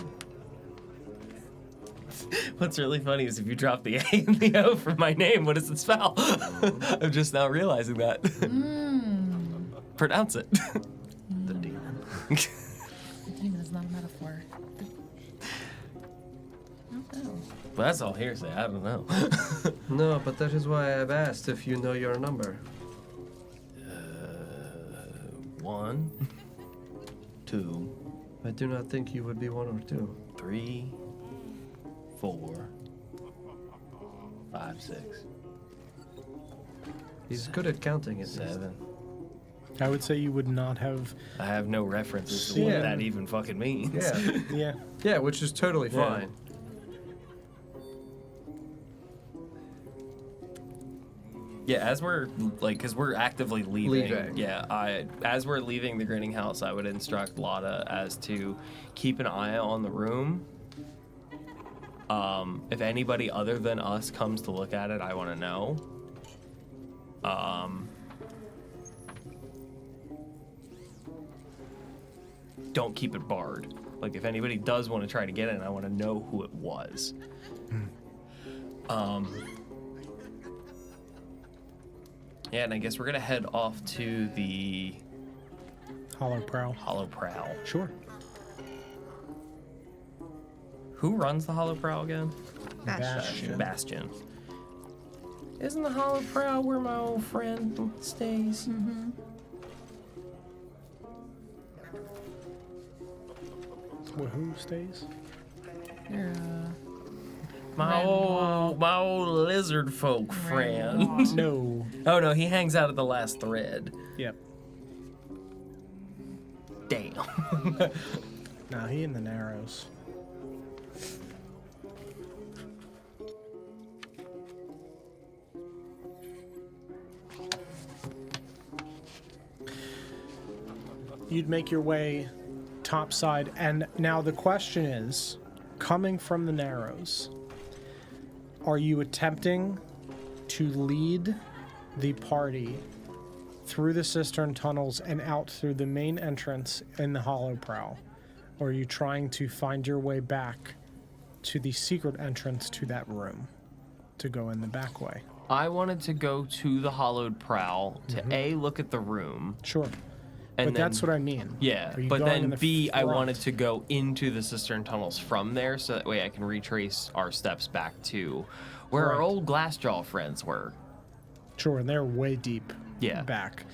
What's really funny is if you drop the A and the O from my name, what does it spell? I'm just now realizing that. Pronounce it. The demon. The demon is not a metaphor. I don't know. Well, that's all hearsay. I don't know. No, but that is why I've asked if you know your number. 1, 2, I do not think you would be 1 or 2. 3, 4, 5, 6, He's good at counting it. 7. I would say you would not have. I have no references to Yeah. what that even fucking means. Yeah. Yeah. Yeah, which is totally Yeah. fine. Yeah, as we're like, cause we're actively leaving. Leaving. Yeah, as we're leaving the grinning house, I would instruct Lotta as to keep an eye on the room. If anybody other than us comes to look at it, I want to know. Don't keep it barred. Like, if anybody does want to try to get in, I want to know who it was. Yeah, and I guess we're gonna head off to the Hollow Prowl. Hollow Prowl. Sure. Who runs the Hollow Prowl again? Bastion. Bastion. Isn't the Hollow Prowl where my old friend stays? Well, who stays? You're, My old lizard folk friend. No. Oh no, he hangs out at the last thread. Yep. Damn. No, he in the Narrows. You'd make your way topside, and now the question is, coming from the Narrows, are you attempting to lead the party through the cistern tunnels and out through the main entrance in the Hollow Prowl? Or are you trying to find your way back to the secret entrance to that room to go in the back way? I wanted to go to the Hollowed Prowl to A, look at the room. Sure. And But that's then- what I mean. Yeah, Are you but going in then the B, I front? wanted to go into the cistern tunnels from there so that way I can retrace our steps back to where our Right. old Glassjaw friends were. Sure, and they're way deep Yeah. back.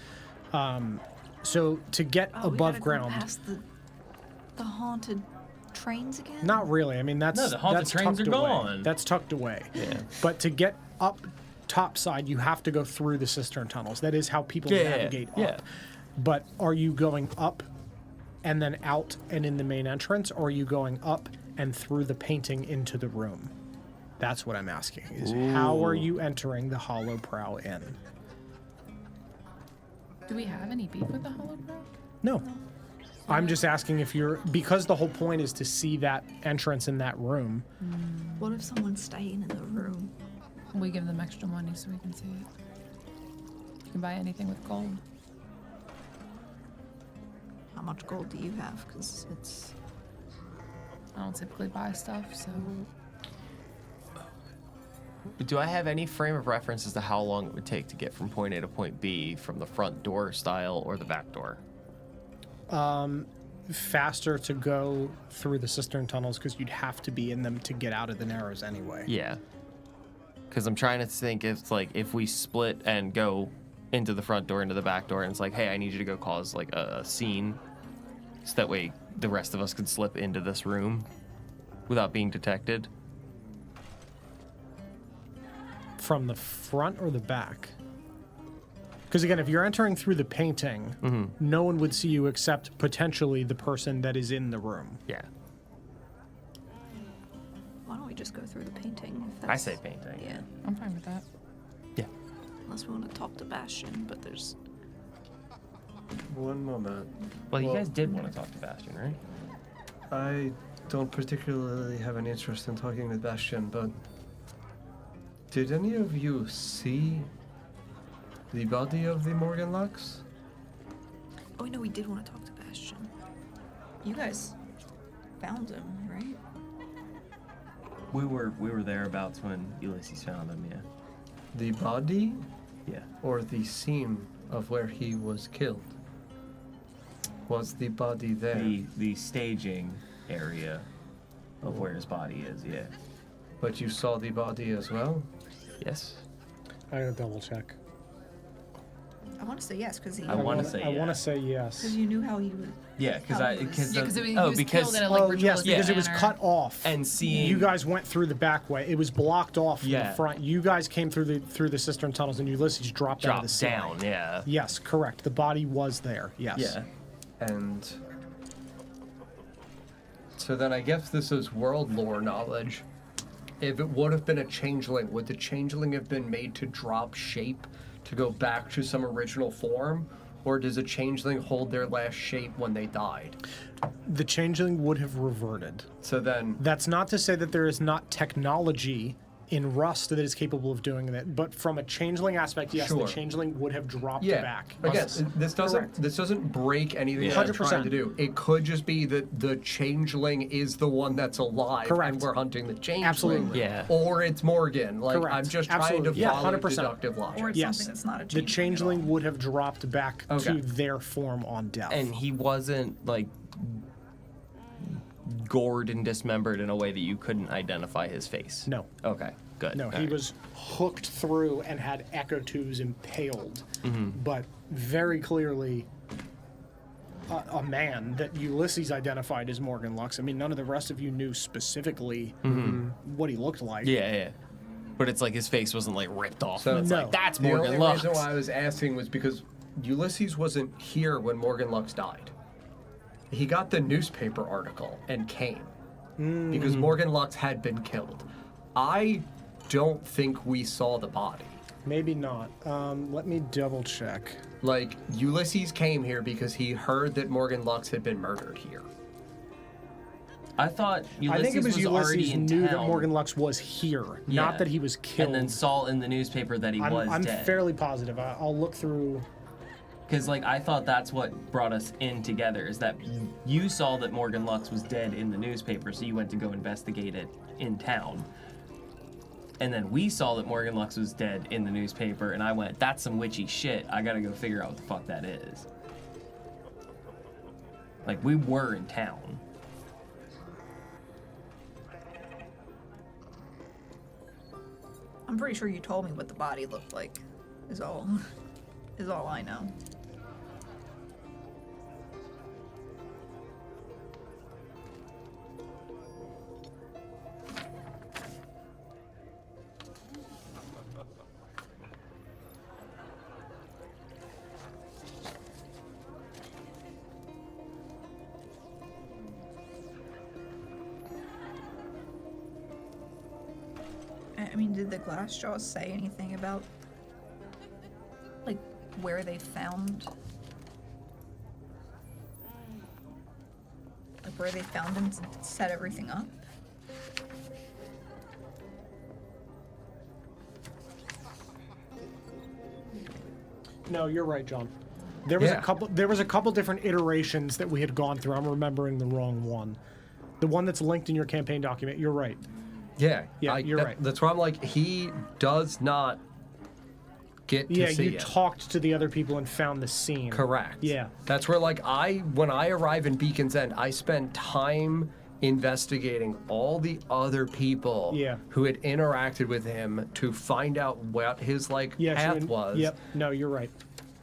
So to get Oh, we above gotta go ground, past the haunted trains again? not really. I mean, that's No, the haunted that's trains tucked are away. gone. That's tucked away. Yeah. But to get up top side, you have to go through the cistern tunnels. That is how people Yeah, navigate yeah. up. But are you going up and then out and in the main entrance, or are you going up and through the painting into the room? That's what I'm asking, is how are you entering the Hollow Prow Inn? Do we have any beef with the Hollow Brow? No. I'm just asking if you're, because the whole point is to see that entrance in that room. What if someone's staying in the room? We give them extra money so we can see it. You can buy anything with gold. How much gold do you have? Because it's... I don't typically buy stuff, so Do I have any frame of reference as to how long it would take to get from point A to point B from the front door style or the back door? Faster to go through the cistern tunnels because you'd have to be in them to get out of the Narrows anyway. Yeah. Because I'm trying to think if we split and go into the front door, into the back door, and it's like, hey, I need you to go cause like a scene, so that way the rest of us could slip into this room without being detected. From the front or the back? Because again, if you're entering through the painting, no one would see you except potentially the person that is in the room. Yeah. Why don't we just go through the painting? If I say painting. Yeah. I'm fine with that. Yeah. Unless we want to talk to Bastion, but there's... One moment. Well, you guys did want to talk to Bastion, right? I don't particularly have an interest in talking with Bastion, but did any of you see the body of the Morgan Lux? Oh, no, we did want to talk to Bastion. You guys found him, right? We were thereabouts when Ulysses found him. Yeah. The body Yeah. or the scene of where he was killed? Was the body there? The staging area of where his body is. Yeah. But you saw the body as well? Yes. I gotta double check. I want to say yes, because he... I wanna say I want yeah. to say yes. Because you knew how he would... Yeah, because How he was- Yeah, because he was killed in a like Oh, ritualistic yes, because it was manner. cut off. and seeing You guys went through the back way. It was blocked off from Yeah. the front. You guys came through the cistern tunnels, and Ulysses dropped out of the dropped ceiling. down. Yeah. Yes, correct. The body was there. Yes. Yeah. And so then I guess this is world lore knowledge. If it would have been a changeling, would the changeling have been made to drop shape to go back to some original form? Or does a changeling hold their last shape when they died? The changeling would have reverted. So then, That's not to say that there is not technology in Rust that is capable of doing that, but from a changeling aspect, yes, Sure. the changeling would have dropped yeah. back. Again, this Correct. doesn't break anything Yeah. that I'm trying 100%. to do. It could just be that the changeling is the one that's alive, Correct. and we're hunting the changeling. Absolutely. Yeah. Or it's Morgan. Like Correct. I'm just Absolutely. trying to Yeah, follow 100%. deductive logic. Or it's Yes. something that's not a The changeling. changeling would have dropped back Okay. to their form on death. And he wasn't like gored and dismembered in a way that you couldn't identify his face. No. Okay. Good. No, All he right. was hooked through and had echo tubes impaled, Mm-hmm. but very clearly a man that Ulysses identified as Morgan Lux. I mean, none of the rest of you knew specifically what he looked like. Mm-hmm. Yeah, yeah. But it's like his face wasn't like ripped off. So- It's No. like that's The Morgan only Lux. reason why I was asking was because Ulysses wasn't here when Morgan Lux died. He got the newspaper article and came because Morgan Lux had been killed. I don't think we saw the body. Maybe not. Let me double check. Like, Ulysses came here because he heard that Morgan Lux had been murdered here. I thought Ulysses I think it was already Ulysses in knew town, that Morgan Lux was here, Yeah. not that he was killed. and then saw in the newspaper that he was I'm dead. fairly positive. I'll look through. Because like I thought that's what brought us in together is that you saw that Morgan Lux was dead in the newspaper, so you went to go investigate it in town. And then we saw that Morgan Lux was dead in the newspaper, and I went, "That's some witchy shit. I gotta go figure out what the fuck that is." Like we were in town. I'm pretty sure you told me what the body looked like. Is all I know. I mean, did the glass jaws say anything about, like, where they found, like, where they found him to set everything up? No, you're right, John. There was Yeah. There was a couple different iterations that we had gone through. I'm remembering the wrong one. The one that's linked in your campaign document. You're right. Yeah, Yeah, you're right. That's why I'm like, he does not get to Yeah, see you it. talked to the other people and found the scene. Correct. Yeah. That's where, like, when I arrive in Beacon's End, I spend time investigating all the other people Yeah. who had interacted with him to find out what his, like, Yeah, path was. Yep. No, you're right.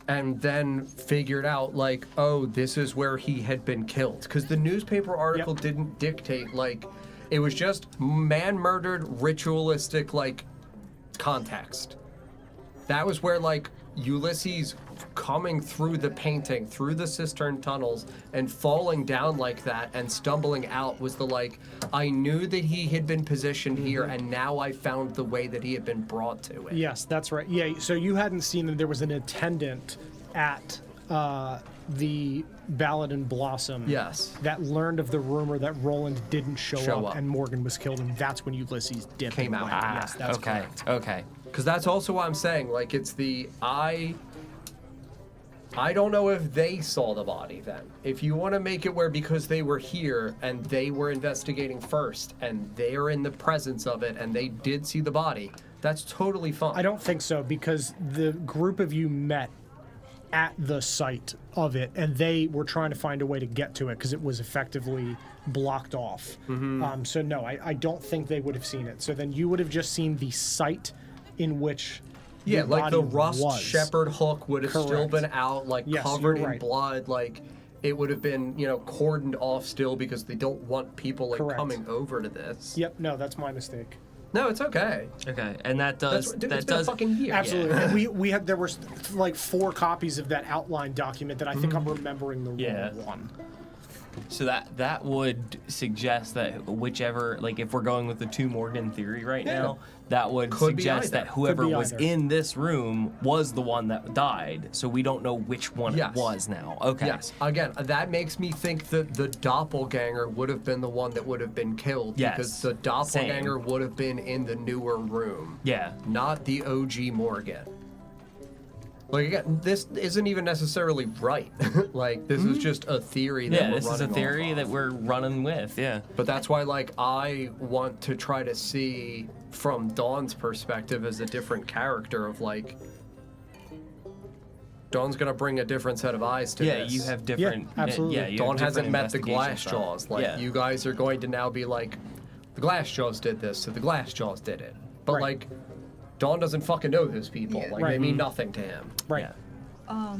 And then figured out, like, oh, this is where he had been killed. Because the newspaper article didn't dictate, like, it was just man murdered, ritualistic, like, context. That was where, like, Ulysses coming through the painting, through the cistern tunnels, and falling down like that and stumbling out was the, like, I knew that he had been positioned here, and now I found the way that he had been brought to it. Yes, that's right. Yeah, so you hadn't seen that there was an attendant at the Ballad and Blossom. Yes. That learned of the rumor that Roland didn't show Show up up. and Morgan was killed, and that's when Ulysses dipped Came and out. went. Yes, that's okay. correct. Okay. Because that's also what I'm saying. Like, it's the I don't know if they saw the body then. If you want to make it where because they were here and they were investigating first and they're in the presence of it and they did see the body, that's totally fine. I don't think so, because the group of you met at the site of it, and they were trying to find a way to get to it because it was effectively blocked off. So no, I don't think they would have seen it. So then you would have just seen the site in which Yeah, the like the body rust was. shepherd hook would have still Correct. been out, like Yes, covered you're in right. blood. Like, it would have been, cordoned off still because they don't want people, like, Correct. coming over to this. Yep, no, that's my mistake. No, it's okay. Okay. And that does Dude, that it's been a does fucking year. Absolutely. And we had, there was like 4 copies of that outline document that I think I'm remembering the Yeah. wrong one. So that would suggest that whichever, like, if we're going with the 2 Morgan theory right now, that would Could be suggest either. that whoever Could be was either. in this room was the one that died. So we don't know which one Yes. it was now. Okay. Yes. Again, that makes me think that the doppelganger would have been the one that would have been killed. Yes. Because the doppelganger Same. would have been in the newer room. Yeah. Not the OG Morgan. Like, again, this isn't even necessarily right. Like, this is just a theory that Yeah, we're this is a running theory off that of. we're running with. Yeah. But that's why, like, I want to try to see from Dawn's perspective as a different character of, like, Dawn's gonna bring a different set of eyes to Yeah, this. you have different. absolutely. Yeah, you have Dawn hasn't different met the investigation glass style. jaws. Like, yeah. you guys are going to now be like, the glass jaws did this, so the glass jaws did it. But, Right. like, Dawn doesn't fucking know those people. Yeah. Like, they Right. mean nothing to him. Right. Yeah.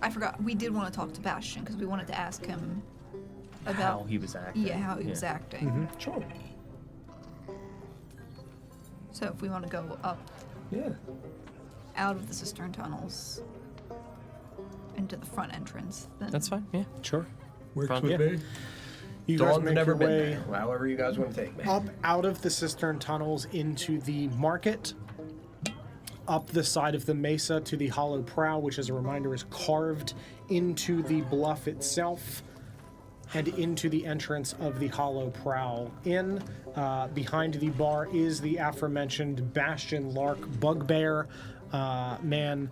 I forgot. We did want to talk to Bastion because we wanted to ask him about How he was acting. how he was acting. Sure. So if we want to go up Yeah. out of the cistern tunnels into the front entrance, then That's fine. Yeah. Sure. Works Front- with me. You guys Dawn's make never your been way there. However you guys want to take me. up out of the cistern tunnels into the market, up the side of the mesa to the hollow prow, which, as a reminder, is carved into the bluff itself, and into the entrance of the hollow prow inn. Behind the bar is the aforementioned Bastion Lark Bugbear man,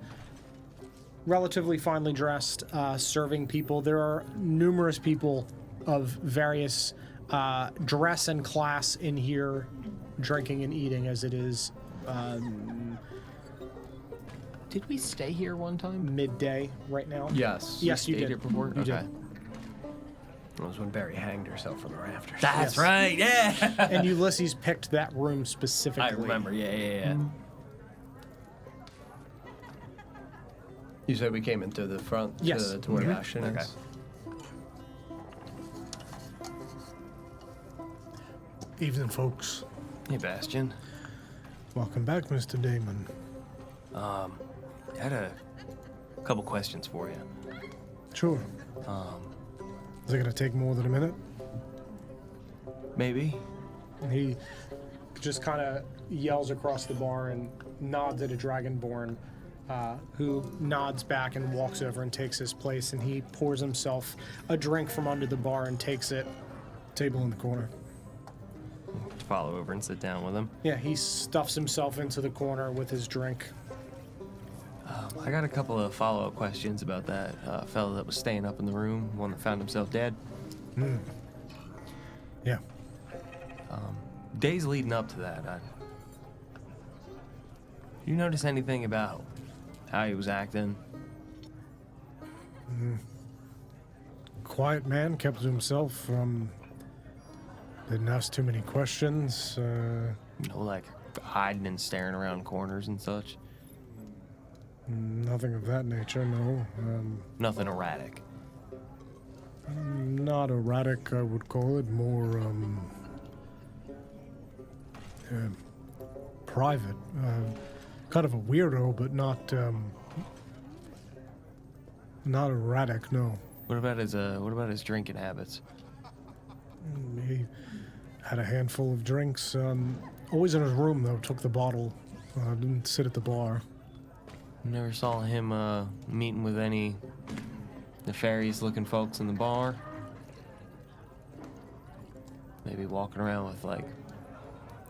relatively finely dressed, serving people. There are numerous people of various dress and class in here, drinking and eating as it is Did we stay here one time? midday right now. Yes. Yes, you Stayed did. here before? You Okay. did. That was when Barry hanged herself from the rafters. That's Yes. right. Yeah. And Ulysses picked that room specifically. I remember. Yeah. You said we came into the front Yes. to where Mhm. Bastion Okay. is. Evening, folks. Hey, Bastion. Welcome back, Mr. Damon. I had a couple questions for you. Sure. Is it going to take more than a minute? Maybe. He just kind of yells across the bar and nods at a dragonborn, who nods back and walks over and takes his place, and he pours himself a drink from under the bar and takes it. Table in the corner. Follow over and sit down with him. Yeah, he stuffs himself into the corner with his drink. I got a couple of follow-up questions about that fellow that was staying up in the room, one that found himself dead. Yeah. Days leading up to that, you notice anything about how he was acting? Quiet man, kept to himself. Didn't ask too many questions. Like hiding and staring around corners and such? Nothing of that nature, no. Nothing erratic? Not erratic, I would call it. More, private. Kind of a weirdo, but not erratic, no. What about his drinking habits? He had a handful of drinks. Always in his room, though. Took the bottle. Didn't sit at the bar. Never saw him meeting with any nefarious-looking folks in the bar? Maybe walking around with, like,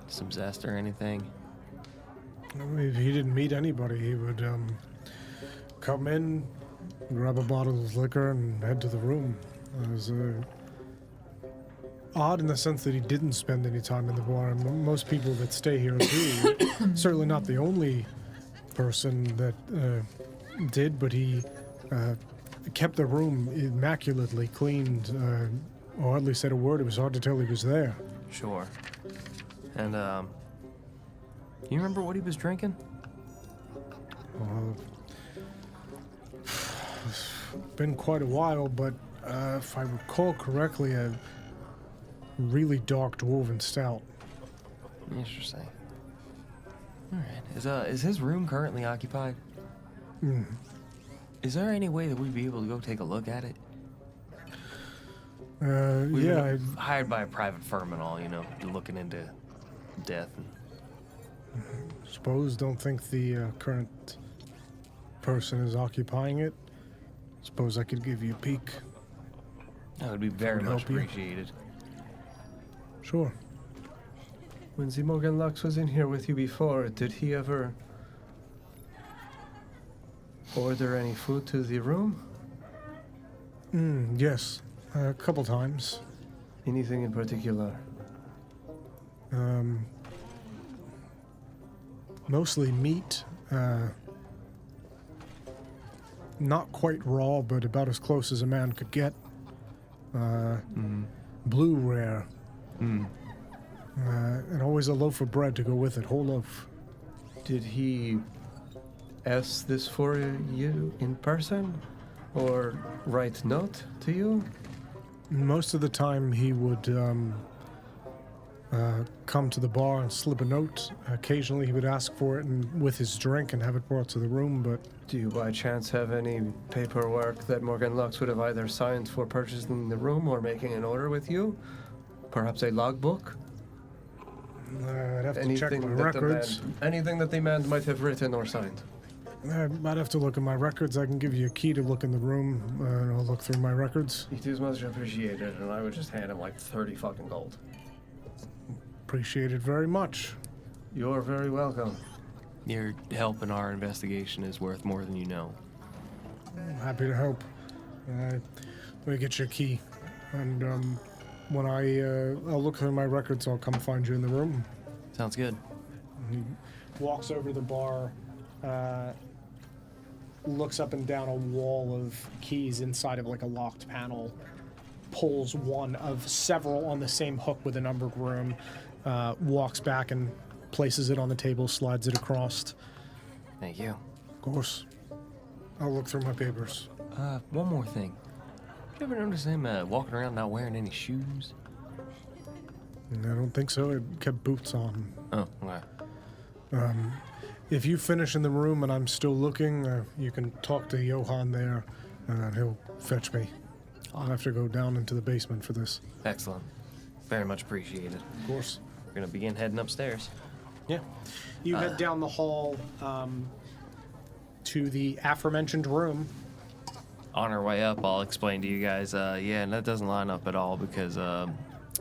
some zest or anything? I mean, he didn't meet anybody. He would come in, grab a bottle of liquor, and head to the room. It was odd in the sense that he didn't spend any time in the bar. Most people that stay here do. Certainly not the only person that did, but he kept the room immaculately cleaned, hardly said a word. It was hard to tell he was there. Sure. And, you remember what he was drinking? It's been quite a while, but if I recall correctly, a really dark dwarven stout. Interesting. All right. Is his room currently occupied? Is there any way that we'd be able to go take a look at it? We've been hired by a private firm and all, looking into death. Don't think the current person is occupying it. Suppose I could give you a peek. That would be very much help you. appreciated. Sure. When Morgan Lux was in here with you before, did he ever order any food to the room? Yes. A couple times. Anything in particular? Mostly meat. Not quite raw, but about as close as a man could get. Blue rare. And always a loaf of bread to go with it, whole loaf. Did he ask this for you in person? Or write note to you? Most of the time he would come to the bar and slip a note. Occasionally he would ask for it with his drink and have it brought to the room, but... Do you by chance have any paperwork that Morgan Lux would have either signed for purchasing the room or making an order with you? Perhaps a logbook? I'd have to check my records. Anything that the man might have written or signed? I'd have to look at my records. I can give you a key to look in the room, and I'll look through my records. It is much appreciated, and I would just hand him like 30 fucking gold. Appreciate it very much. You're very welcome. Your help in our investigation is worth more than you know. I'm happy to help. Let me get your key, and when I'll look through my records, I'll come find you in the room. Sounds good. He walks over to the bar, looks up and down a wall of keys inside of like a locked panel, pulls one of several on the same hook with a numbered room, walks back and places it on the table, slides it across. Thank you. Of course. I'll look through my papers. One more thing. You ever notice him walking around not wearing any shoes? I don't think so. I kept boots on. Oh, okay. If you finish in the room and I'm still looking, you can talk to Johan there, and he'll fetch me. I'll have to go down into the basement for this. Excellent. Very much appreciated. Of course. we're gonna begin heading upstairs. Yeah. You head down the hall to the aforementioned room. On our way up, I'll explain to you guys, yeah, and that doesn't line up at all because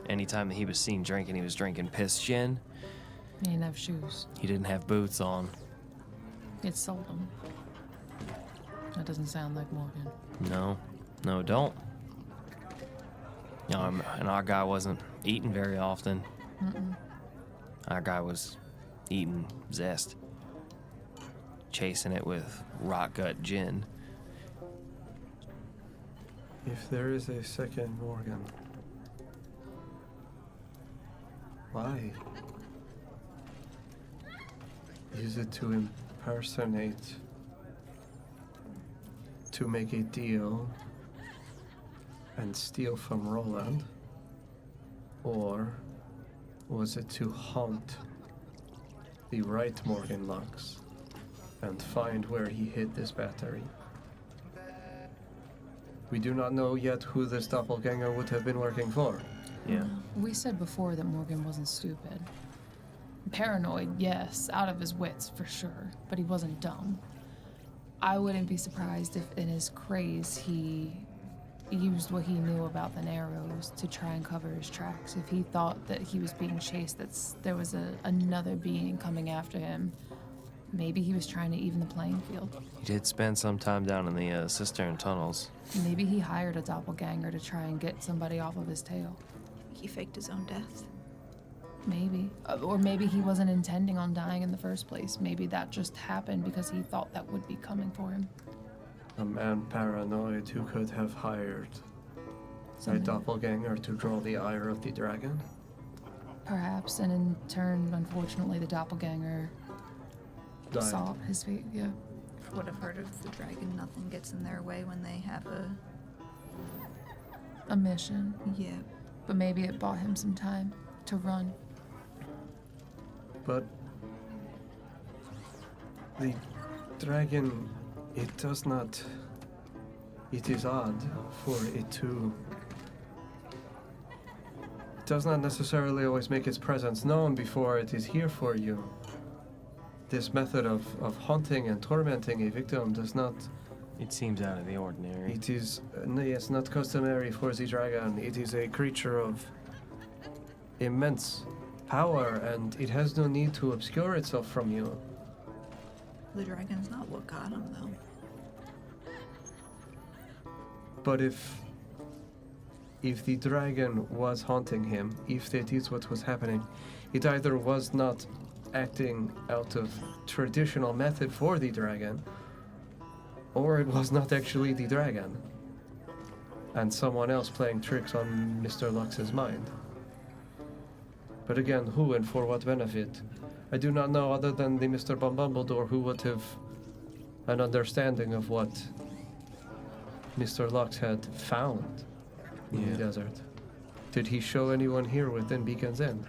anytime that he was seen drinking, he was drinking piss gin. He didn't have shoes. He didn't have boots on. It sold them. That doesn't sound like Morgan. No, don't. And our guy wasn't eating very often. Our guy was eating zest, chasing it with rot gut gin. If there is a second Morgan, why? Is it to impersonate, to make a deal and steal from Roland? Or was it to haunt the right Morgan Lux and find where he hid this battery? We do not know yet who this doppelganger would have been working for. Yeah. We said before that Morgan wasn't stupid. Paranoid, yes, out of his wits for sure, but he wasn't dumb. I wouldn't be surprised if in his craze he used what he knew about the Narrows to try and cover his tracks. If he thought that he was being chased, there was another being coming after him, maybe he was trying to even the playing field. He did spend some time down in the cistern tunnels. Maybe he hired a doppelganger to try and get somebody off of his tail. He faked his own death. Maybe. Or maybe he wasn't intending on dying in the first place. Maybe that just happened because he thought that would be coming for him. A man paranoid who could have hired a Somebody- doppelganger to draw the ire of the dragon? Perhaps, and in turn, unfortunately, the doppelganger Died. saw his fate. Yeah. Would have heard of the dragon. Nothing gets in their way when they have A mission. yeah. But maybe it bought him some time to run. But the dragon, it does not. It is odd for it to. It does not necessarily always make its presence known before it is here for you. This method of haunting and tormenting a victim does not. It seems out of the ordinary. It is, yes, not customary for the dragon. It is a creature of immense power, and it has no need to obscure itself from you. The dragon's not what got him, though. But if the dragon was haunting him, if that is what was happening, it either was not acting out of traditional method for the dragon, or it was not actually the dragon, and someone else playing tricks on Mr. Lux's mind. But again, who and for what benefit? I do not know, other than the Mr. Bumbledore, who would have an understanding of what Mr. Lux had found in the desert. Did he show anyone here within Beacon's End?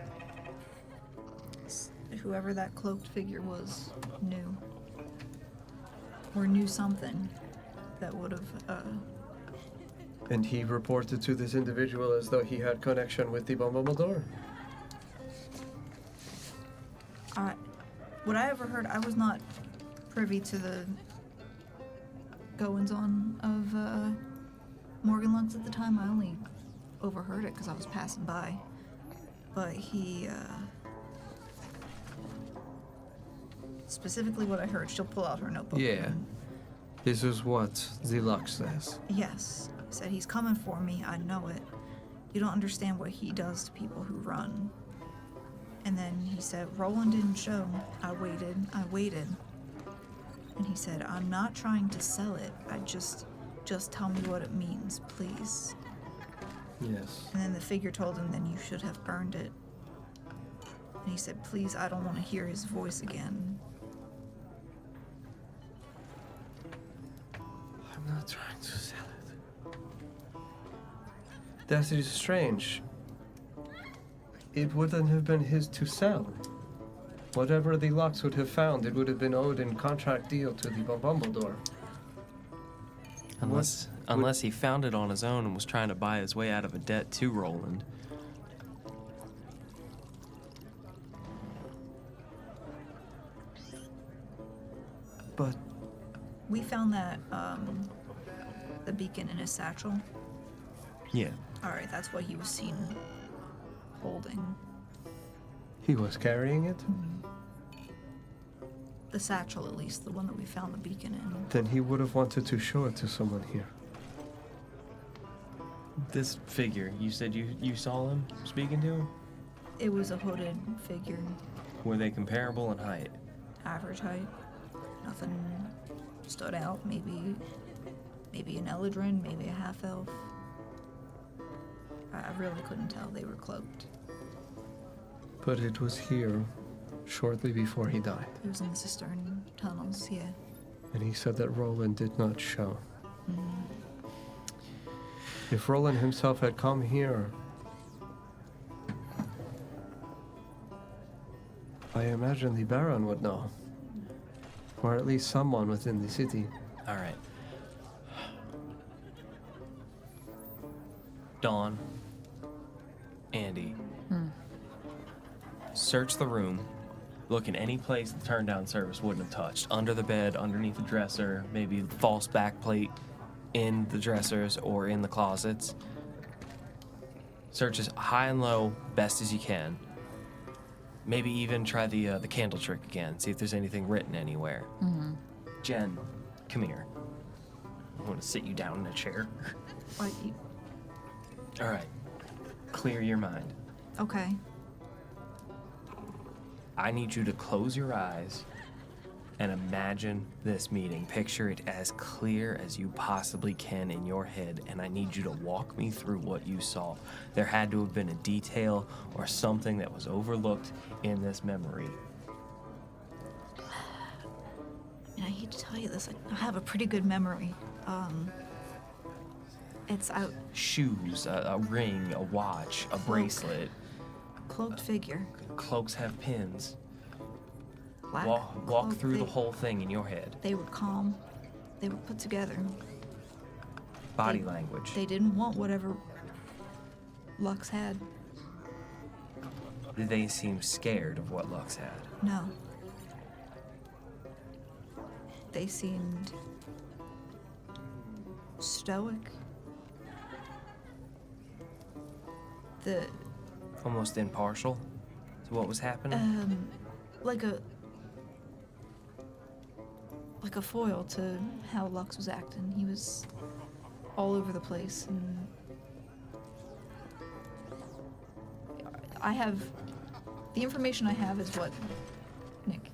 Whoever that cloaked figure was knew. Or knew something that would have, And he reported to this individual as though he had connection with the Bumbledore? what I ever heard, I was not privy to the goings-on of Morgan Lux at the time. I only overheard it because I was passing by. But he, specifically what I heard, she'll pull out her notebook. Yeah. and- This is what the Lux says. Yes. Said he's coming for me, I know it. You don't understand what he does to people who run. And then he said, Roland didn't show. I waited. And he said, I'm not trying to sell it. Just tell me what it means, please. Yes. And then the figure told him, then you should have earned it. And he said, please, I don't want to hear his voice again. I'm not trying to sell it. That is strange. It wouldn't have been his to sell. Whatever the Lux would have found, it would have been owed in contract deal to the Bumbledore. Unless he found it on his own and was trying to buy his way out of a debt to Roland. But We found that the beacon in his satchel. Yeah. All right, that's what he was seen holding. he was carrying it? The satchel, at least, the one that we found the beacon in. Then he would have wanted to show it to someone here. This figure, you said you saw him speaking to him? It was a hooded figure, Were they comparable in height? average height. Nothing stood out. Maybe an Eladrin, maybe a half elf. I really couldn't tell. They were cloaked. But it was here shortly before he died. It was in the cistern tunnels, yeah. And he said that Roland did not show. If Roland himself had come here, I imagine the Baron would know. Or at least someone within the city. All right. Dawn, Andy, search the room. Look in any place the turn down service wouldn't have touched. Under the bed, underneath the dresser, maybe the false backplate in the dressers or in the closets. Search as high and low, best as you can. Maybe even try the candle trick again. See if there's anything written anywhere. Jen, come here. I want to sit you down in a chair. Like, All right. Clear your mind. okay. I need you to close your eyes and imagine this meeting. Picture it as clear as you possibly can in your head, and I need you to walk me through what you saw. There had to have been a detail or something that was overlooked in this memory. And I hate to tell you this, I have a pretty good memory. It's out. Shoes, a ring, a watch, a bracelet. Cloaked figure. Cloaks have pins. Black Walk cloak, through the whole thing in your head. They were calm. They were put together. Body language. They didn't want whatever Lux had. Did they seem scared of what Lux had? No. They seemed stoic. Almost impartial to what was happening? Like a foil to how Lux was acting. He was all over the place, and the information I have is what Nick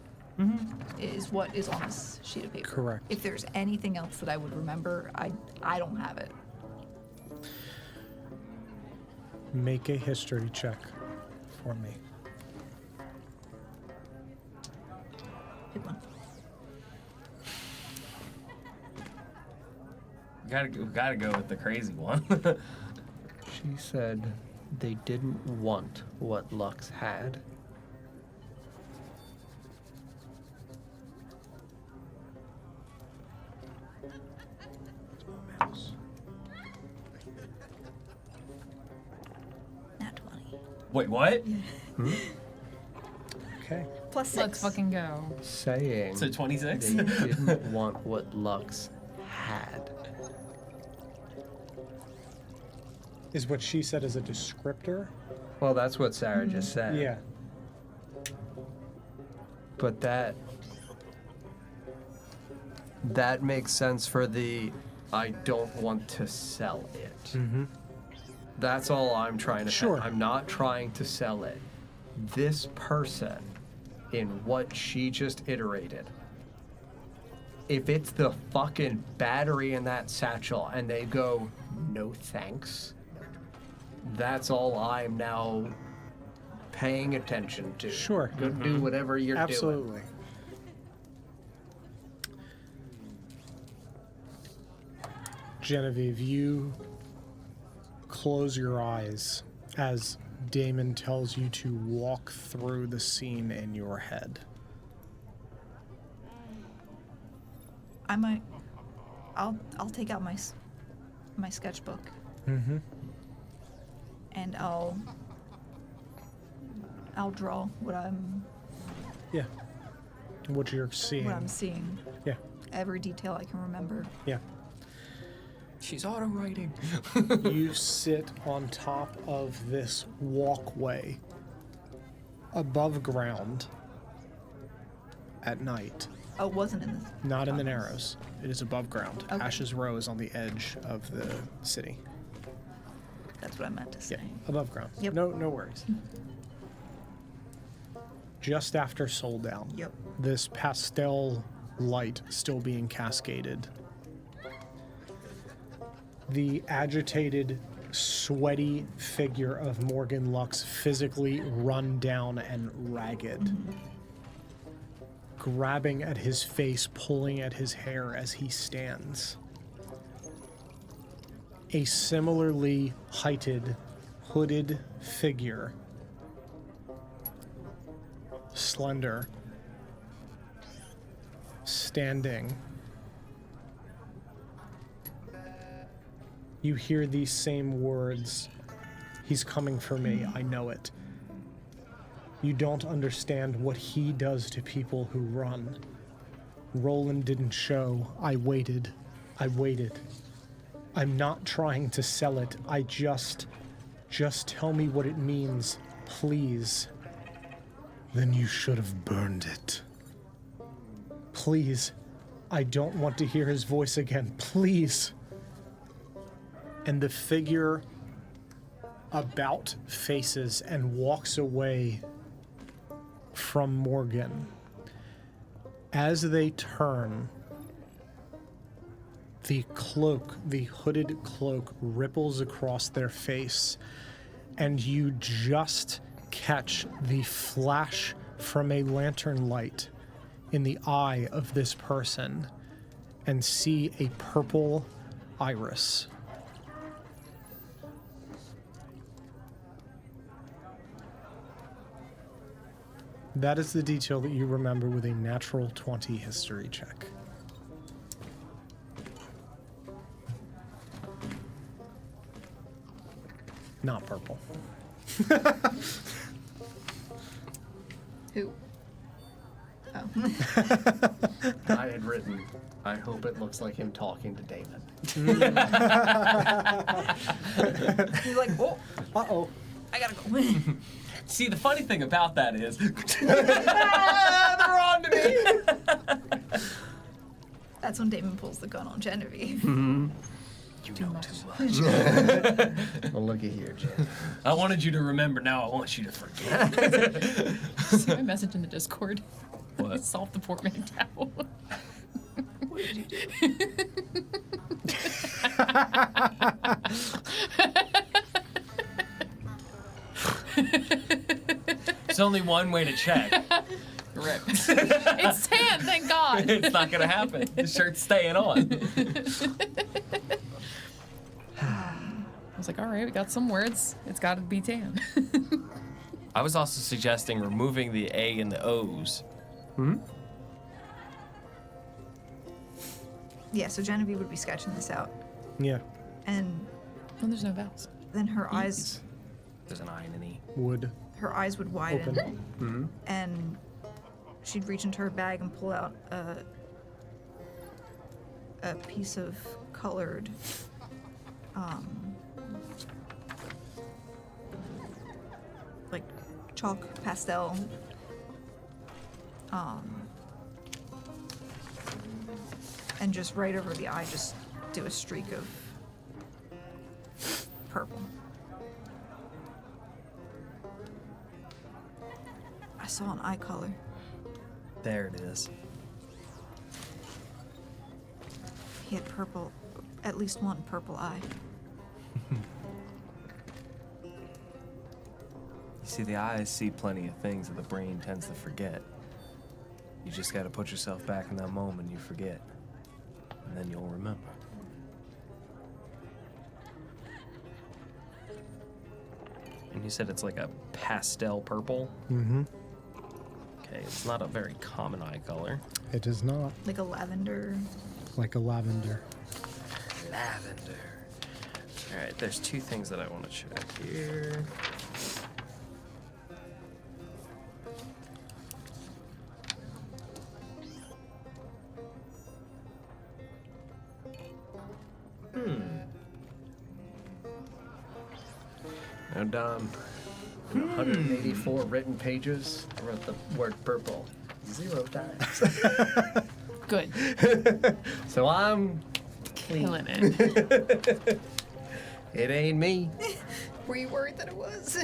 is what is on this sheet of paper. Correct. If there's anything else that I would remember, I don't have it. Make a history check for me. Pick one. Gotta go with the crazy one. She said they didn't want what Lux had. Nat 20. Wait, what? Okay. Plus 6. Let's fucking go. Saying So 26? they didn't want what Lux had. Is what she said as a descriptor? Well, that's what Sarah just said. Yeah. But that makes sense for the I don't want to sell it. Mm-hmm. That's all I'm trying to say. Sure. I'm not trying to sell it. This person, in what she just iterated, if it's the fucking battery in that satchel and they go, no thanks, that's all I'm now paying attention to. Sure. Go do whatever you're doing. Absolutely. Genevieve, you close your eyes as Damon tells you to walk through the scene in your head. I'll take out my sketchbook. Mm-hmm. And I'll draw what I'm Yeah. What you're seeing. seeing. Yeah. every detail I can remember. Yeah. She's auto writing. You sit on top of this walkway above ground at night. Oh, it wasn't in the. Not in the Narrows. It is above ground. Okay. Ashes Row is on the edge of the city. That's what I meant to say. Yeah, above ground. Yep. No worries. Just after Souldown. Yep. This pastel light still being cascaded. The agitated, sweaty figure of Morgan Lux, physically run down and ragged, grabbing at his face, pulling at his hair as he stands. A similarly heighted, hooded figure, slender, standing. You hear these same words. He's coming for me, I know it. You don't understand what he does to people who run. Roland didn't show. I waited. I'm not trying to sell it. I just tell me what it means, please. Then you should have burned it. Please. I don't want to hear his voice again. Please. And the figure about faces and walks away from Morgan. As they turn, the cloak, the hooded cloak, ripples across their face, and you just catch the flash from a lantern light in the eye of this person and see a purple iris. That is the detail that you remember with a natural 20 history check. Not purple. Who? Oh. I had written, I hope it looks like him talking to Damon. He's like, oh, Uh-oh. I gotta go. See, the funny thing about that is, they're on to me. That's when Damon pulls the gun on Genevieve. You know too much. Well, looky here, Jen. I wanted you to remember. Now I want you to forget. See my message in the Discord. What? Solve the portmanteau. What did you do? There's only one way to check. Rip. It's tan, thank God. It's not gonna happen. The shirt's staying on. I was like, all right, we got some words. It's got to be tan. I was also suggesting removing the A and the O's. Yeah, so Genevieve would be sketching this out. Yeah, And Well, there's no vowels. then her eyes There's an I and an E. wood her eyes would widen. open. And she'd reach into her bag and pull out a piece of colored like chalk pastel and just right over the eye just do a streak of purple. I saw an eye color. There it is. He had purple, at least one purple eye. You see, the eyes see plenty of things that the brain tends to forget. You just gotta put yourself back in that moment, you forget. And then you'll remember. And you said it's like a pastel purple? Mm-hmm. Okay, it's not a very common eye color. It is not Like a lavender. like a lavender. Lavender. Alright, there's two things that I want to check here. Now done. In 184 written pages, I wrote the word purple 0 times. Good. So I'm Killing it. It ain't me. Were you worried that it was?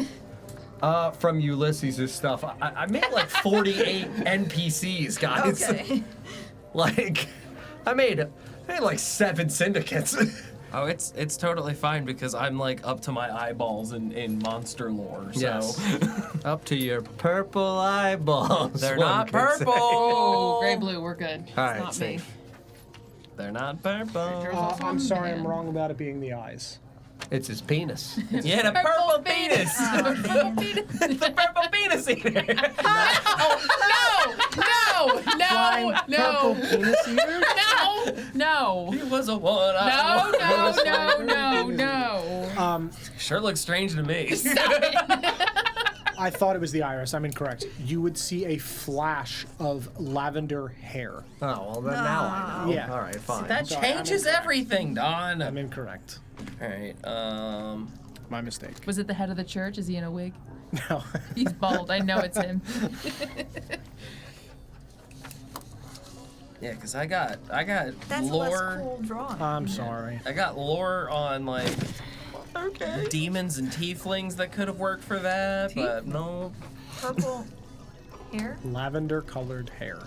From Ulysses' stuff, I made like 48 NPCs, guys. Okay. Like, I made like 7 syndicates. Oh, it's totally fine because I'm like up to my eyeballs in monster lore. So Yes. Up to your purple eyeballs. they're one not could say. purple. Oh, gray blue, we're good. It's All right, not me. safe. They're not purple. I'm sorry, I'm wrong about it being the eyes. It's his penis. Yeah, the purple penis. Oh, man. The purple penis eater. No. Penis eater? No. He was a one. No. Sure looks strange to me. I thought it was the iris. I'm incorrect. You would see a flash of lavender hair. Oh, well, then now I know. Yeah. All right, fine. That Sorry, I'm changes incorrect. everything, Don. I'm incorrect. All right. My mistake. Was it the head of the church? Is he in a wig? No. He's bald. I know it's him. Yeah, because I got That's a lore. less cool drawing. I'm sorry. I got lore on like demons and tieflings that could have worked for that, but no. Purple hair? Lavender colored hair.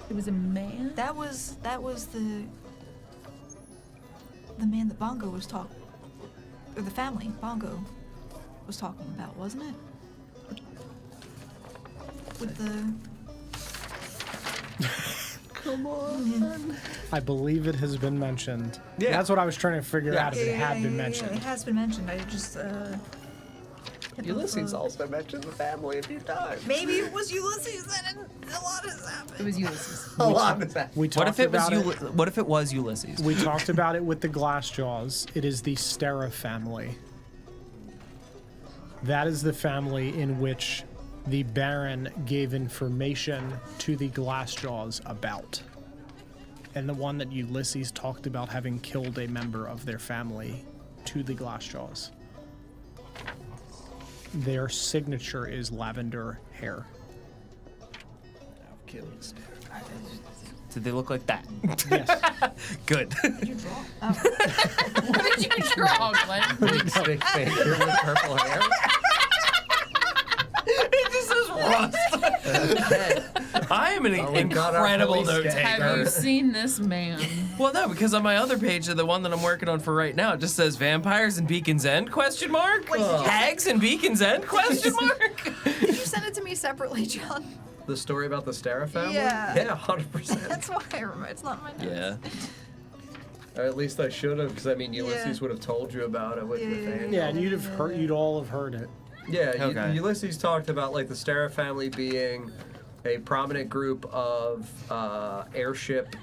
It was a man. That was the man that Bongo was talking, or the family Bongo was talking about, wasn't it? With the I believe it has been mentioned. Yeah. That's what I was trying to figure out if it had been it mentioned. has been mentioned. I just Ulysses also mentioned the family a few times. Maybe it was Ulysses and a lot has happened. It was Ulysses. A lot of that. We What talked if it was about it. What if it was Ulysses? We talked about it with the Glassjaws. It is the Stera family. That is the family in which the Baron gave information to the Glassjaws about. And the one that Ulysses talked about having killed a member of their family to the Glassjaws. Their signature is lavender hair. Did they look like that? Yes. Good. Did you draw? Oh. What did you draw, Glenn? Big stick figure with purple hair. It just says rust. I am an we got our incredible police note state. Have you taker. seen this man? Well, no, because on my other page, the one that I'm working on for right now, it just says vampires and Beacon's End? Question mark. Wait, did you- Hags and Beacon's End? Question mark. Did you send it to me separately, John? The story about the Stera family? Yeah. Yeah, 100%. That's why I remember. It's not my notes. Yeah. Or at least I should have, because I mean, Ulysses would have told you about it with Nathaniel. Yeah, and you'd all have heard it. Yeah, Okay. Ulysses talked about like the Stera family being a prominent group of airship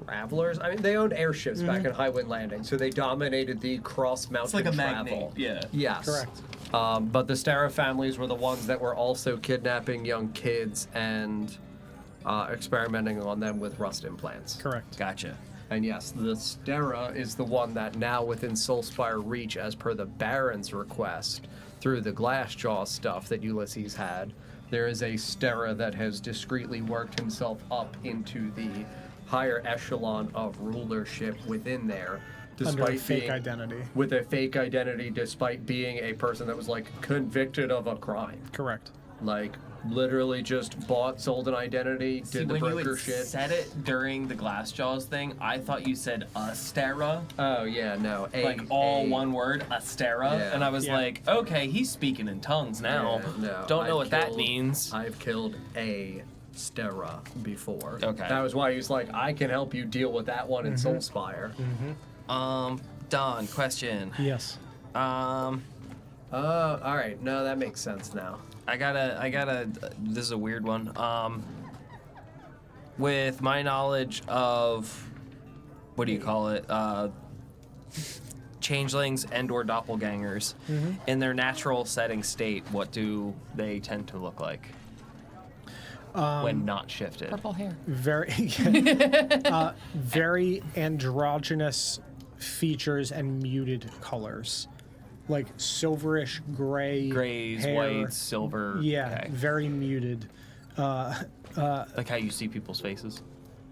travelers. I mean, they owned airships back in Highwind Landing, so they dominated the cross-mountain travel. Yeah. Yes. Correct. But the Stera families were the ones that were also kidnapping young kids and experimenting on them with rust implants. Correct. Gotcha. And yes, the Stera is the one that now within Soulspire Reach, as per the Baron's request, through the Glassjaw stuff that Ulysses had, there is a Stera that has discreetly worked himself up into the higher echelon of rulership within there, Under a despite fake being identity. with a fake identity, despite being a person that was like convicted of a crime, Correct. like literally just bought, sold an identity, See, did the when you broker had shit. said it during the Glassjaws thing, I thought you said Astera. Oh yeah, no, Like all one word, Astera. Yeah. And I was Yeah. like, okay, he's speaking in tongues now. Yeah, no, Don't know I've what that killed- means. I've killed a Stera before. Okay. That was why he's like, I can help you deal with that one in Soulspire. Don, question. Yes. All right. No, that makes sense now. I gotta, this is a weird one. With my knowledge of, what do you call it? Changelings and or doppelgangers, in their natural setting state, what do they tend to look like? When not shifted. Purple hair. Very, very androgynous features and muted colors, like silverish gray, Grays, hair. whites, silver. Yeah, Okay. very muted. Like how you see people's faces.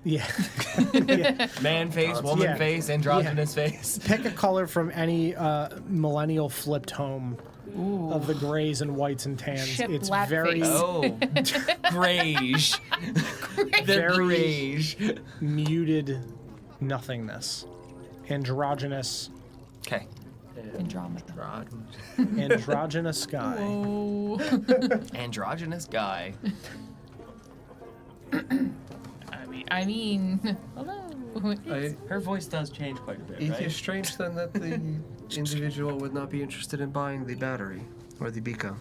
Yeah. Yeah. Man face, woman Yeah. face, androgynous face. Pick a color from any millennial flipped home of the grays and whites and tans. Ship It's blackface. very Oh, grayish. They're Very- grayish. muted nothingness. Androgynous, Okay. Andromeda. androgynous sky. Oh. Androgynous guy. I mean, hello. Her voice does change quite a bit, It right? is strange then that the individual would not be interested in buying the battery or the beacon.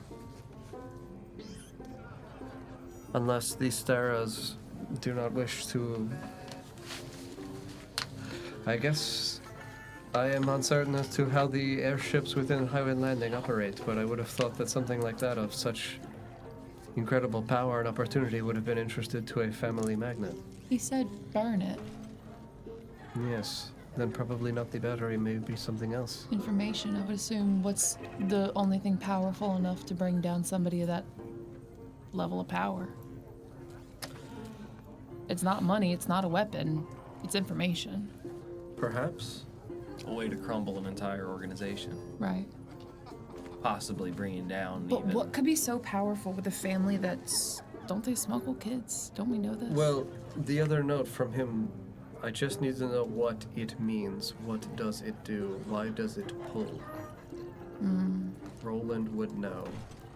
Unless the Staras do not wish to. I guess I am uncertain as to how the airships within Highwind Landing operate, but I would have thought that something like that of such incredible power and opportunity would have been interested to a family magnet. He said burn it. Yes, then probably not the battery, maybe something else. Information, I would assume. What's the only thing powerful enough to bring down somebody of that level of power? It's not money, it's not a weapon, it's information. Perhaps. A way to crumble an entire organization. Right. Possibly bringing down But even... what could be so powerful with a family that's. Don't they smuggle kids? Don't we know this? Well, the other note from him, I just need to know what it means. What does it do? Why does it pull? Roland would know.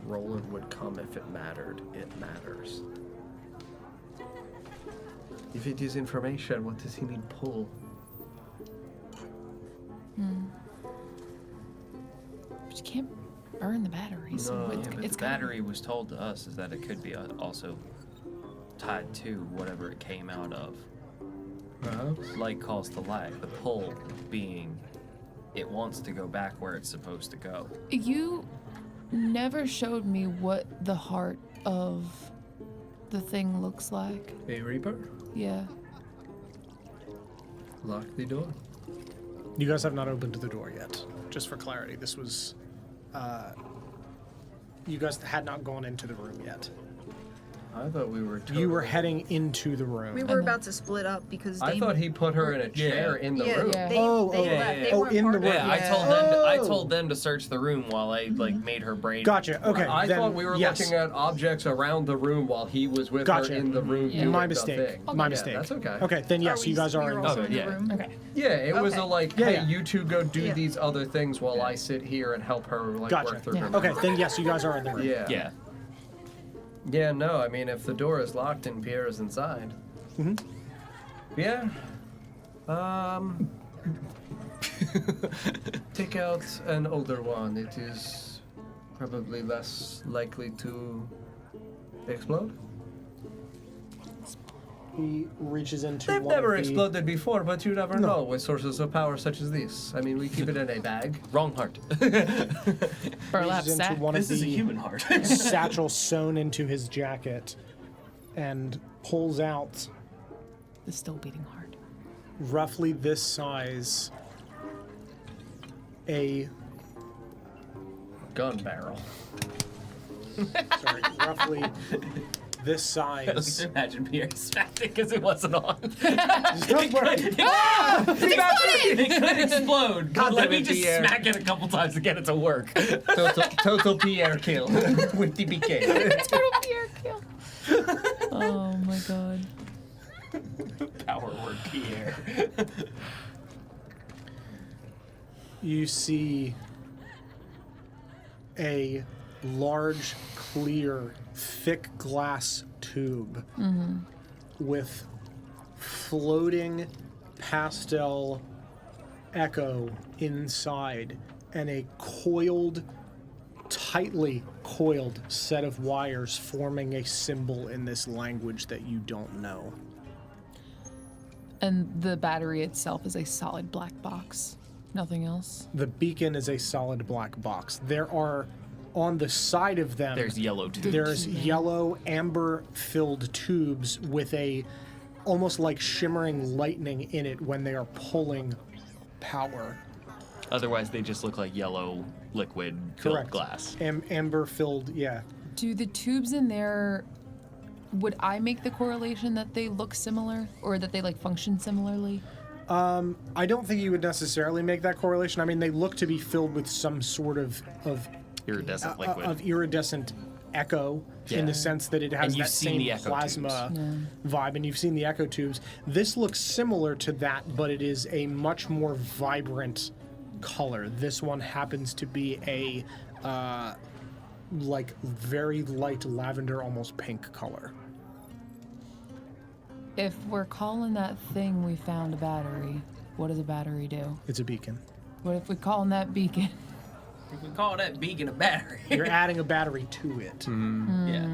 Roland would come if it mattered. It matters. If it is information, what does he mean pull? But you can't burn the battery, so No. it's, Yeah, but it's the gotta- battery was told to us is that it could be also tied to whatever it came out of. Perhaps. Light calls to light. The pull being it wants to go back where it's supposed to go. You never showed me what the heart of the thing looks like. A Reaper? Yeah. Lock the door. You guys have not opened the door yet. Just for clarity, this was. You guys had not gone into the room yet. I thought we were totally... You were heading into the room. We were about to split up because I thought he put her in a chair in the room. Yeah. They Oh, left. yeah, They yeah. weren't in part the of room. it. Yeah, I told them to search the room while I made her brain. Gotcha. Okay. I then, thought we were yes. looking at objects around the room while he was with Gotcha. her in the room. Yeah. doing My the mistake. thing. My Yeah, mistake. That's okay. Okay, then yes, you guys are in. also Oh, in the yeah. room. Okay. Yeah, it was a Okay. like, Yeah, hey, yeah. you two go do Yeah. these other things while I sit here and help her like Gotcha. work through Yeah. her. Okay, then yes, you guys are in the room. Yeah. Yeah. Yeah, no, I mean, if the door is locked and Pierre is inside. Yeah. Take out an older one. It is probably less likely to explode. He reaches into. They've one never of the- exploded before, but you never No. know with sources of power such as these. I mean, we keep it in a bag. Wrong heart. Burlap Reaches into sack. one of This is a the human heart. satchels sewn into his jacket, and pulls out The still beating heart. roughly this size a Gun barrel. sorry, roughly this size. Imagine Pierre smacked it because it wasn't on. Don't worry. It could explode. God Let damn me it, just Pierre. smack it a couple times to get it to work. Total Pierre kill with the BK. Total Pierre kill. Oh my god. Power word Pierre. You see a large, clear, thick glass tube with floating pastel echo inside and a coiled, tightly coiled set of wires forming a symbol in this language that you don't know. And the battery itself is a solid black box. Nothing else. The beacon is a solid black box. There are, on the side of them, There's yellow too. there's yellow amber-filled tubes with a almost like shimmering lightning in it when they are pulling power. Otherwise, they just look like yellow liquid filled Correct. glass. Amber filled, yeah. Do the tubes in there, would I make the correlation that they look similar or that they like function similarly? I don't think you would necessarily make that correlation. I mean, they look to be filled with some sort of Iridescent liquid. of iridescent echo in the sense that it has And you've that seen same the echo plasma vibe, and you've seen the echo tubes. This looks similar to that, but it is a much more vibrant color. This one happens to be a like very light lavender, almost pink color. If we're calling that thing we found a battery, what does a battery do? It's a beacon. What if we calling that beacon? You can call that beacon a battery. You're adding a battery to it. Yeah.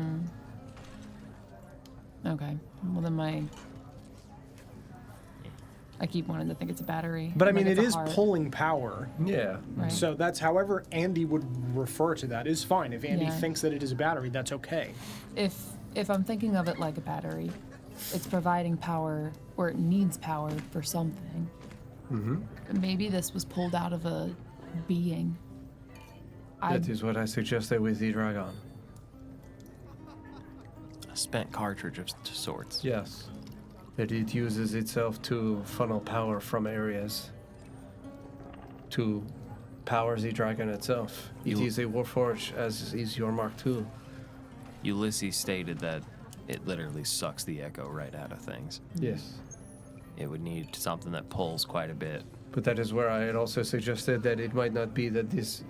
Okay. Well, then I keep wanting to think it's a battery. But I Like mean, it it's a is heart. pulling power. Yeah. Right. So that's however Andy would refer to that is fine. If Andy Yeah. thinks that it is a battery, that's okay. If I'm thinking of it like a battery, it's providing power, or it needs power for something. Maybe this was pulled out of a being. That is what I suggested with the dragon. A spent cartridge of sorts. Yes. That it uses itself to funnel power from areas to power the dragon itself. It You- is a warforge, as is your Mark II. Ulysses stated that it literally sucks the echo right out of things. Yes. It would need something that pulls quite a bit. But that is where I had also suggested that it might not be that this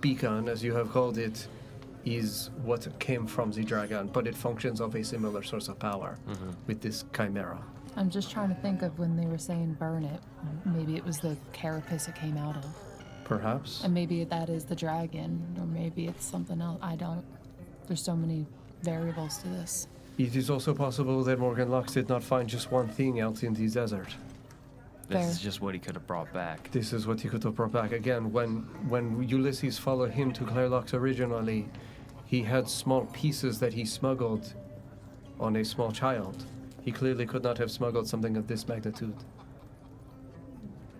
beacon, as you have called it, is what came from the dragon, but it functions of a similar source of power with this chimera. I'm just trying to think of when they were saying burn it. Maybe it was the carapace it came out of. Perhaps. And maybe that is the dragon, or maybe it's something else. I don't. There's so many variables to this. It is also possible that Morgan Lux did not find just one thing out in the desert. This Fair. is just what he could have brought back. This is what he could have brought back. Again, when Ulysses followed him to Clairlocks originally, he had small pieces that he smuggled on a small child. He clearly could not have smuggled something of this magnitude.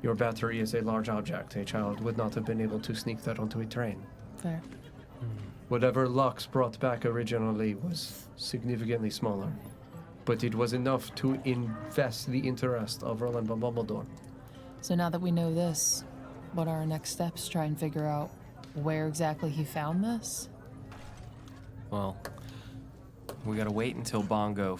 Your battery is a large object. A child would not have been able to sneak that onto a train. Fair. Whatever Lux brought back originally was significantly smaller, but it was enough to invest the interest of Roland von Bumbledore. So now that we know this, what are our next steps? Try and figure out where exactly he found this? Well, we gotta wait until Bongo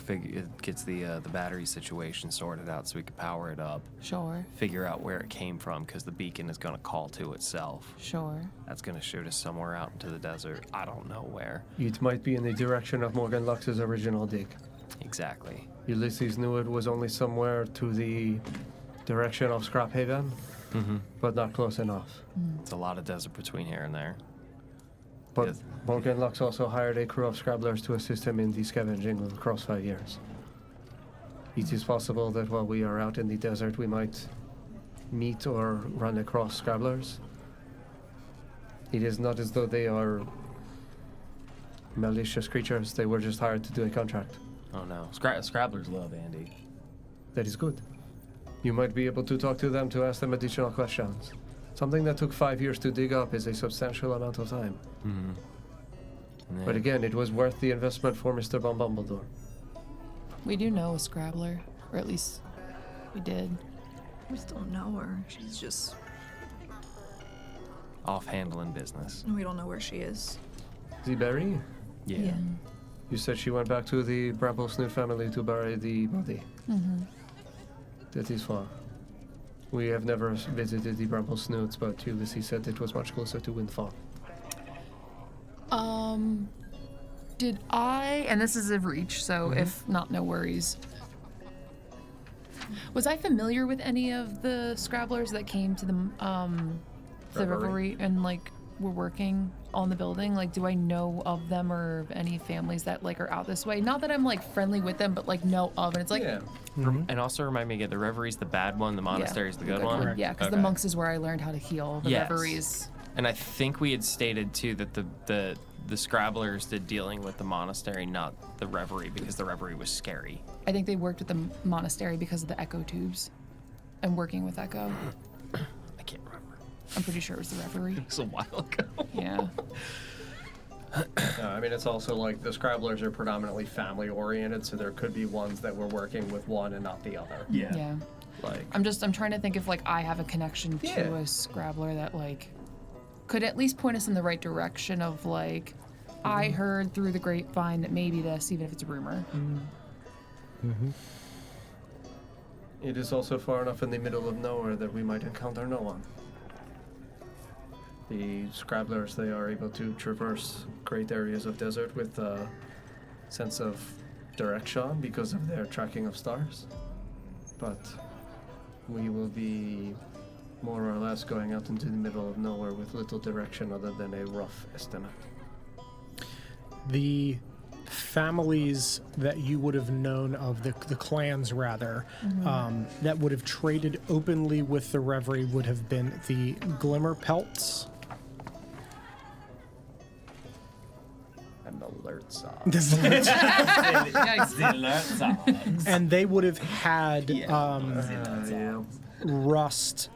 gets the battery situation sorted out so we can power it up. Sure. Figure out where it came from, because the beacon is gonna call to itself. Sure. That's gonna shoot us somewhere out into the desert. I don't know where. It might be in the direction of Morgan Lux's original dig. Exactly. Ulysses knew it was only somewhere to the direction of Scrap Haven, but not close enough. It's a lot of desert between here and there. But Yes. Morgan Lux also hired a crew of scrabblers to assist him in the scavenging across 5 years. It is possible that while we are out in the desert, we might meet or run across scrabblers. It is not as though they are malicious creatures. They were just hired to do a contract. Oh no. Scrabblers love Andy. That is good. You might be able to talk to them to ask them additional questions. Something that took 5 years to dig up is a substantial amount of time. But again, it was worth the investment for Mr. Von Bumbledore. We do know a Scrabbler, or at least we did. We still know her. She's just. Off handling business. We don't know where she is. Berry? Yeah. You said she went back to the Bramble Snoot family to bury the body. That is far. We have never visited the Bramble Snoots, but Ulysses said it was much closer to Windfall. Did I, and this is a reach, so if not, no worries. Was I familiar with any of the Scrabblers that came to the Revelry and like were working on the building? Like, do I know of them or of any families that like are out this way? Not that I'm like friendly with them, but like know of, and it's like And also remind me again, the Revery's the bad one, the Monastery's the good one? Yeah, because the Okay. monks is where I learned how to heal. The Yes. Reveries. And I think we had stated too that the Scrabblers did dealing with the Monastery, not the Reverie, because the Reverie was scary. I think they worked with the monastery because of the echo tubes and working with echo. I'm pretty sure it was the referee. It was a while ago. Yeah. I mean, it's also like the Scrabblers are predominantly family-oriented, so there could be ones that were working with one and not the other. Yeah. Like, I'm trying to think if like I have a connection to Yeah. a Scrabbler that like could at least point us in the right direction of like I heard through the grapevine that maybe this, even if it's a rumor. it is also far enough in the middle of nowhere that we might encounter no one. The Scrabblers, they are able to traverse great areas of desert with a sense of direction because of their tracking of stars. But we will be more or less going out into the middle of nowhere with little direction other than a rough estimate. The families that you would have known of, the clans rather, that would have traded openly with the Reverie would have been the Glimmer Pelts. And the alert song. And they would have had Rust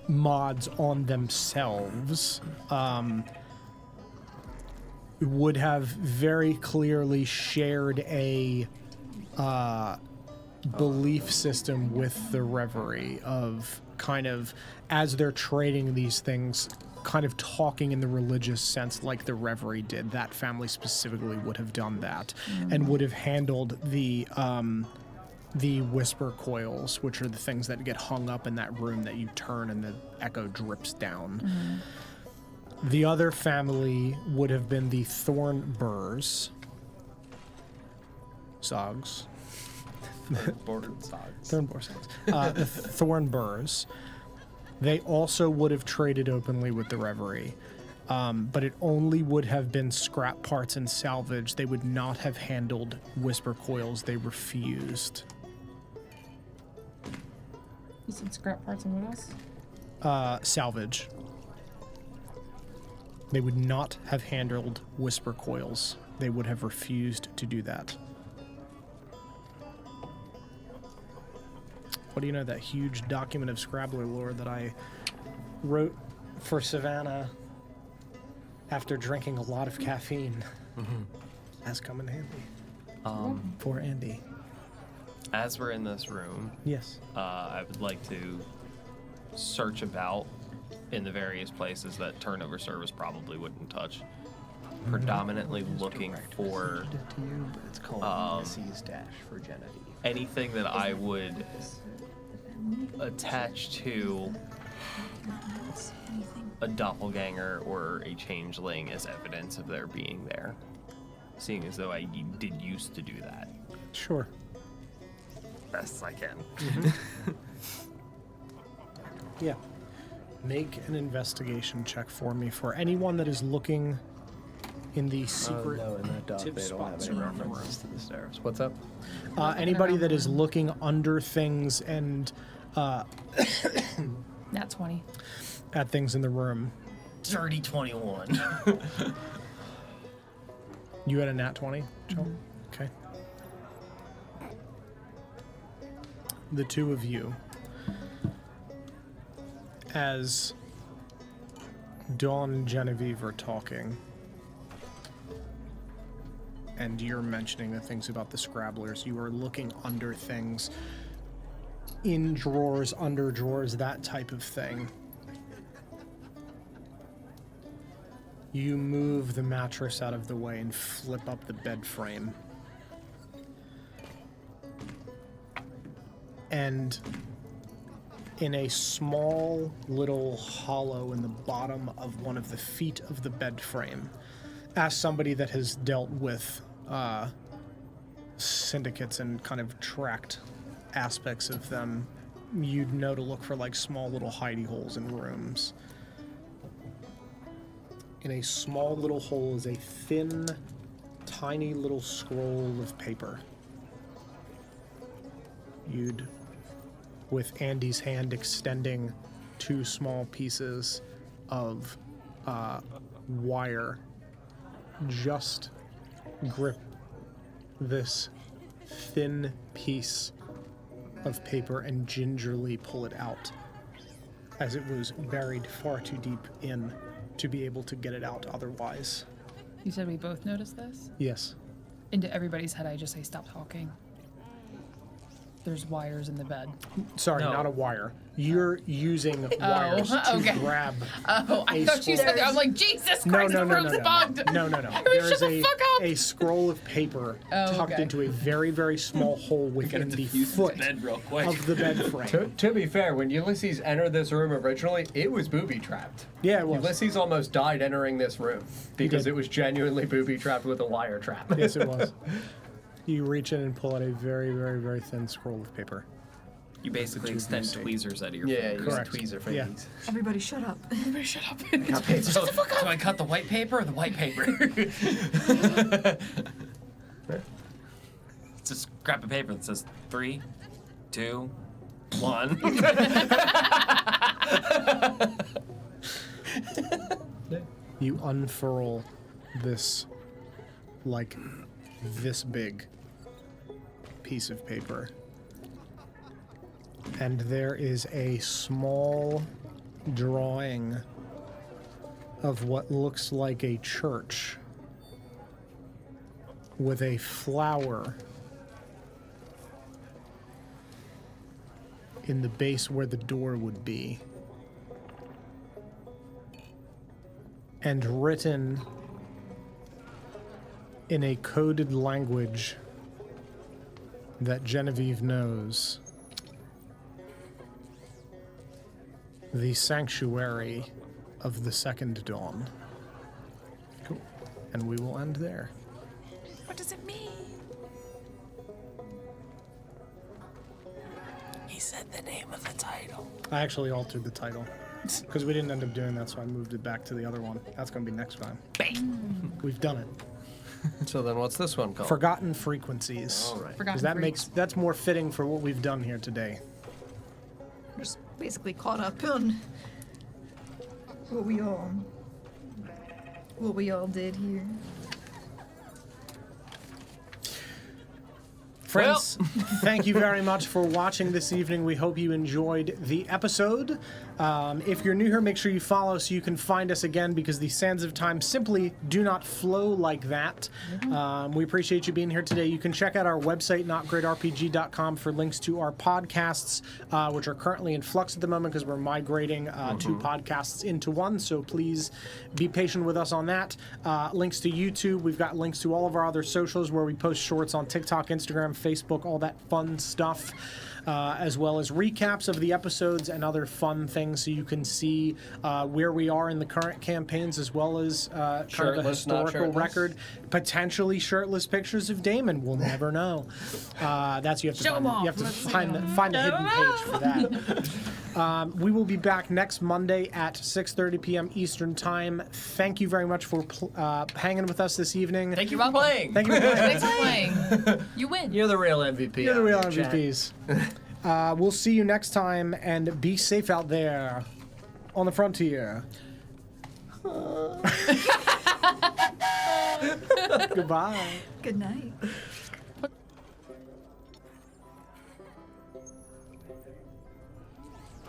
mods on themselves. Would have very clearly shared a belief system with the Reverie of kind of, as they're trading these things, kind of talking in the religious sense like the Reverie did. That family specifically would have done that and would have handled the whisper coils, which are the things that get hung up in that room that you turn and the echo drips down. The other family would have been the Thorn Burrs. Sogs. Bordered socks. Thorn Burrs. The Thorn Burrs. They also would have traded openly with the Reverie. But it only would have been scrap parts and salvage. They would not have handled whisper coils. They refused. You said scrap parts and what else? Salvage. They would not have handled whisper coils. They would have refused to do that. What do you know, that huge document of Scrabbler lore that I wrote for Savannah after drinking a lot of caffeine has come in handy for Andy. As we're in this room, Yes. I would like to search about in the various places that turnover service probably wouldn't touch. Predominantly looking for To you, but it's called Ulysses Dash for Genevieve. anything that I would attach to a doppelganger or a changeling as evidence of their being there. Seeing as though I did used to do that. Sure. Best as I can. Yeah. Make an investigation check for me for anyone that is looking in the secret. No, in that doc, tip they don't have spots any around the references to the stairs. What's up? Anybody that is looking under things and Nat 20. at things in the room. Dirty 21. You had a nat 20, Joel? Okay. The two of you, as Dawn and Genevieve are talking, and you're mentioning the things about the Scrabblers, you are looking under things, in drawers, under drawers, that type of thing. You move the mattress out of the way and flip up the bed frame. And in a small little hollow in the bottom of one of the feet of the bed frame, as somebody that has dealt with syndicates and kind of tracked aspects of them, you'd know to look for like small little hidey holes in rooms. In a small little hole is a thin, tiny little scroll of paper. You'd, with Andy's hand extending two small pieces of wire, just grip this thin piece of paper and gingerly pull it out. as it was buried far too deep in to be able to get it out otherwise. You said we both noticed this? Yes. Into everybody's head, I just say, stop talking. There's wires in the bed. Sorry, No. not a wire. You're using wires to okay. grab. Oh, I thought you said that. I'm like, Jesus Christ, the room's bugged. No. Everybody shut the fuck up. a scroll of paper tucked okay. into a very, very small hole within the foot Bed real quick. of the bed frame. To be fair, when Ulysses entered this room originally, it was booby-trapped. Yeah, it was. Ulysses almost died entering this room because did. it was genuinely booby-trapped with a wire trap. Yes, it was. You reach in and pull out a very, very, very thin scroll of paper. You basically extend mistake. tweezers out of your Yeah, fingers. use Correct. tweezer Yeah. fingers. Everybody shut up. Everybody shut up. So, do I cut the white paper or the white paper? Just grab a paper that says 3, 2, 1. You unfurl this, like, this big piece of paper. And there is a small drawing of what looks like a church with a flower in the base where the door would be. And written in a coded language that Genevieve knows. The sanctuary of the second dawn. Cool. And we will end there. What does it mean? He said the name of the title. I actually altered the title because we didn't end up doing that, so I moved it back to the other one. That's going to be next time. Bang! We've done it. So then what's this one called? Forgotten Frequencies. All right. Because that's more fitting for what we've done here today. Just basically caught up on what we all did here. Friends, thank you very much for watching this evening. We hope you enjoyed the episode. If you're new here, make sure you follow so you can find us again, because the sands of time simply do not flow like that. We appreciate you being here today. You can check out our website, NotGreatRPG.com, for links to our podcasts, which are currently in flux at the moment because we're migrating two podcasts into one. So please be patient with us on that. Links to YouTube. We've got links to all of our other socials where we post shorts on TikTok, Instagram, Facebook, all that fun stuff. As well as recaps of the episodes and other fun things, so you can see where we are in the current campaigns, as well as kind of a Shirtless, not historical shirtless. record. Potentially shirtless pictures of Damon. We'll never know. That's you have to Show 'em off. you have to Let's see find 'em. the hidden page for that. We will be back next Monday at 6:30 p.m. Eastern Time. Thank you very much for hanging with us this evening. Thank you for playing. Thank you for playing. Thanks for playing. You win. You're the real MVP. You're the out real here, chat. MVPs. We'll see you next time, and be safe out there on the frontier. Goodbye. Good night.